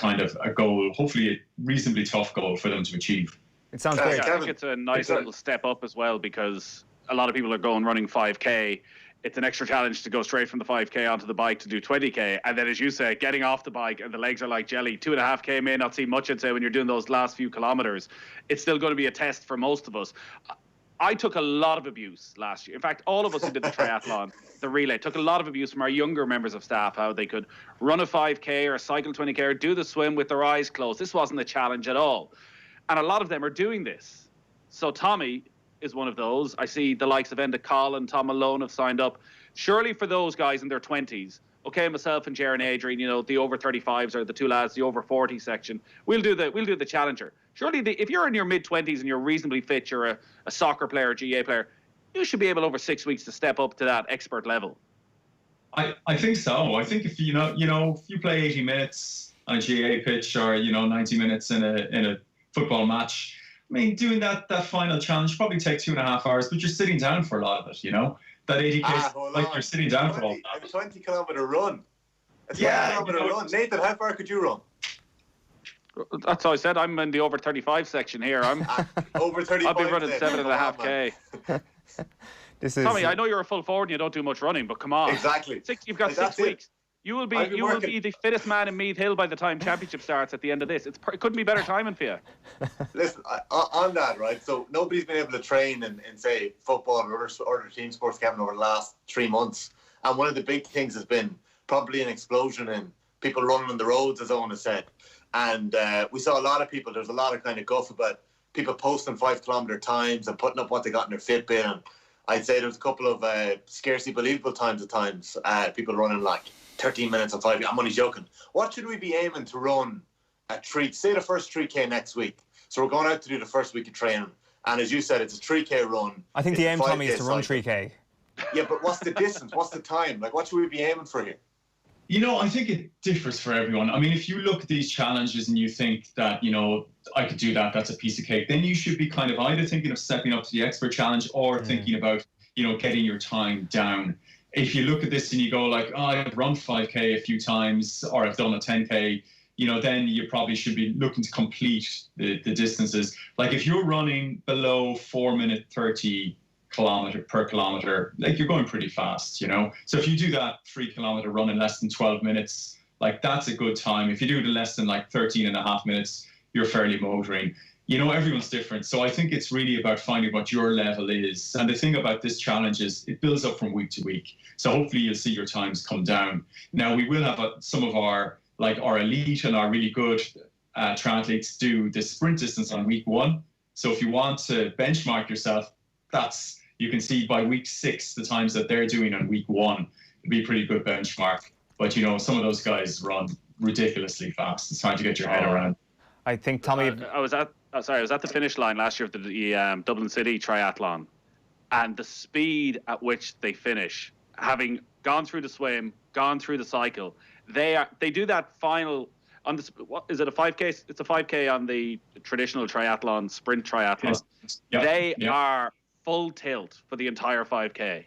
S19: goal, hopefully a reasonably tough goal for them to achieve.
S2: It sounds great.
S3: I think it's a nice little step up as well, because a lot of people are running 5K. It's an extra challenge to go straight from the 5K onto the bike to do 20K. And then, as you say, getting off the bike and the legs are like jelly. 2.5K may not seem much, I'd say, when you're doing those last few kilometres. It's still going to be a test for most of us. I took a lot of abuse last year. In fact, all of us who did the triathlon, the relay, took a lot of abuse from our younger members of staff, how they could run a 5K or a cycle 20K or do the swim with their eyes closed. This wasn't a challenge at all. And a lot of them are doing this. So Tommy is one of those. I see the likes of Enda Collin, Tom Malone have signed up. Surely for those guys in their 20s, okay, myself and Jaron Adrian, you know, the over 35s are the two lads, the over 40 section. We'll do the challenger. Surely, if you're in your mid-20s and you're reasonably fit, you're a soccer player, GA player, you should be able over 6 weeks to step up to that expert level.
S19: I think so. I think if if you play 80 minutes on a GA pitch or 90 minutes in a football match, I mean, doing that final challenge probably takes 2.5 hours, but you're sitting down for a lot of it. That 80K, like you're sitting down for all that.
S20: A 20-kilometre run. A 20-kilometre run. Nathan, how far could you run?
S3: That's how I said. I'm in the over 35 section here. I'm
S20: over 35.
S3: I'll be running 7.5K. Tommy, I know you're a full forward and you don't do much running, but come on.
S20: Exactly.
S3: You've got 6 weeks. You will be the fittest man in Meath Hill by the time championship starts at the end of this. It couldn't be better timing for you.
S20: Listen, on that, right? So nobody's been able to train in say football or other team sports, Kevin, over the last 3 months. And one of the big things has been probably an explosion in people running on the roads, as Owen has said. And we saw a lot of people. There's a lot of kind of guff about people posting 5-kilometre times and putting up what they got in their Fitbit. And I'd say there's a couple of scarcely believable times at times. People running like 13 minutes on 5. I'm only joking. What should we be aiming to run at say the first 3K next week? So we're going out to do the first week of training. And as you said, it's a 3K run.
S2: I think the aim, Tommy, is to run 3K.
S20: Yeah, but what's the distance? What's the time? Like, what should we be aiming for here?
S19: I think it differs for everyone. I mean, if you look at these challenges and you think that, I could do that, that's a piece of cake, then you should be kind of either thinking of stepping up to the expert challenge or thinking about, getting your time down. If you look at this and you go like, I've run 5K a few times or I've done a 10K, then you probably should be looking to complete the distances. Like if you're running below 4:30 per kilometre, like you're going pretty fast, So if you do that 3-kilometre run in less than 12 minutes, like that's a good time. If you do it in less than like 13.5 minutes, you're fairly motoring. Everyone's different. So I think it's really about finding what your level is. And the thing about this challenge is it builds up from week to week. So hopefully you'll see your times come down. Now we will have some of our elite and our really good triathletes do the sprint distance on week 1. So if you want to benchmark yourself, you can see by week 6 the times that they're doing on week 1. It'd be a pretty good benchmark. But some of those guys run ridiculously fast. It's hard to get your head around.
S2: I think Tommy,
S3: I was at the finish line last year of the Dublin City Triathlon, and the speed at which they finish, having gone through the swim, gone through the cycle, they do that final. On the, what is it, a 5K? It's a 5K on the traditional triathlon, sprint triathlon.
S19: Yes. Yep.
S3: They are full tilt for the entire 5K.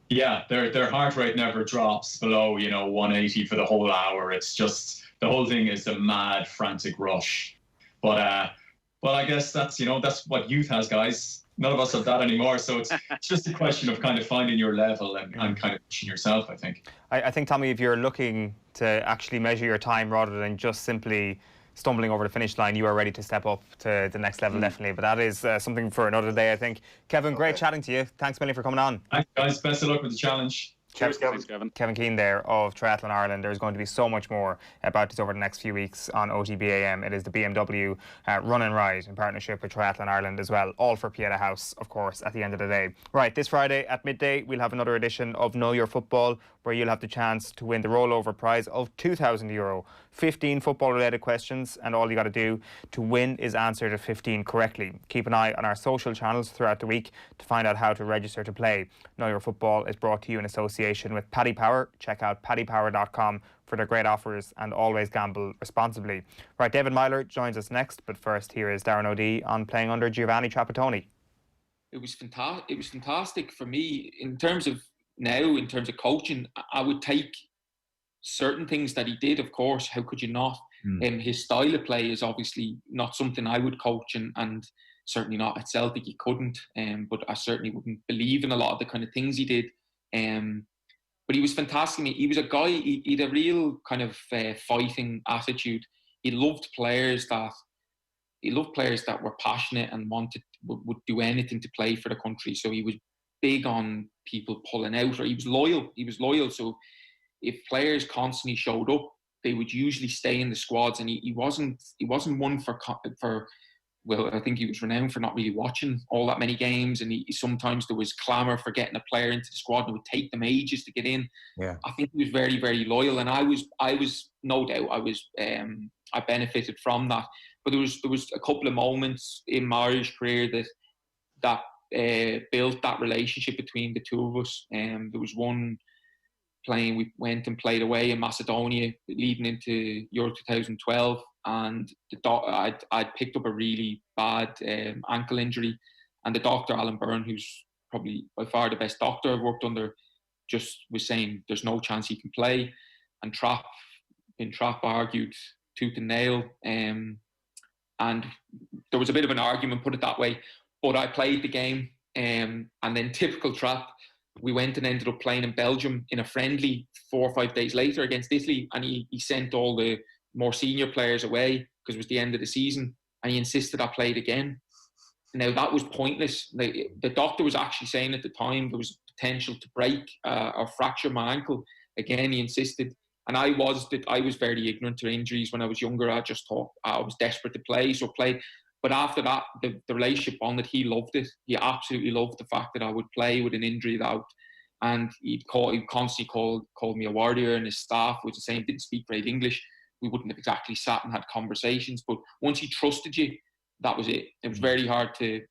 S19: Yeah, their heart rate never drops below 180 for the whole hour. It's just the whole thing is a mad, frantic rush. But I guess that's what youth has, guys. None of us have that anymore. So it's just a question of kind of finding your level and kind of pushing yourself, I think.
S2: I think, Tommy, if you're looking to actually measure your time rather than just simply stumbling over the finish line, you are ready to step up to the next level, definitely. But that is something for another day, I think. Kevin, great chatting to you. Thanks, Millie, for coming on.
S19: Thanks, guys. Best of luck with the challenge.
S20: Cheers, Kevin.
S3: Thanks, Kevin.
S2: Kevin Keane there of Triathlon Ireland. There's going to be so much more about this over the next few weeks on OTB AM. It is the BMW Run and Ride in partnership with Triathlon Ireland as well, all for Pieta House, of course, at the end of the day. Right, this Friday at midday, we'll have another edition of Know Your Football, where you'll have the chance to win the rollover prize of €2,000. 15 football-related questions, and all you got to do to win is answer the 15 correctly. Keep an eye on our social channels throughout the week to find out how to register to play. Know Your Football is brought to you in association with Paddy Power. Check out paddypower.com for their great offers, and always gamble responsibly. Right, David Meyler joins us next, but first here is Darren O'Dea on playing under Giovanni Trapattoni.
S16: It was fantastic for me in terms of coaching. I would take certain things that he did, of course. How could you not? His style of play is obviously not something I would coach, and certainly not at Celtic. He couldn't. But I certainly wouldn't believe in a lot of the kind of things he did. But he was fantastic. He was a guy. He had a real kind of fighting attitude. He loved players that were passionate and would do anything to play for the country. So he was big on people pulling out, or he was loyal. So if players constantly showed up, they would usually stay in the squads, and he wasn't one for well, I think he was renowned for not really watching all that many games, and sometimes there was clamour for getting a player into the squad, and it would take them ages to get in.
S5: Yeah,
S16: I think he was very, very loyal, and I was no doubt I benefited from that. But there was a couple of moments in my Irish career that built that relationship between the two of us. There was one we went and played away in Macedonia leading into Euro 2012, and I'd picked up a really bad ankle injury, and the doctor, Alan Byrne, who's probably by far the best doctor I've worked under, just was saying there's no chance he can play. And Trapp argued tooth and nail, and there was a bit of an argument, put it that way, but I played the game, and then typical Trapp, we went and ended up playing in Belgium in a friendly 4 or 5 days later against Italy, and he sent all the more senior players away because it was the end of the season, and he insisted I played again. Now, that was pointless. The doctor was actually saying at the time there was potential to break or fracture my ankle. Again, he insisted, and I was very ignorant to injuries when I was younger. I just thought I was desperate to play, so played. But after that, the relationship bonded. He loved it. He absolutely loved the fact that I would play with an injury out. And he'd constantly called me a warrior, and his staff was the same. Didn't speak great English. We wouldn't have exactly sat and had conversations. But once he trusted you, that was it. It was very hard to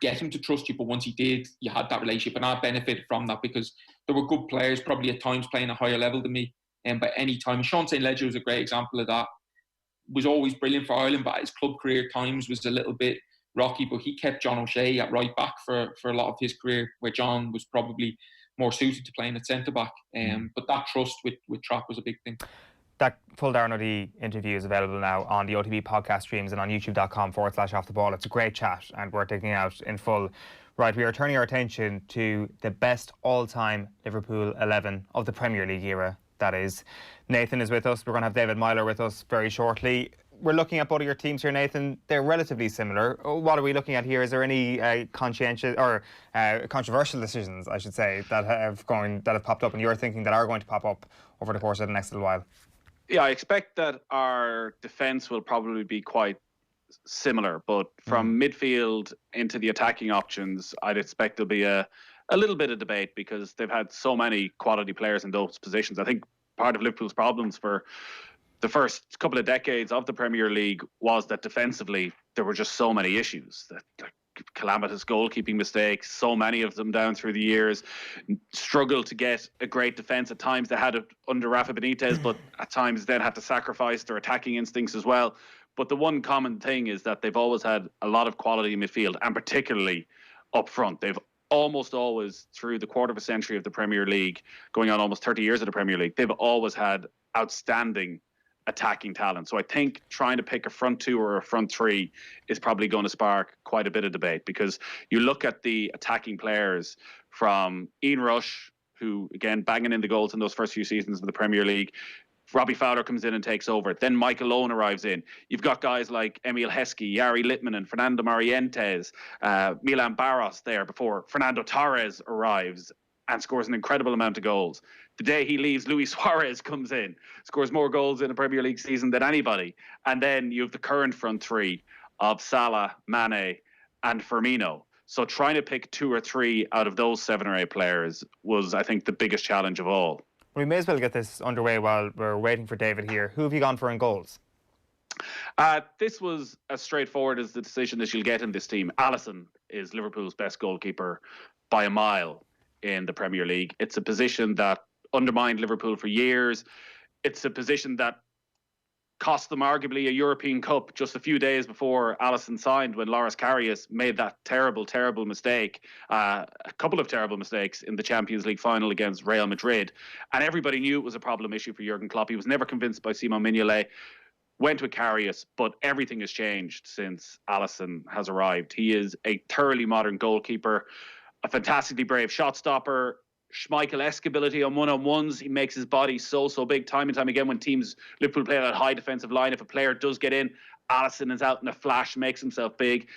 S16: get him to trust you. But once he did, you had that relationship, and I benefited from that because there were good players, probably at times playing a higher level than me. And by any time, Sean St. Ledger was a great example of that. Was always brilliant for Ireland, but his club career at times was a little bit rocky. But he kept John O'Shea at right back for a lot of his career, where John was probably more suited to playing at centre back. But that trust with Trapp was a big thing.
S2: That full Darren O'Dea interview is available now on the OTB podcast streams and on youtube.com/offtheball. It's a great chat, and we're taking it out in full. Right, we are turning our attention to the best all-time Liverpool 11 of the Premier League era. That is. Nathan is with us. We're going to have David Meyler with us very shortly. We're looking at both of your teams here, Nathan. They're relatively similar. What are we looking at here? Is there any conscientious or controversial decisions, I should say, that have popped up and you're thinking that are going to pop up over the course of the next little while?
S3: Yeah, I expect that our defence will probably be quite similar, but from midfield into the attacking options, I'd expect there'll be a little bit of debate because they've had so many quality players in those positions. I think part of Liverpool's problems for the first couple of decades of the Premier League was that defensively there were just so many issues. That calamitous goalkeeping mistakes, so many of them down through the years, struggled to get a great defence. At times they had it under Rafa Benitez, but at times then had to sacrifice their attacking instincts as well. But the one common thing is that they've always had a lot of quality in midfield, and particularly up front. They've almost always, through the quarter of a century of the Premier League, going on almost 30 years of the Premier League, they've always had outstanding attacking talent. So I think trying to pick a front two or a front three is probably going to spark quite a bit of debate, because you look at the attacking players from Ian Rush, who, again, banging in the goals in those first few seasons of the Premier League. Robbie Fowler comes in and takes over. Then Michael Owen arrives in. You've got guys like Emil Heskey, Jari Litmanen, Fernando Morientes, Milan Barros there before Fernando Torres arrives and scores an incredible amount of goals. The day he leaves, Luis Suarez comes in, scores more goals in a Premier League season than anybody. And then you have the current front three of Salah, Mane and Firmino. So trying to pick two or three out of those 7 or 8 players was, I think, the biggest challenge of all.
S2: We may as well get this underway while we're waiting for David here. Who have you gone for in goals?
S3: This was as straightforward as the decision as you'll get in this team. Alisson is Liverpool's best goalkeeper by a mile in the Premier League. It's a position that undermined Liverpool for years. It's a position that cost them arguably a European Cup just a few days before Alisson signed, when Loris Karius made that terrible mistake, a couple of terrible mistakes in the Champions League final against Real Madrid. And everybody knew it was a problem issue for Jurgen Klopp. He was never convinced by Simon Mignolet. Went with Karius, but everything has changed since Alisson has arrived. He is a thoroughly modern goalkeeper, a fantastically brave shot stopper, Schmeichel-esque ability on one-on-ones. He makes his body so big time and time again when teams, Liverpool play that high defensive line. If a player does get in, Alisson is out in a flash, makes himself big.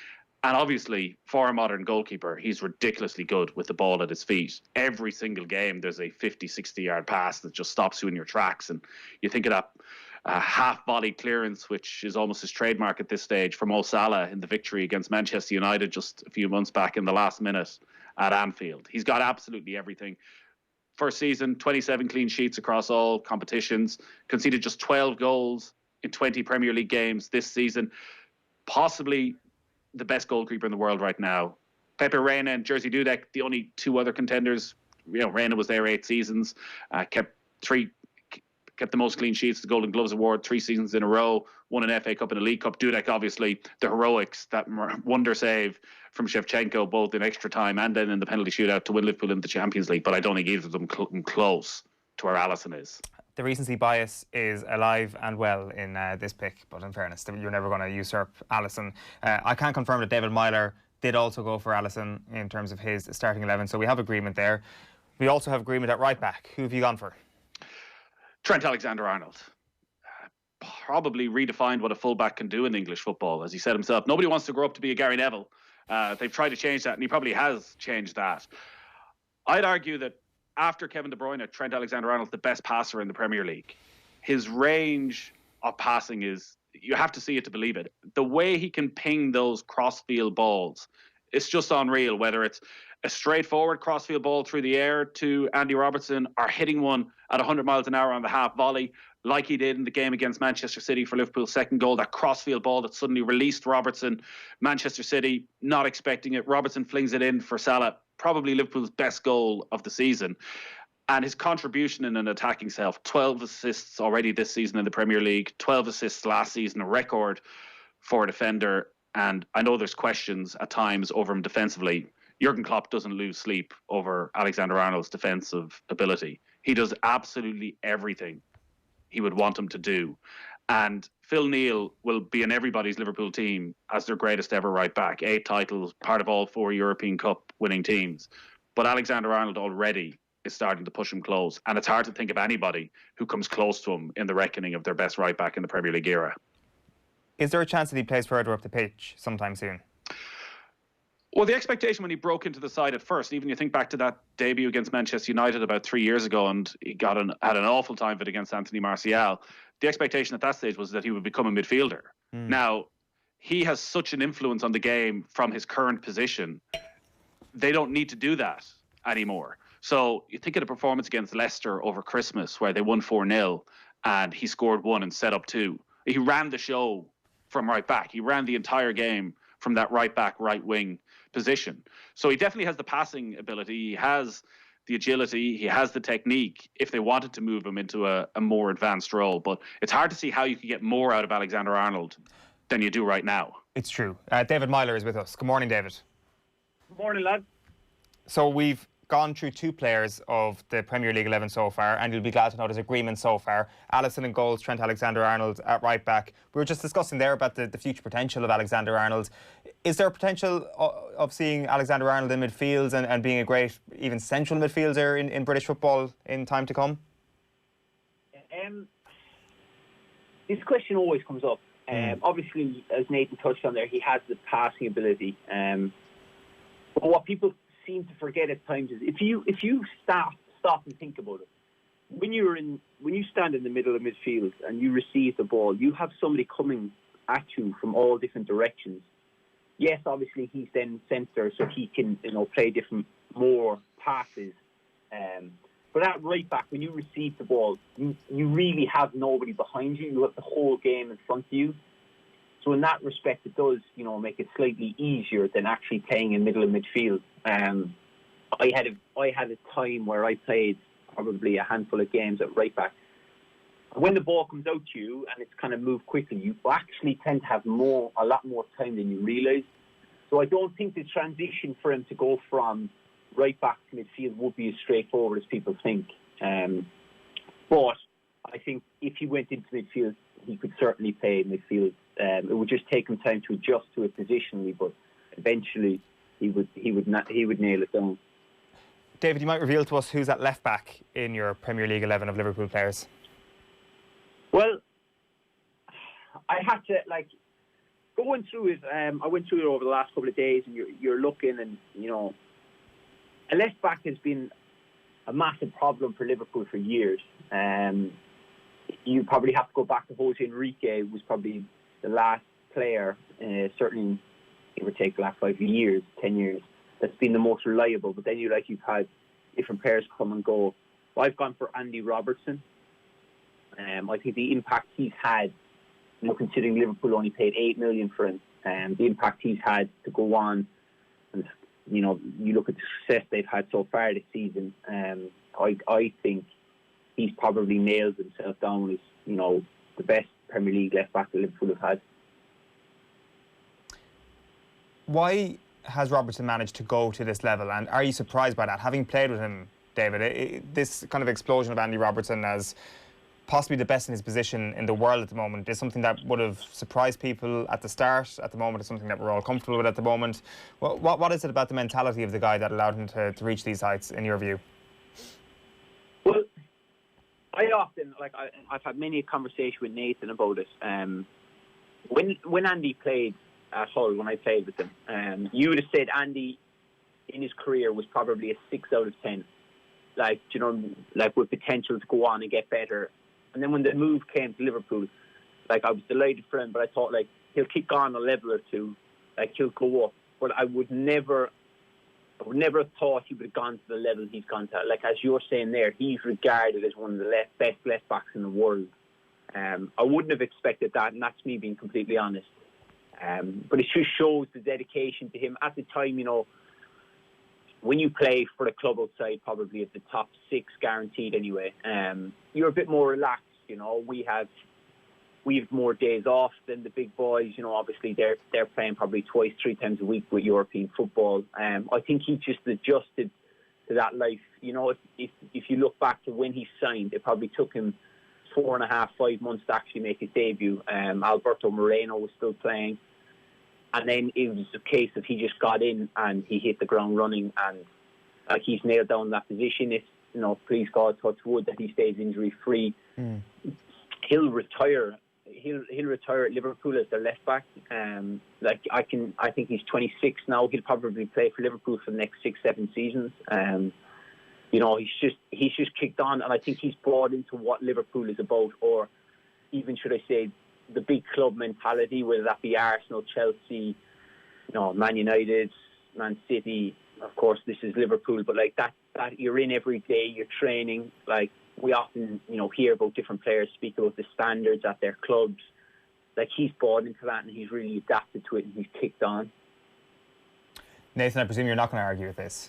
S3: And obviously, for a modern goalkeeper, he's ridiculously good with the ball at his feet. Every single game, there's a 50, 60-yard pass that just stops you in your tracks. And you think of that half-volley clearance, which is almost his trademark at this stage, from Mo Salah in the victory against Manchester United just a few months back in the last minute at Anfield. He's got absolutely everything. First season, 27 clean sheets across all competitions, conceded just 12 goals in 20 Premier League games this season. Possibly the best goalkeeper in the world right now. Pepe Reina and Jerzy Dudek, the only two other contenders. Reina was there 8 seasons, kept the most clean sheets, the Golden Gloves Award 3 seasons in a row, won an FA Cup and a League Cup. Dudek, obviously, the heroics, that wonder save from Shevchenko, both in extra time and then in the penalty shootout to win Liverpool in the Champions League. But I don't think either of them close to where Alisson is.
S2: The recency bias is alive and well in this pick, but in fairness, you're never going to usurp Alisson. I can confirm that David Meyler did also go for Alisson in terms of his starting 11, so we have agreement there. We also have agreement at right back. Who have you gone for?
S3: Trent Alexander-Arnold. Probably redefined what a fullback can do in English football, as he said himself. Nobody wants to grow up to be a Gary Neville. They've tried to change that, and he probably has changed that. I'd argue that after Kevin De Bruyne, Trent Alexander-Arnold's the best passer in the Premier League. His range of passing is, you have to see it to believe it. The way he can ping those cross-field balls, it's just unreal, whether it's a straightforward cross-field ball through the air to Andy Robertson or hitting one at 100 miles an hour on the half volley, like he did in the game against Manchester City for Liverpool's second goal, that cross-field ball that suddenly released Robertson. Manchester City not expecting it. Robertson flings it in for Salah. Probably Liverpool's best goal of the season. And his contribution in an attacking self, 12 assists already this season in the Premier League, 12 assists last season, a record for a defender. And I know there's questions at times over him defensively. Jurgen Klopp doesn't lose sleep over Alexander-Arnold's defensive ability. He does absolutely everything he would want him to do. And Phil Neal will be in everybody's Liverpool team as their greatest ever right back. 8 titles, part of all 4 European Cup winning teams. But Alexander-Arnold already is starting to push him close. And it's hard to think of anybody who comes close to him in the reckoning of their best right back in the Premier League era.
S2: Is there a chance that he plays further up the pitch sometime soon?
S3: Well, the expectation when he broke into the side at first, even you think back to that debut against Manchester United about 3 years ago, and he had an awful time of it against Anthony Martial. The expectation at that stage was that he would become a midfielder. Now, he has such an influence on the game from his current position. They don't need to do that anymore. So you think of the performance against Leicester over Christmas where they won 4-0 and he scored 1 and set up 2. He ran the show from right back. He ran the entire game from that right back, right wing position. So he definitely has the passing ability. He has the agility. He has the technique if they wanted to move him into a more advanced role. But it's hard to see how you could get more out of Alexander-Arnold than you do right now.
S2: It's true. David Meyler is with us. Good morning, David.
S21: Good morning, lad.
S2: So we've gone through 2 players of the Premier League 11 so far, and you'll be glad to know there's agreement so far. Alisson in goals, Trent Alexander-Arnold at right back. We were just discussing there about the future potential of Alexander-Arnold. Is there a potential of seeing Alexander-Arnold in midfields and being a great, even central midfielder in British football in time to come?
S21: This question always comes up. Obviously, as Nathan touched on there, he has the passing ability. But what people seem to forget at times is if you stop and think about it, when you stand in the middle of midfield and you receive the ball, you have somebody coming at you from all different directions. Yes, obviously he's then centre, so he can play different more passes. But at right back, when you receive the ball, you really have nobody behind you. You have the whole game in front of you. So in that respect, it does, make it slightly easier than actually playing in middle of midfield. I had a time where I played probably a handful of games at right back. When the ball comes out to you and it's kind of moved quickly, you actually tend to have a lot more time than you realise. So I don't think the transition for him to go from right back to midfield would be as straightforward as people think. But I think if he went into midfield, he could certainly play midfield. It would just take him time to adjust to it positionally, but eventually he would nail it down.
S2: David, you might reveal to us who's at left back in your Premier League 11 of Liverpool players.
S21: Well, I have to going through it, I went through it over the last couple of days, and you're looking, and a left back has been a massive problem for Liverpool for years. You probably have to go back to Jose Enrique, who was probably the last player, certainly it would take the last 5 years, 10 years, that's been the most reliable. But then you've had different players come and go. Well, I've gone for Andy Robertson. I think the impact he's had, considering Liverpool only paid $8 million for him, the impact he's had to go on, and you look at the success they've had so far this season. I think he's probably nailed himself down as the best Premier League left back that Liverpool have had.
S2: Why has Robertson managed to go to this level, and are you surprised by that, having played with him, David? This kind of explosion of Andy Robertson as possibly the best in his position in the world at the moment is something that would have surprised people at the start. At the moment, it's something that we're all comfortable with at the moment. What is it about the mentality of the guy that allowed him to reach these heights, in your view?
S21: Well, I often, I've had many a conversation with Nathan about it. When Andy played at Hull, when I played with him, you would have said Andy in his career was probably a 6 out of 10. With potential to go on and get better. And then when the move came to Liverpool, I was delighted for him, but I thought he'll kick on a level or two, he'll go up. But I would never have thought he would have gone to the level he's gone to. As you're saying there, he's regarded as one of the best left backs in the world. I wouldn't have expected that, and that's me being completely honest. But it just shows the dedication to him. At the time, when you play for a club outside, probably at the top 6 guaranteed anyway, you're a bit more relaxed. We have more days off than the big boys. Obviously they're playing probably 2-3 times a week with European football. I think he just adjusted to that life. If you look back to when he signed, it probably took him 4.5-5 months to actually make his debut. Alberto Moreno was still playing. And then it was a case of he just got in and he hit the ground running, and he's nailed down that position. If please God, touch wood, that he stays injury free. He'll retire. He'll retire at Liverpool as their left back. I think he's 26 now. He'll probably play for Liverpool for the next 6-7 seasons. He's just kicked on, and I think he's brought into what Liverpool is about, or even should I say, the big club mentality, whether that be Arsenal, Chelsea, Man United, Man City. Of course, this is Liverpool, but that you're in every day, you're training. We often, hear about different players speak about the standards at their clubs. He's bought into that, and he's really adapted to it, and he's kicked on.
S2: Nathan, I presume you're not going to argue with this?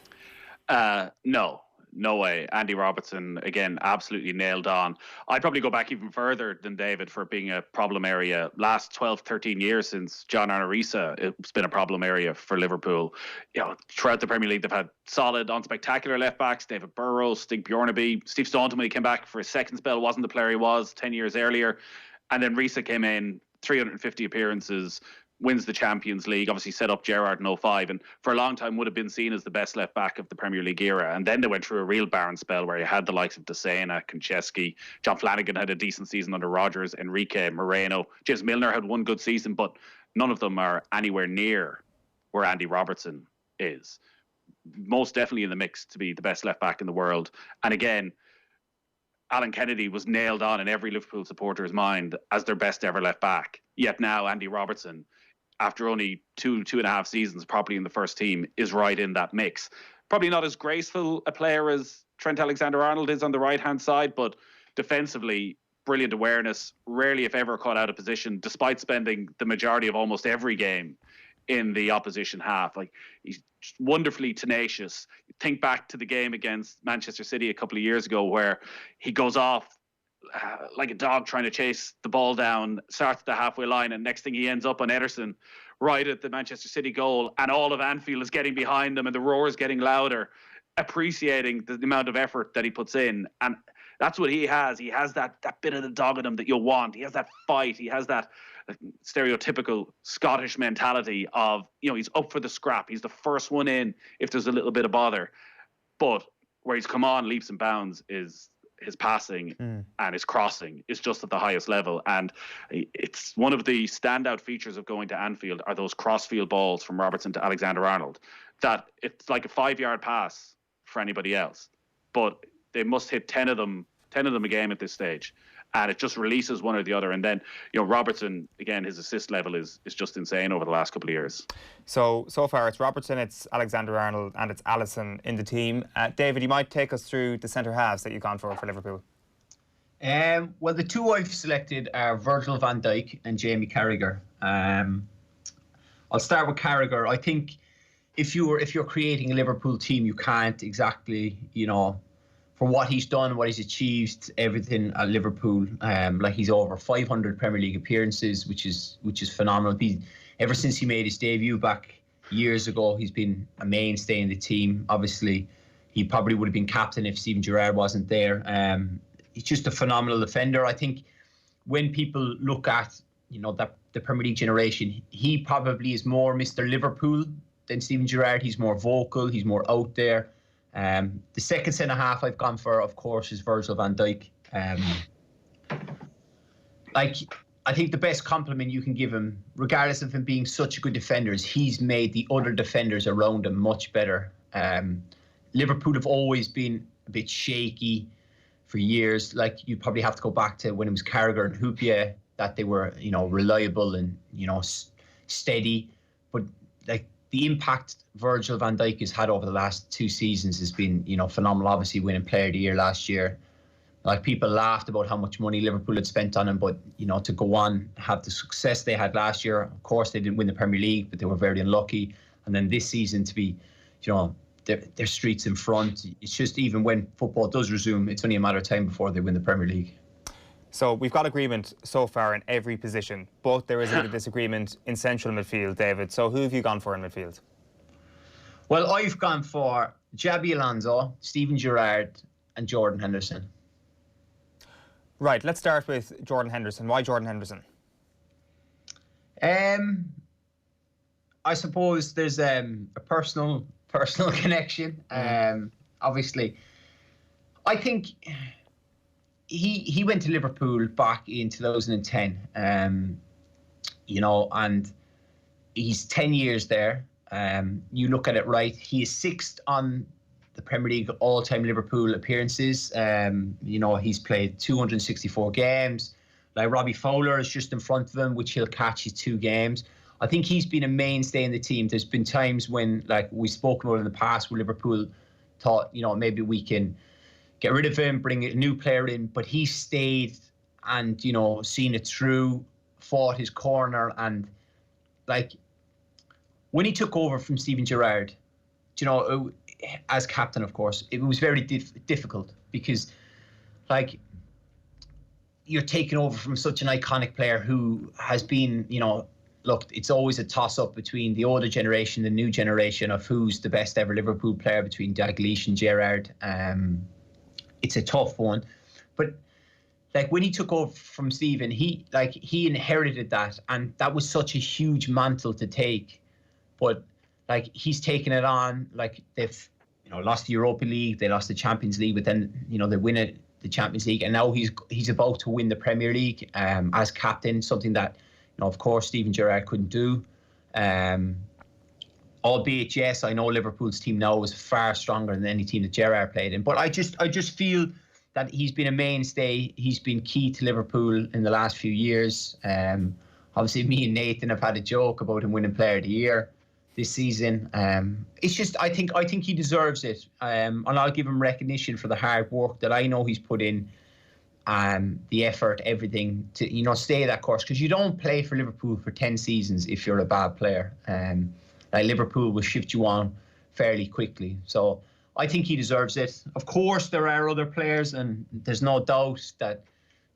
S3: No way. Andy Robertson, again, absolutely nailed on. I'd probably go back even further than David for being a problem area. Last 12, 13 years since John Arnorisa, it's been a problem area for Liverpool. Throughout the Premier League, they've had solid, unspectacular left-backs. David Burrows, Stig Bjornaby. Steve Staunton, when he came back for his second spell, wasn't the player he was 10 years earlier. And then Risa came in, 350 appearances, wins the Champions League, obviously set up Gerrard in 05, and for a long time would have been seen as the best left back of the Premier League era. And then they went through a real barren spell where you had the likes of Desena, Konchesky, John Flanagan had a decent season under Rodgers, Enrique, Moreno, James Milner had one good season, but none of them are anywhere near where Andy Robertson is. Most definitely in the mix to be the best left back in the world. And again, Alan Kennedy was nailed on in every Liverpool supporter's mind as their best ever left back. Yet now Andy Robertson, after only 2.5 seasons properly in the first team, is right in that mix. Probably not as graceful a player as Trent Alexander-Arnold is on the right-hand side, but defensively, brilliant awareness, rarely if ever caught out of position, despite spending the majority of almost every game in the opposition half. He's wonderfully tenacious. Think back to the game against Manchester City a couple of years ago where he goes off like a dog trying to chase the ball down, starts at the halfway line, and next thing he ends up on Ederson right at the Manchester City goal, and all of Anfield is getting behind him and the roar is getting louder, appreciating the amount of effort that he puts in. And that's what he has. He has that bit of the dog in him that you'll want. He has that fight. He has that stereotypical Scottish mentality of, he's up for the scrap. He's the first one in if there's a little bit of bother. But where he's come on leaps and bounds is his passing and his crossing is just at the highest level. And it's one of the standout features of going to Anfield are those cross-field balls from Robertson to Alexander-Arnold, that it's like a 5-yard pass for anybody else. But they must hit 10 of them a game at this stage. And it just releases one or the other. And then, Robertson, again, his assist level is just insane over the last couple of years.
S2: So far it's Robertson, it's Alexander-Arnold and it's Alisson in the team. David, you might take us through the centre halves that you've gone for Liverpool.
S4: Well, the two I've selected are Virgil van Dijk and Jamie Carragher. I'll start with Carragher. I think if you're creating a Liverpool team, you can't exactly, for what he's done, what he's achieved, everything at Liverpool. He's over 500 Premier League appearances, which is phenomenal. Ever since he made his debut back years ago, he's been a mainstay in the team. Obviously, he probably would have been captain if Steven Gerrard wasn't there. He's just a phenomenal defender. I think when people look at the Premier League generation, he probably is more Mr. Liverpool than Steven Gerrard. He's more vocal. He's more out there. The second centre half I've gone for, of course, is Virgil van Dijk. I think the best compliment you can give him, regardless of him being such a good defender, is he's made the other defenders around him much better. Liverpool have always been a bit shaky for years. You probably have to go back to when it was Carragher and Hyypiä, that they were, reliable and, steady. But the impact Virgil van Dijk has had over the last 2 seasons has been, phenomenal. Obviously winning Player of the Year last year. People laughed about how much money Liverpool had spent on him, but, to go on, have the success they had last year. Of course, they didn't win the Premier League, but they were very unlucky. And then this season to be, their streets in front. It's just, even when football does resume, it's only a matter of time before they win the Premier League.
S2: So we've got agreement so far in every position, but there is a disagreement in central midfield, David. So who have you gone for in midfield?
S4: Well, I've gone for Xabi Alonso, Steven Gerrard and Jordan Henderson.
S2: Right, let's start with Jordan Henderson. Why Jordan Henderson?
S4: I suppose there's a personal connection. Obviously, I think he went to Liverpool back in 2010. And he's 10 years there. You look at it right, he is 6th on the Premier League all-time Liverpool appearances. He's played 264 games. Robbie Fowler is just in front of him, which he'll catch his 2 games. I think he's been a mainstay in the team. There's been times when, we've spoken about in the past, where Liverpool thought, maybe we can get rid of him, bring a new player in, but he stayed and, seen it through, fought his corner, and when he took over from Steven Gerrard, as captain, of course, it was very difficult because, you're taking over from such an iconic player who has been, look, it's always a toss-up between the older generation, the new generation, of who's the best ever Liverpool player between Dalglish and Gerrard. It's a tough one, but when he took over from Steven, he inherited that, and that was such a huge mantle to take. But he's taken it on. They've lost the Europa League, they lost the Champions League, but then they win it, the Champions League, and now he's about to win the Premier League as captain, something that of course Steven Gerrard couldn't do. Albeit, yes, I know Liverpool's team now is far stronger than any team that Gerrard played in, but I just feel that he's been a mainstay. He's been key to Liverpool in the last few years. Obviously, me and Nathan have had a joke about him winning Player of the Year this season. It's just, I think he deserves it, and I'll give him recognition for the hard work that I know he's put in, the effort, everything to stay that course, because you don't play for Liverpool for 10 seasons if you're a bad player. Liverpool will shift you on fairly quickly. So I think he deserves it. Of course, there are other players, and there's no doubt that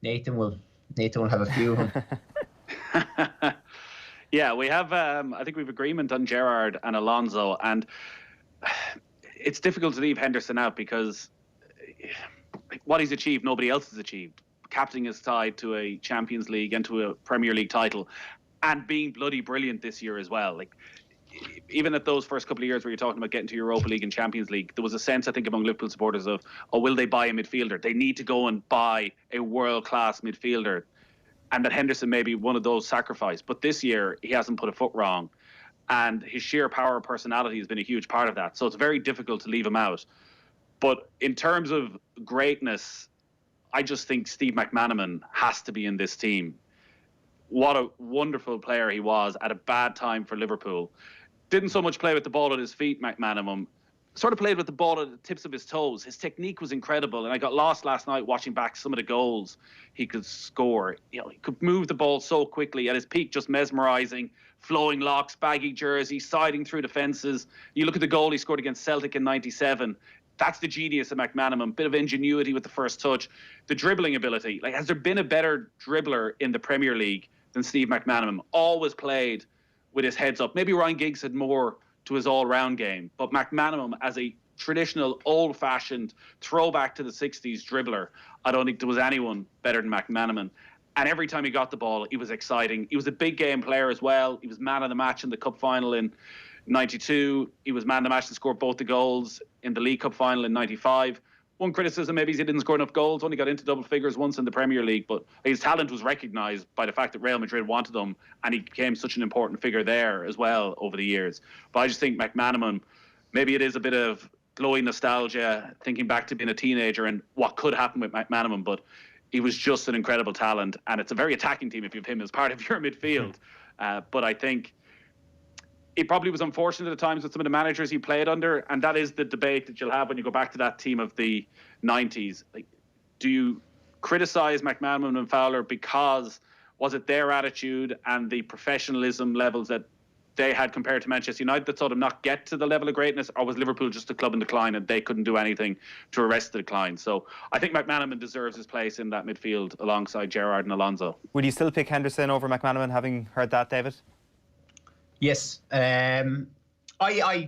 S4: Nathan will have a few of them.
S3: Yeah, we have. I think we have agreement on Gerrard and Alonso, and it's difficult to leave Henderson out because what he's achieved, nobody else has achieved. Captaining his side to a Champions League and to a Premier League title, and being bloody brilliant this year as well. even at those first couple of years where you're talking about getting to Europa League and Champions League, there was a sense, I think, among Liverpool supporters of, oh, will they buy a midfielder? They need to go and buy a world-class midfielder. And that Henderson may be one of those sacrificed. But this year, he hasn't put a foot wrong. And his sheer power and personality has been a huge part of that. So it's very difficult to leave him out. But in terms of greatness, I just think Steve McManaman has to be in this team. What a wonderful player he was at a bad time for Liverpool. Didn't so much play with the ball at his feet, McManaman. Sort of played with the ball at the tips of his toes. His technique was incredible, and I got lost last night watching back some of the goals he could score. You know, he could move the ball so quickly. At his peak, just mesmerising, flowing locks, baggy jersey, siding through the fences. You look at the goal he scored against Celtic in '97. That's the genius of McManaman. Bit of ingenuity with the first touch, the dribbling ability. Like, has there been a better dribbler in the Premier League than Steve McManaman? Always played with his heads up. Maybe Ryan Giggs had more to his all-round game, but McManaman as a traditional, old-fashioned throwback to the 60s dribbler, I don't think there was anyone better than McManaman. And every time he got the ball, he was exciting. He was a big game player as well. He was man of the match in the cup final in '92. He was man of the match and scored both the goals in the League Cup final in '95. One criticism maybe is he didn't score enough goals, only got into double figures once in the Premier League, but his talent was recognised by the fact that Real Madrid wanted him, and he became such an important figure there as well over the years. But I just think McManaman, maybe it is a bit of glowing nostalgia, thinking back to being a teenager and what could happen with McManaman, but he was just an incredible talent, and it's a very attacking team if you have him as part of your midfield. But I think it probably was unfortunate at times with some of the managers he played under, and that is the debate that you'll have when you go back to that team of the 90s. Like, do you criticise McManaman and Fowler because was it their attitude and the professionalism levels that they had compared to Manchester United that saw them not get to the level of greatness, or was Liverpool just a club in decline and they couldn't do anything to arrest the decline? So I think McManaman deserves his place in that midfield alongside Gerrard and Alonso.
S2: Would you still pick Henderson over McManaman, having heard that, David?
S4: Yes. I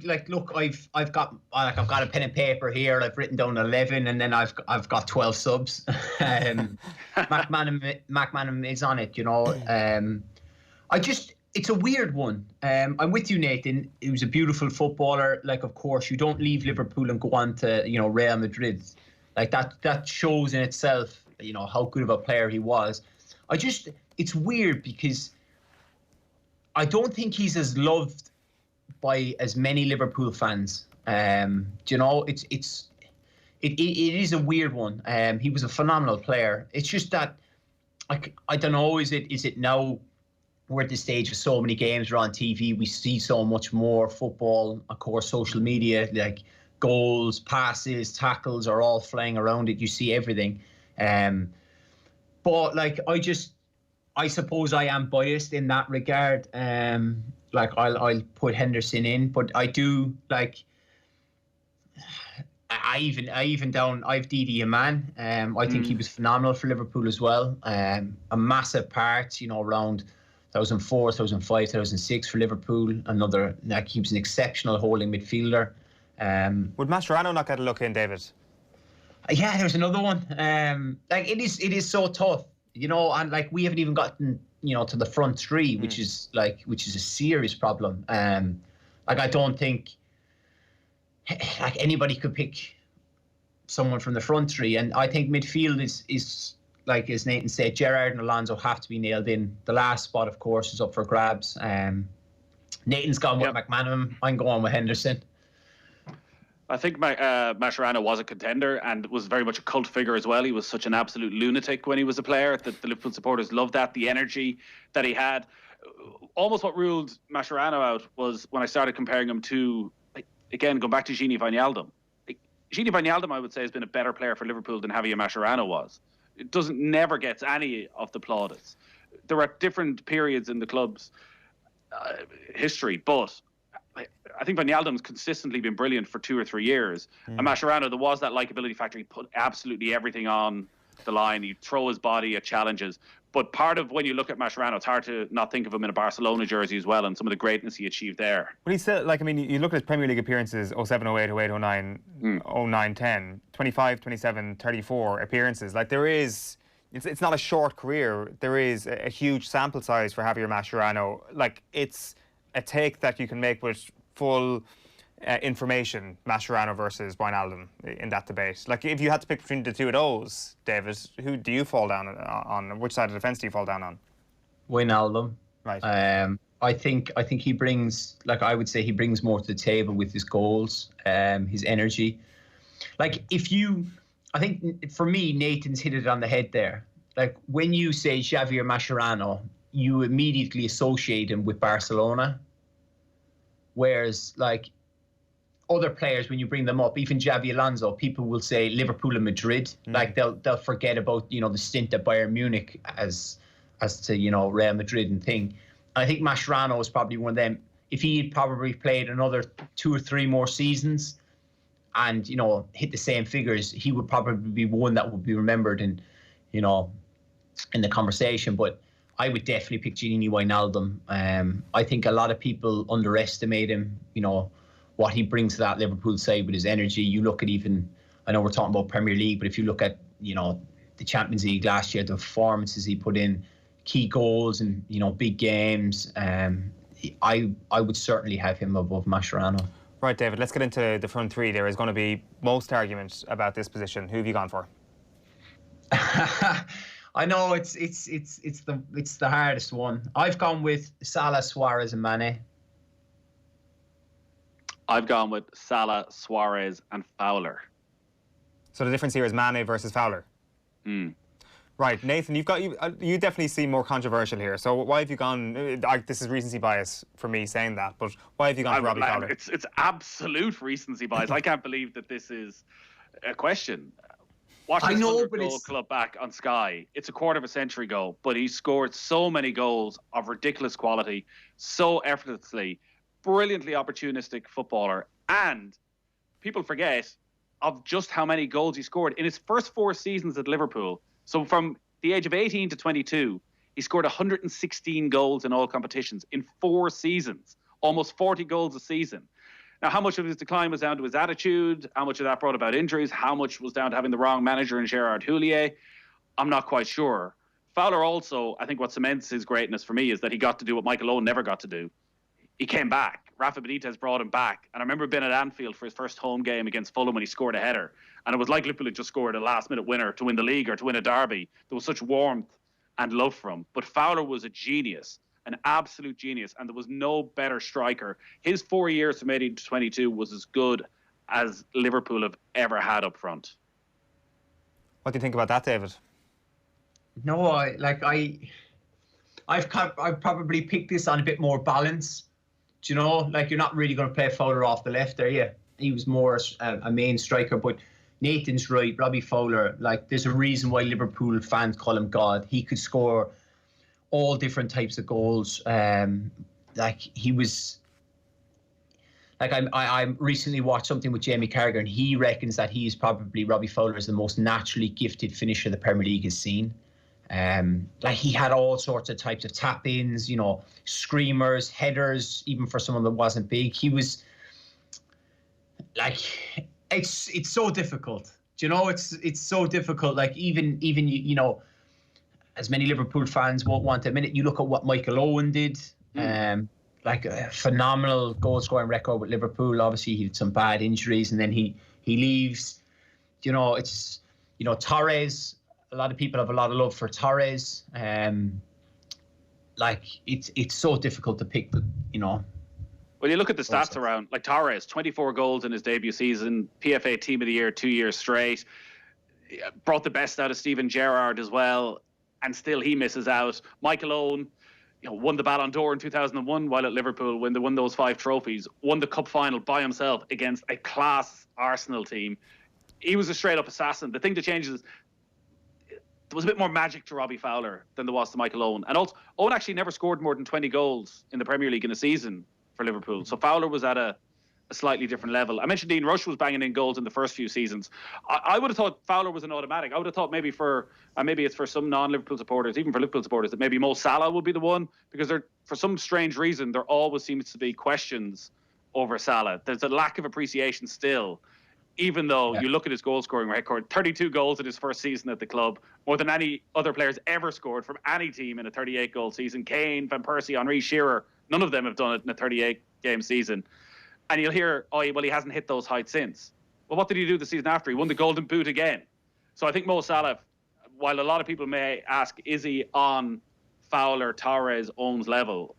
S4: like, look, I've got a pen and paper here. I've written down 11, and then I've got 12 subs. McManaman is on it, you know. It's a weird one. I'm with you, Nathan. He was a beautiful footballer. Like, of course, you don't leave Liverpool and go on to, you know, Real Madrid. Like, that shows in itself, you know, how good of a player he was. It's weird because I don't think he's as loved by as many Liverpool fans. You know, it is a weird one. He was a phenomenal player. It's just that, like, I don't know, is it now we're at the stage of so many games, we're on TV, we see so much more football, of course, social media, like goals, passes, tackles are all flying around it. You see everything. But like, I suppose I am biased in that regard. Like, I'll put Henderson in, but I do like. I've Didi Aman. I think he was phenomenal for Liverpool as well. A massive part, you know, around 2004, 2005, 2006 for Liverpool. Another, like, he was an exceptional holding midfielder.
S2: Would Mascherano not get a look in, David?
S4: Yeah, there's another one. Like, it is so tough. You know, and like, we haven't even gotten, you know, to the front three, which is a serious problem. Like, I don't think like anybody could pick someone from the front three, and I think midfield is like, as Nathan said, Gerrard and Alonso have to be nailed in. The last spot, of course, is up for grabs. Nathan's gone with McManaman. I'm going with Henderson.
S3: I think Mascherano was a contender and was very much a cult figure as well. He was such an absolute lunatic when he was a player that the Liverpool supporters loved that, the energy that he had. Almost what ruled Mascherano out was when I started comparing him to, again, going back to Gini Wijnaldum. Gini Wijnaldum, I would say, has been a better player for Liverpool than Javier Mascherano was. It never gets any of the plaudits. There are different periods in the club's history, but I think Wijnaldum's consistently been brilliant for 2 or 3 years. And Mascherano, there was that likability factor. He put absolutely everything on the line. He'd throw his body at challenges. But part of when you look at Mascherano, it's hard to not think of him in a Barcelona jersey as well, and some of the greatness he achieved there.
S2: But he's still, like, I mean, you look at his Premier League appearances, 07, 08, 08, 09, 09, 10, 25, 27, 34 appearances. Like, there is, it's not a short career. There is a huge sample size for Javier Mascherano. Like, it's a take that you can make with full information, Mascherano versus Wijnaldum in that debate? Like, if you had to pick between the two of those, David, who do you fall down on? Which side of the fence do you fall down on?
S4: Wijnaldum.
S2: Right.
S4: I think he brings, like, I would say he brings more to the table with his goals, his energy. Like, I think for me, Nathan's hit it on the head there. Like, when you say Javier Mascherano, you immediately associate him with Barcelona. Whereas, like, other players, when you bring them up, even Xavi Alonso, people will say Liverpool and Madrid. Like, they'll forget about, the stint at Bayern Munich as to, Real Madrid and thing. I think Mascherano is probably one of them. If he had probably played another 2 or 3 more seasons and, hit the same figures, he would probably be one that would be remembered in the conversation. But I would definitely pick Gini Wijnaldum. I think a lot of people underestimate him, what he brings to that Liverpool side with his energy. You look at I know we're talking about Premier League, but if you look at, the Champions League last year, the performances he put in, key goals and, big games, I would certainly have him above Mascherano.
S2: Right, David, let's get into the front three. There is going to be most argument about this position. Who have you gone for?
S4: I know it's the hardest one. I've gone with Salah, Suarez and Mane.
S3: I've gone with Salah, Suarez and Fowler.
S2: So the difference here is Mane versus Fowler? Right, Nathan, you definitely seem more controversial here. So why have you gone? This is recency bias for me saying that, but why have you gone for Robbie Fowler?
S3: It's absolute recency bias. I can't believe that this is a question. Watch this 100-goal club back on Sky. It's a quarter of a century ago, but he scored so many goals of ridiculous quality, so effortlessly, brilliantly opportunistic footballer, and people forget of just how many goals he scored in his first 4 seasons at Liverpool. So from the age of 18 to 22, he scored 116 goals in all competitions in 4 seasons, almost 40 goals a season. Now, how much of his decline was down to his attitude? How much of that brought about injuries? How much was down to having the wrong manager in Gerard Houllier? I'm not quite sure. Fowler also, I think what cements his greatness for me is that he got to do what Michael Owen never got to do. He came back. Rafa Benitez brought him back. And I remember being at Anfield for his first home game against Fulham when he scored a header. And it was like Liverpool had just scored a last-minute winner to win the league or to win a derby. There was such warmth and love for him. But Fowler was a genius, an absolute genius, and there was no better striker. His 4 years from 18 to 22 was as good as Liverpool have ever had up front.
S2: What do you think about that, David?
S4: No, I've probably picked this on a bit more balance. Do you know, like, you're not really going to play Fowler off the left there, yeah. He was more a main striker, but Nathan's right. Robbie Fowler, like, there's a reason why Liverpool fans call him God. He could score all different types of goals. Like, he was, like, I recently watched something with Jamie Carragher, and he reckons that he's probably, Robbie Fowler is the most naturally gifted finisher the Premier League has seen. Like, he had all sorts of types of tap-ins, screamers, headers, even for someone that wasn't big. He was, like, it's so difficult. Do you know, it's so difficult. Like, even as many Liverpool fans won't want to admit it, you look at what Michael Owen did. Like, a phenomenal goal-scoring record with Liverpool. Obviously, he had some bad injuries, and then he leaves. It's, Torres. A lot of people have a lot of love for Torres. Like, it's so difficult to pick
S3: Well, you look at the stats around, like Torres, 24 goals in his debut season, PFA Team of the Year 2 years straight, brought the best out of Steven Gerrard as well, and still he misses out. Michael Owen, won the Ballon d'Or in 2001 while at Liverpool when they won those 5 trophies, won the cup final by himself against a class Arsenal team. He was a straight-up assassin. The thing that changes is there was a bit more magic to Robbie Fowler than there was to Michael Owen. And also, Owen actually never scored more than 20 goals in the Premier League in a season for Liverpool. So Fowler was at a slightly different level. I mentioned Dean Rush was banging in goals in the first few seasons. I would have thought Fowler was an automatic. I would have thought maybe it's for some non-Liverpool supporters, even for Liverpool supporters, that maybe Mo Salah would be the one, because for some strange reason, there always seems to be questions over Salah. There's a lack of appreciation still, even though you look at his goal-scoring record, 32 goals in his first season at the club, more than any other players ever scored from any team in a 38-goal season. Kane, Van Persie, Henry, Shearer, None of them have done it in a 38-game season. And you'll hear, oh, well, he hasn't hit those heights since. Well, what did he do the season after? He won the Golden Boot again. So I think Mo Salah, while a lot of people may ask, is he on Fowler, Torres, Owens level?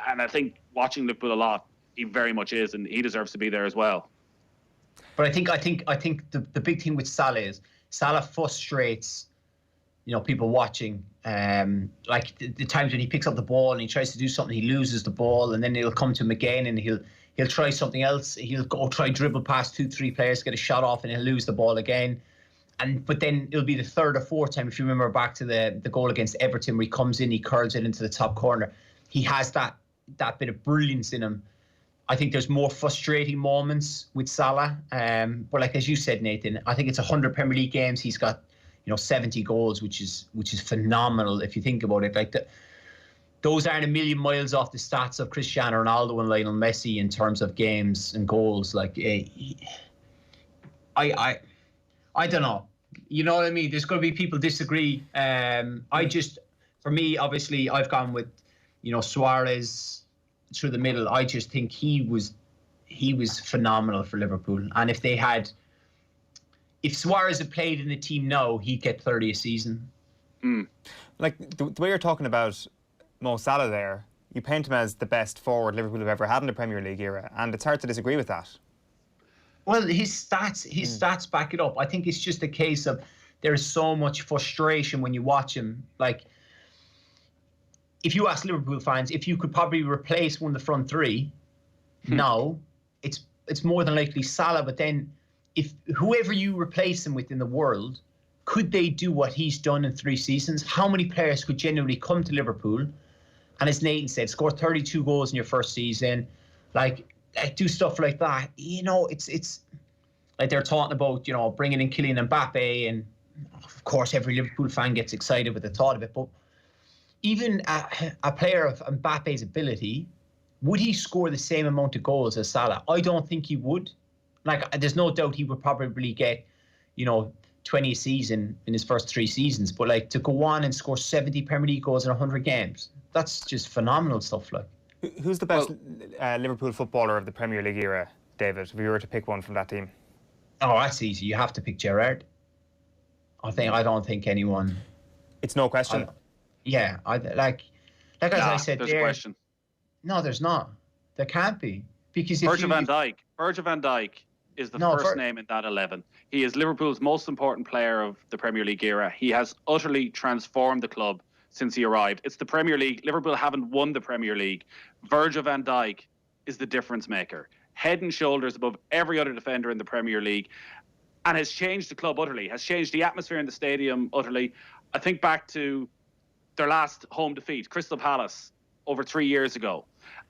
S3: And I think watching Liverpool a lot, he very much is, and he deserves to be there as well.
S4: But I think the big thing with Salah is Salah frustrates, people watching. Like the times when he picks up the ball and he tries to do something, he loses the ball, and then it'll come to him again, and he'll try something else. He'll go try dribble past 2-3 players, get a shot off, and he'll lose the ball again. But then it'll be the third or fourth time, if you remember back to the goal against Everton, where he comes in, he curls it into the top corner. He has that bit of brilliance in him. I think there's more frustrating moments with Salah. But like as you said, Nathan, I think it's 100 Premier League games. He's got 70 goals, which is phenomenal if you think about it. Like those aren't a million miles off the stats of Cristiano Ronaldo and Lionel Messi in terms of games and goals. Like I don't know. You know what I mean? There's going to be people disagree. For me, obviously, I've gone with Suarez through the middle. I just think he was phenomenal for Liverpool. And if Suarez had played in the team now, he'd get 30 a season.
S2: Like the way you're talking about Mo Salah there, you paint him as the best forward Liverpool have ever had in the Premier League era, and it's hard to disagree with that.
S4: Well, his stats back it up. I think it's just a case of there's so much frustration when you watch him. Like, if you ask Liverpool fans, if you could probably replace one of the front three, now it's more than likely Salah. But then, if whoever you replace him with in the world, could they do what he's done in 3 seasons? How many players could genuinely come to Liverpool and, as Nathan said, score 32 goals in your first season, like do stuff like that? It's like they're talking about, bringing in Kylian Mbappe, and of course every Liverpool fan gets excited with the thought of it. But even a player of Mbappe's ability, would he score the same amount of goals as Salah? I don't think he would. Like, there's no doubt he would probably get, 20 a season in his first 3 seasons. But like to go on and score 70 Premier League goals in 100 games, that's just phenomenal stuff. Like,
S2: who's the best Liverpool footballer of the Premier League era, David, if you were to pick one from that team?
S4: Oh, that's easy. You have to pick Gerrard. I don't think anyone.
S2: It's no question.
S4: As I said,
S3: there's a question.
S4: No, there's not. There can't be, because
S3: Virgil van Dijk is the first name in that 11. He is Liverpool's most important player of the Premier League era. He has utterly transformed the club since he arrived. It's the Premier League. Liverpool haven't won the Premier League. Virgil van Dijk is the difference maker, head and shoulders above every other defender in the Premier League, and has changed the club utterly, has changed the atmosphere in the stadium utterly. I think back to their last home defeat, Crystal Palace, over 3 years ago.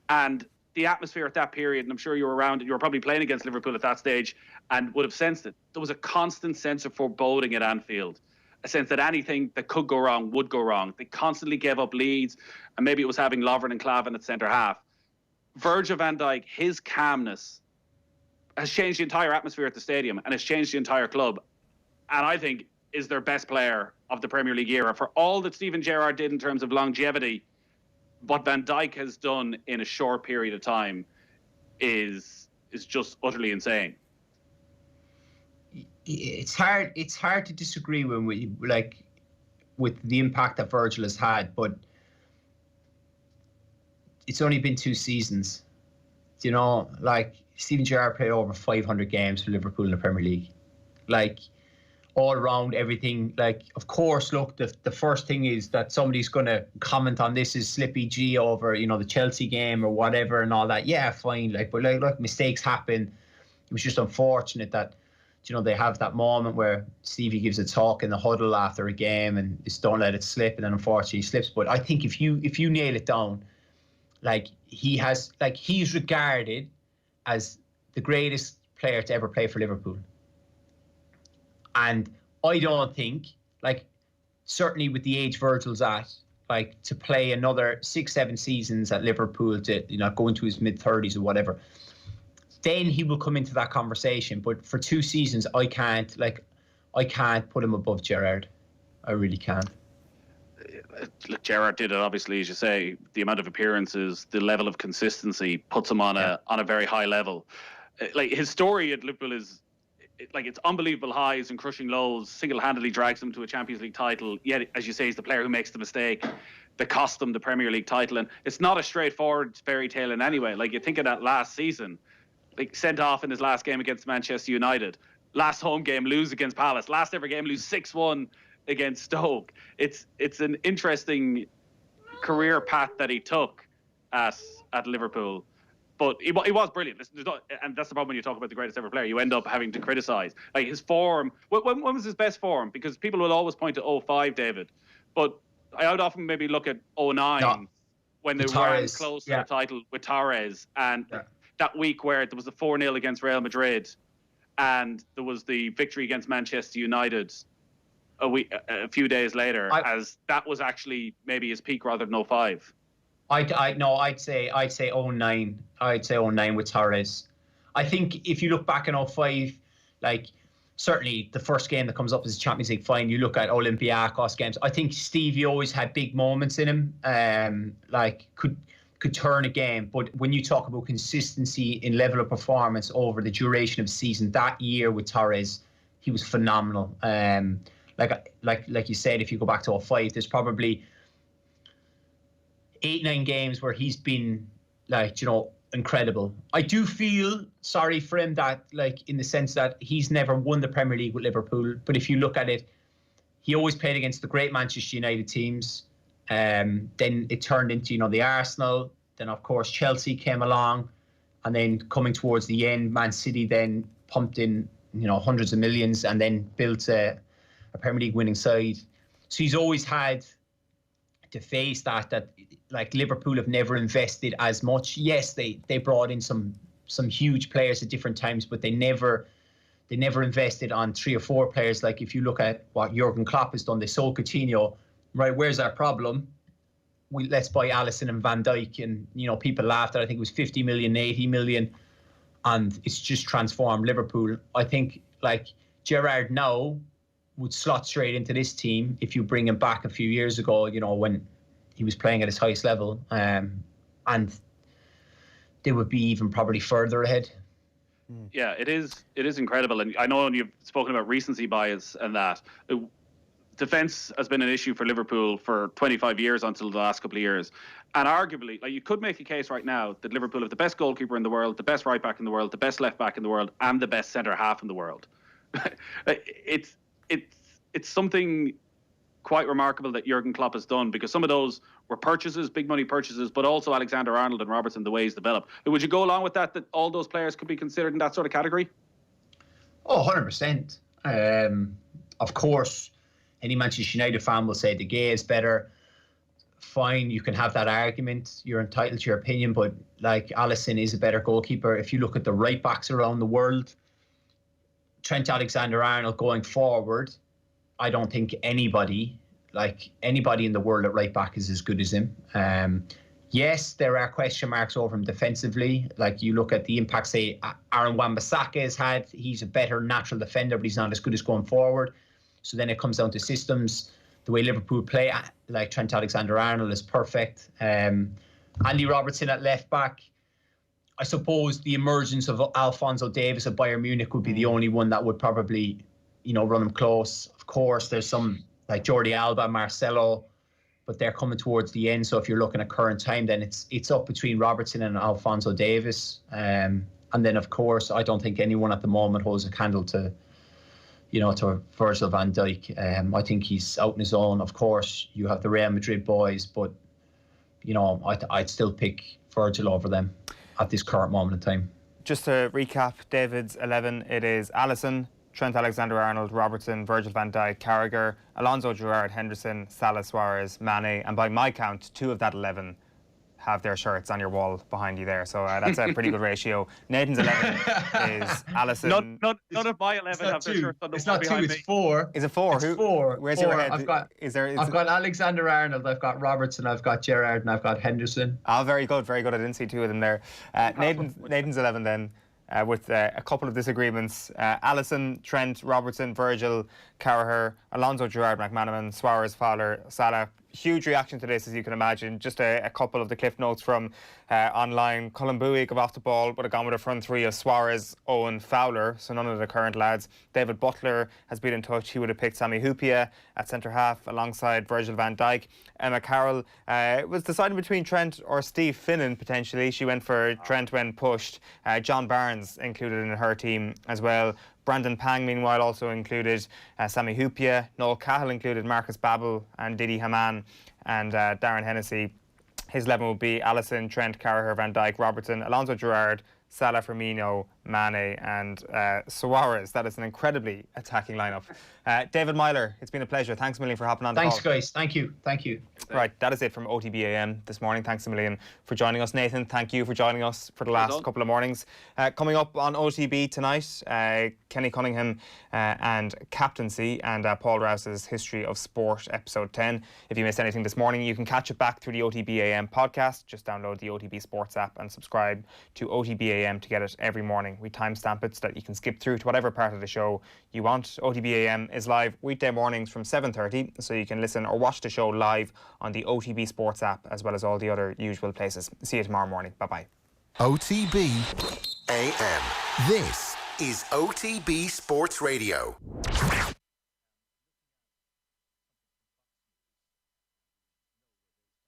S3: And the atmosphere at that period, and I'm sure you were around it, you were probably playing against Liverpool at that stage and would have sensed it. There was a constant sense of foreboding at Anfield, a sense that anything that could go wrong would go wrong. They constantly gave up leads, and maybe it was having Lovren and Klavan at centre half. Virgil van Dijk, his calmness has changed the entire atmosphere at the stadium and has changed the entire club, and I think is their best player of the Premier League era. For all that Steven Gerrard did in terms of longevity, what Van Dijk has done in a short period of time is just utterly insane.
S4: It's hard to disagree with the impact that Virgil has had, but it's only been 2 seasons. Steven Gerrard played over 500 games for Liverpool in the Premier League. All around everything, of course, look, the first thing is that somebody's going to comment on this is Slippy G over, the Chelsea game or whatever and all that. Yeah, fine. But mistakes happen. It was just unfortunate that, they have that moment where Stevie gives a talk in the huddle after a game and just don't let it slip, and then unfortunately he slips. But I think if you nail it down, he's regarded as the greatest player to ever play for Liverpool. And I don't think, certainly with the age Virgil's at, to play another 6-7 seasons at Liverpool to, go into his mid-30s or whatever, then he will come into that conversation. But for 2 seasons, I can't put him above Gerrard. I really can't.
S3: look, Gerrard did it, obviously, as you say. The amount of appearances, the level of consistency puts him on a very high level. Like, his story at Liverpool is, it's unbelievable highs and crushing lows, single-handedly drags them to a Champions League title. Yet, as you say, he's the player who makes the mistake that cost them the Premier League title. And it's not a straightforward fairy tale in any way. Like, you think of that last season, like, sent off in his last game against Manchester United. Last home game, lose against Palace. Last ever game, lose 6-1 against Stoke. It's an interesting career path that he took at Liverpool. But he was brilliant. And that's the problem when you talk about the greatest ever player. You end up having to criticise. Like, his form. When was his best form? Because people will always point to 2005, David. But I would often maybe look at 2009 when they were close to the title with Torres. And that week where there was the 4-0 against Real Madrid and there was the victory against Manchester United a few days later, as that was actually maybe his peak rather than 2005.
S4: I'd say 2009. I'd say 2009 with Torres. I think if you look back in 2005, like, certainly the first game that comes up is the Champions League final. You look at Olympiacos games. I think Stevie always had big moments in him. Like, could turn a game. But when you talk about consistency in level of performance over the duration of the season, that year with Torres, he was phenomenal. Like you said, if you go back to 2005, there's probably 8-9 games where he's been, like, incredible. I do feel sorry for him, that, like, in the sense that he's never won the Premier League with Liverpool. But if you look at it, he always played against the great Manchester United teams. Then it turned into, the Arsenal. Then, of course, Chelsea came along. And then coming towards the end, Man City then pumped in, hundreds of millions and then built a Premier League winning side. So he's always had to face that like, Liverpool have never invested as much. Yes, they brought in some huge players at different times, but they never invested on 3 or 4 players. Like, if you look at what Jurgen Klopp has done, they sold Coutinho. Right, where's our problem? Let's buy Alisson and Van Dijk, and people laughed at it. I think it was 50 million, 80 million, and it's just transformed Liverpool. I think, like, Gerrard now would slot straight into this team if you bring him back a few years ago, when he was playing at his highest level, and they would be even probably further ahead.
S3: Yeah, it is incredible. And I know you've spoken about recency bias and that. Defence has been an issue for Liverpool for 25 years until the last couple of years. And arguably, like, you could make a case right now that Liverpool have the best goalkeeper in the world, the best right back in the world, the best left back in the world, and the best centre half in the world. It's something quite remarkable that Jurgen Klopp has done, because some of those were purchases, big money purchases, but also Alexander-Arnold and Robertson, the way he's developed. Would you go along with that all those players could be considered in that sort of category?
S4: Oh, 100%. Of course, any Manchester United fan will say De Gea is better. Fine, you can have that argument. You're entitled to your opinion, but, like, Alisson is a better goalkeeper. If you look at the right backs around the world, Trent Alexander-Arnold going forward, I don't think anybody in the world at right back is as good as him. Yes, there are question marks over him defensively. Like, you look at the impact, say, Aaron Wan-Bissaka has had. He's a better natural defender, but he's not as good as going forward. So then it comes down to systems. The way Liverpool play, like, Trent Alexander-Arnold is perfect. Andy Robertson at left back. I suppose the emergence of Alphonso Davies at Bayern Munich would be the only one that would probably, run him close. Of course, there's some like Jordi Alba, Marcelo, but they're coming towards the end. So if you're looking at current time, then it's up between Robertson and Alphonso Davies. And then, of course, I don't think anyone at the moment holds a candle to Virgil van Dijk. I think he's out on his own. Of course, you have the Real Madrid boys, but, I'd still pick Virgil over them at this current moment in time.
S2: Just to recap David's 11, it is Alisson, Trent Alexander-Arnold, Robertson, Virgil van Dijk, Carragher, Alonso, Gerrard, Henderson, Salah, Suarez, Mane, and by my count, 2 of that 11 have their shirts on your wall behind you there. So that's a pretty good ratio. Nathan's 11 is Alisson.
S3: None of my 11 have their shirts on the
S4: It's
S3: wall
S4: not 2,
S3: behind
S4: it's
S3: me.
S4: 4.
S2: Is it 4?
S4: It's 4.
S2: Where's
S4: 4.
S2: your head?
S4: I've got Alexander-Arnold, I've got Robertson, I've got Gerrard, and I've got Henderson.
S2: Oh, very good, very good. I didn't see 2 of them there. Nathan's 11 then. With a couple of disagreements. Alisson, Trent, Robertson, Virgil, Carragher, Alonso, Gerrard, McManaman, Suarez, Fowler, Salah, huge reaction to this, as you can imagine. Just a couple of the cliff notes from online. Cullen Bowie got off the ball, but have gone with a front three of Suarez, Owen, Fowler, so none of the current lads. David Butler has been in touch. He would have picked Sammy Hupia at centre half alongside Virgil van Dijk. Emma Carroll was deciding between Trent or Steve Finnan potentially. She went for Trent when pushed. John Barnes included in her team as well. Brandon Pang, meanwhile, also included Sammy Hupia. Noel Cahill included Marcus Babbel and Didi Hamann and Darren Hennessy. His 11 will be Allison, Trent, Carragher, Van Dijk, Robertson, Alonso Gerrard, Salah, Firmino, Mane and Suarez. That is an incredibly attacking lineup. David Meyler, it's been a pleasure. Thanks a million for hopping on the call.
S4: Thanks, guys. Thank you.
S2: Right, that is it from OTB AM this morning. Thanks a million for joining us. Nathan, thank you for joining us for the last couple of mornings. Coming up on OTB tonight, Kenny Cunningham and Captaincy and Paul Rouse's History of Sport, Episode 10. If you missed anything this morning, you can catch it back through the OTB AM podcast. Just download the OTB Sports app and subscribe to OTB AM to get it every morning. We timestamp it so that you can skip through to whatever part of the show you want. OTB AM is live weekday mornings from 7:30, so you can listen or watch the show live on the OTB Sports app as well as all the other usual places. See you tomorrow morning. Bye-bye.
S1: OTB AM. This is OTB Sports Radio.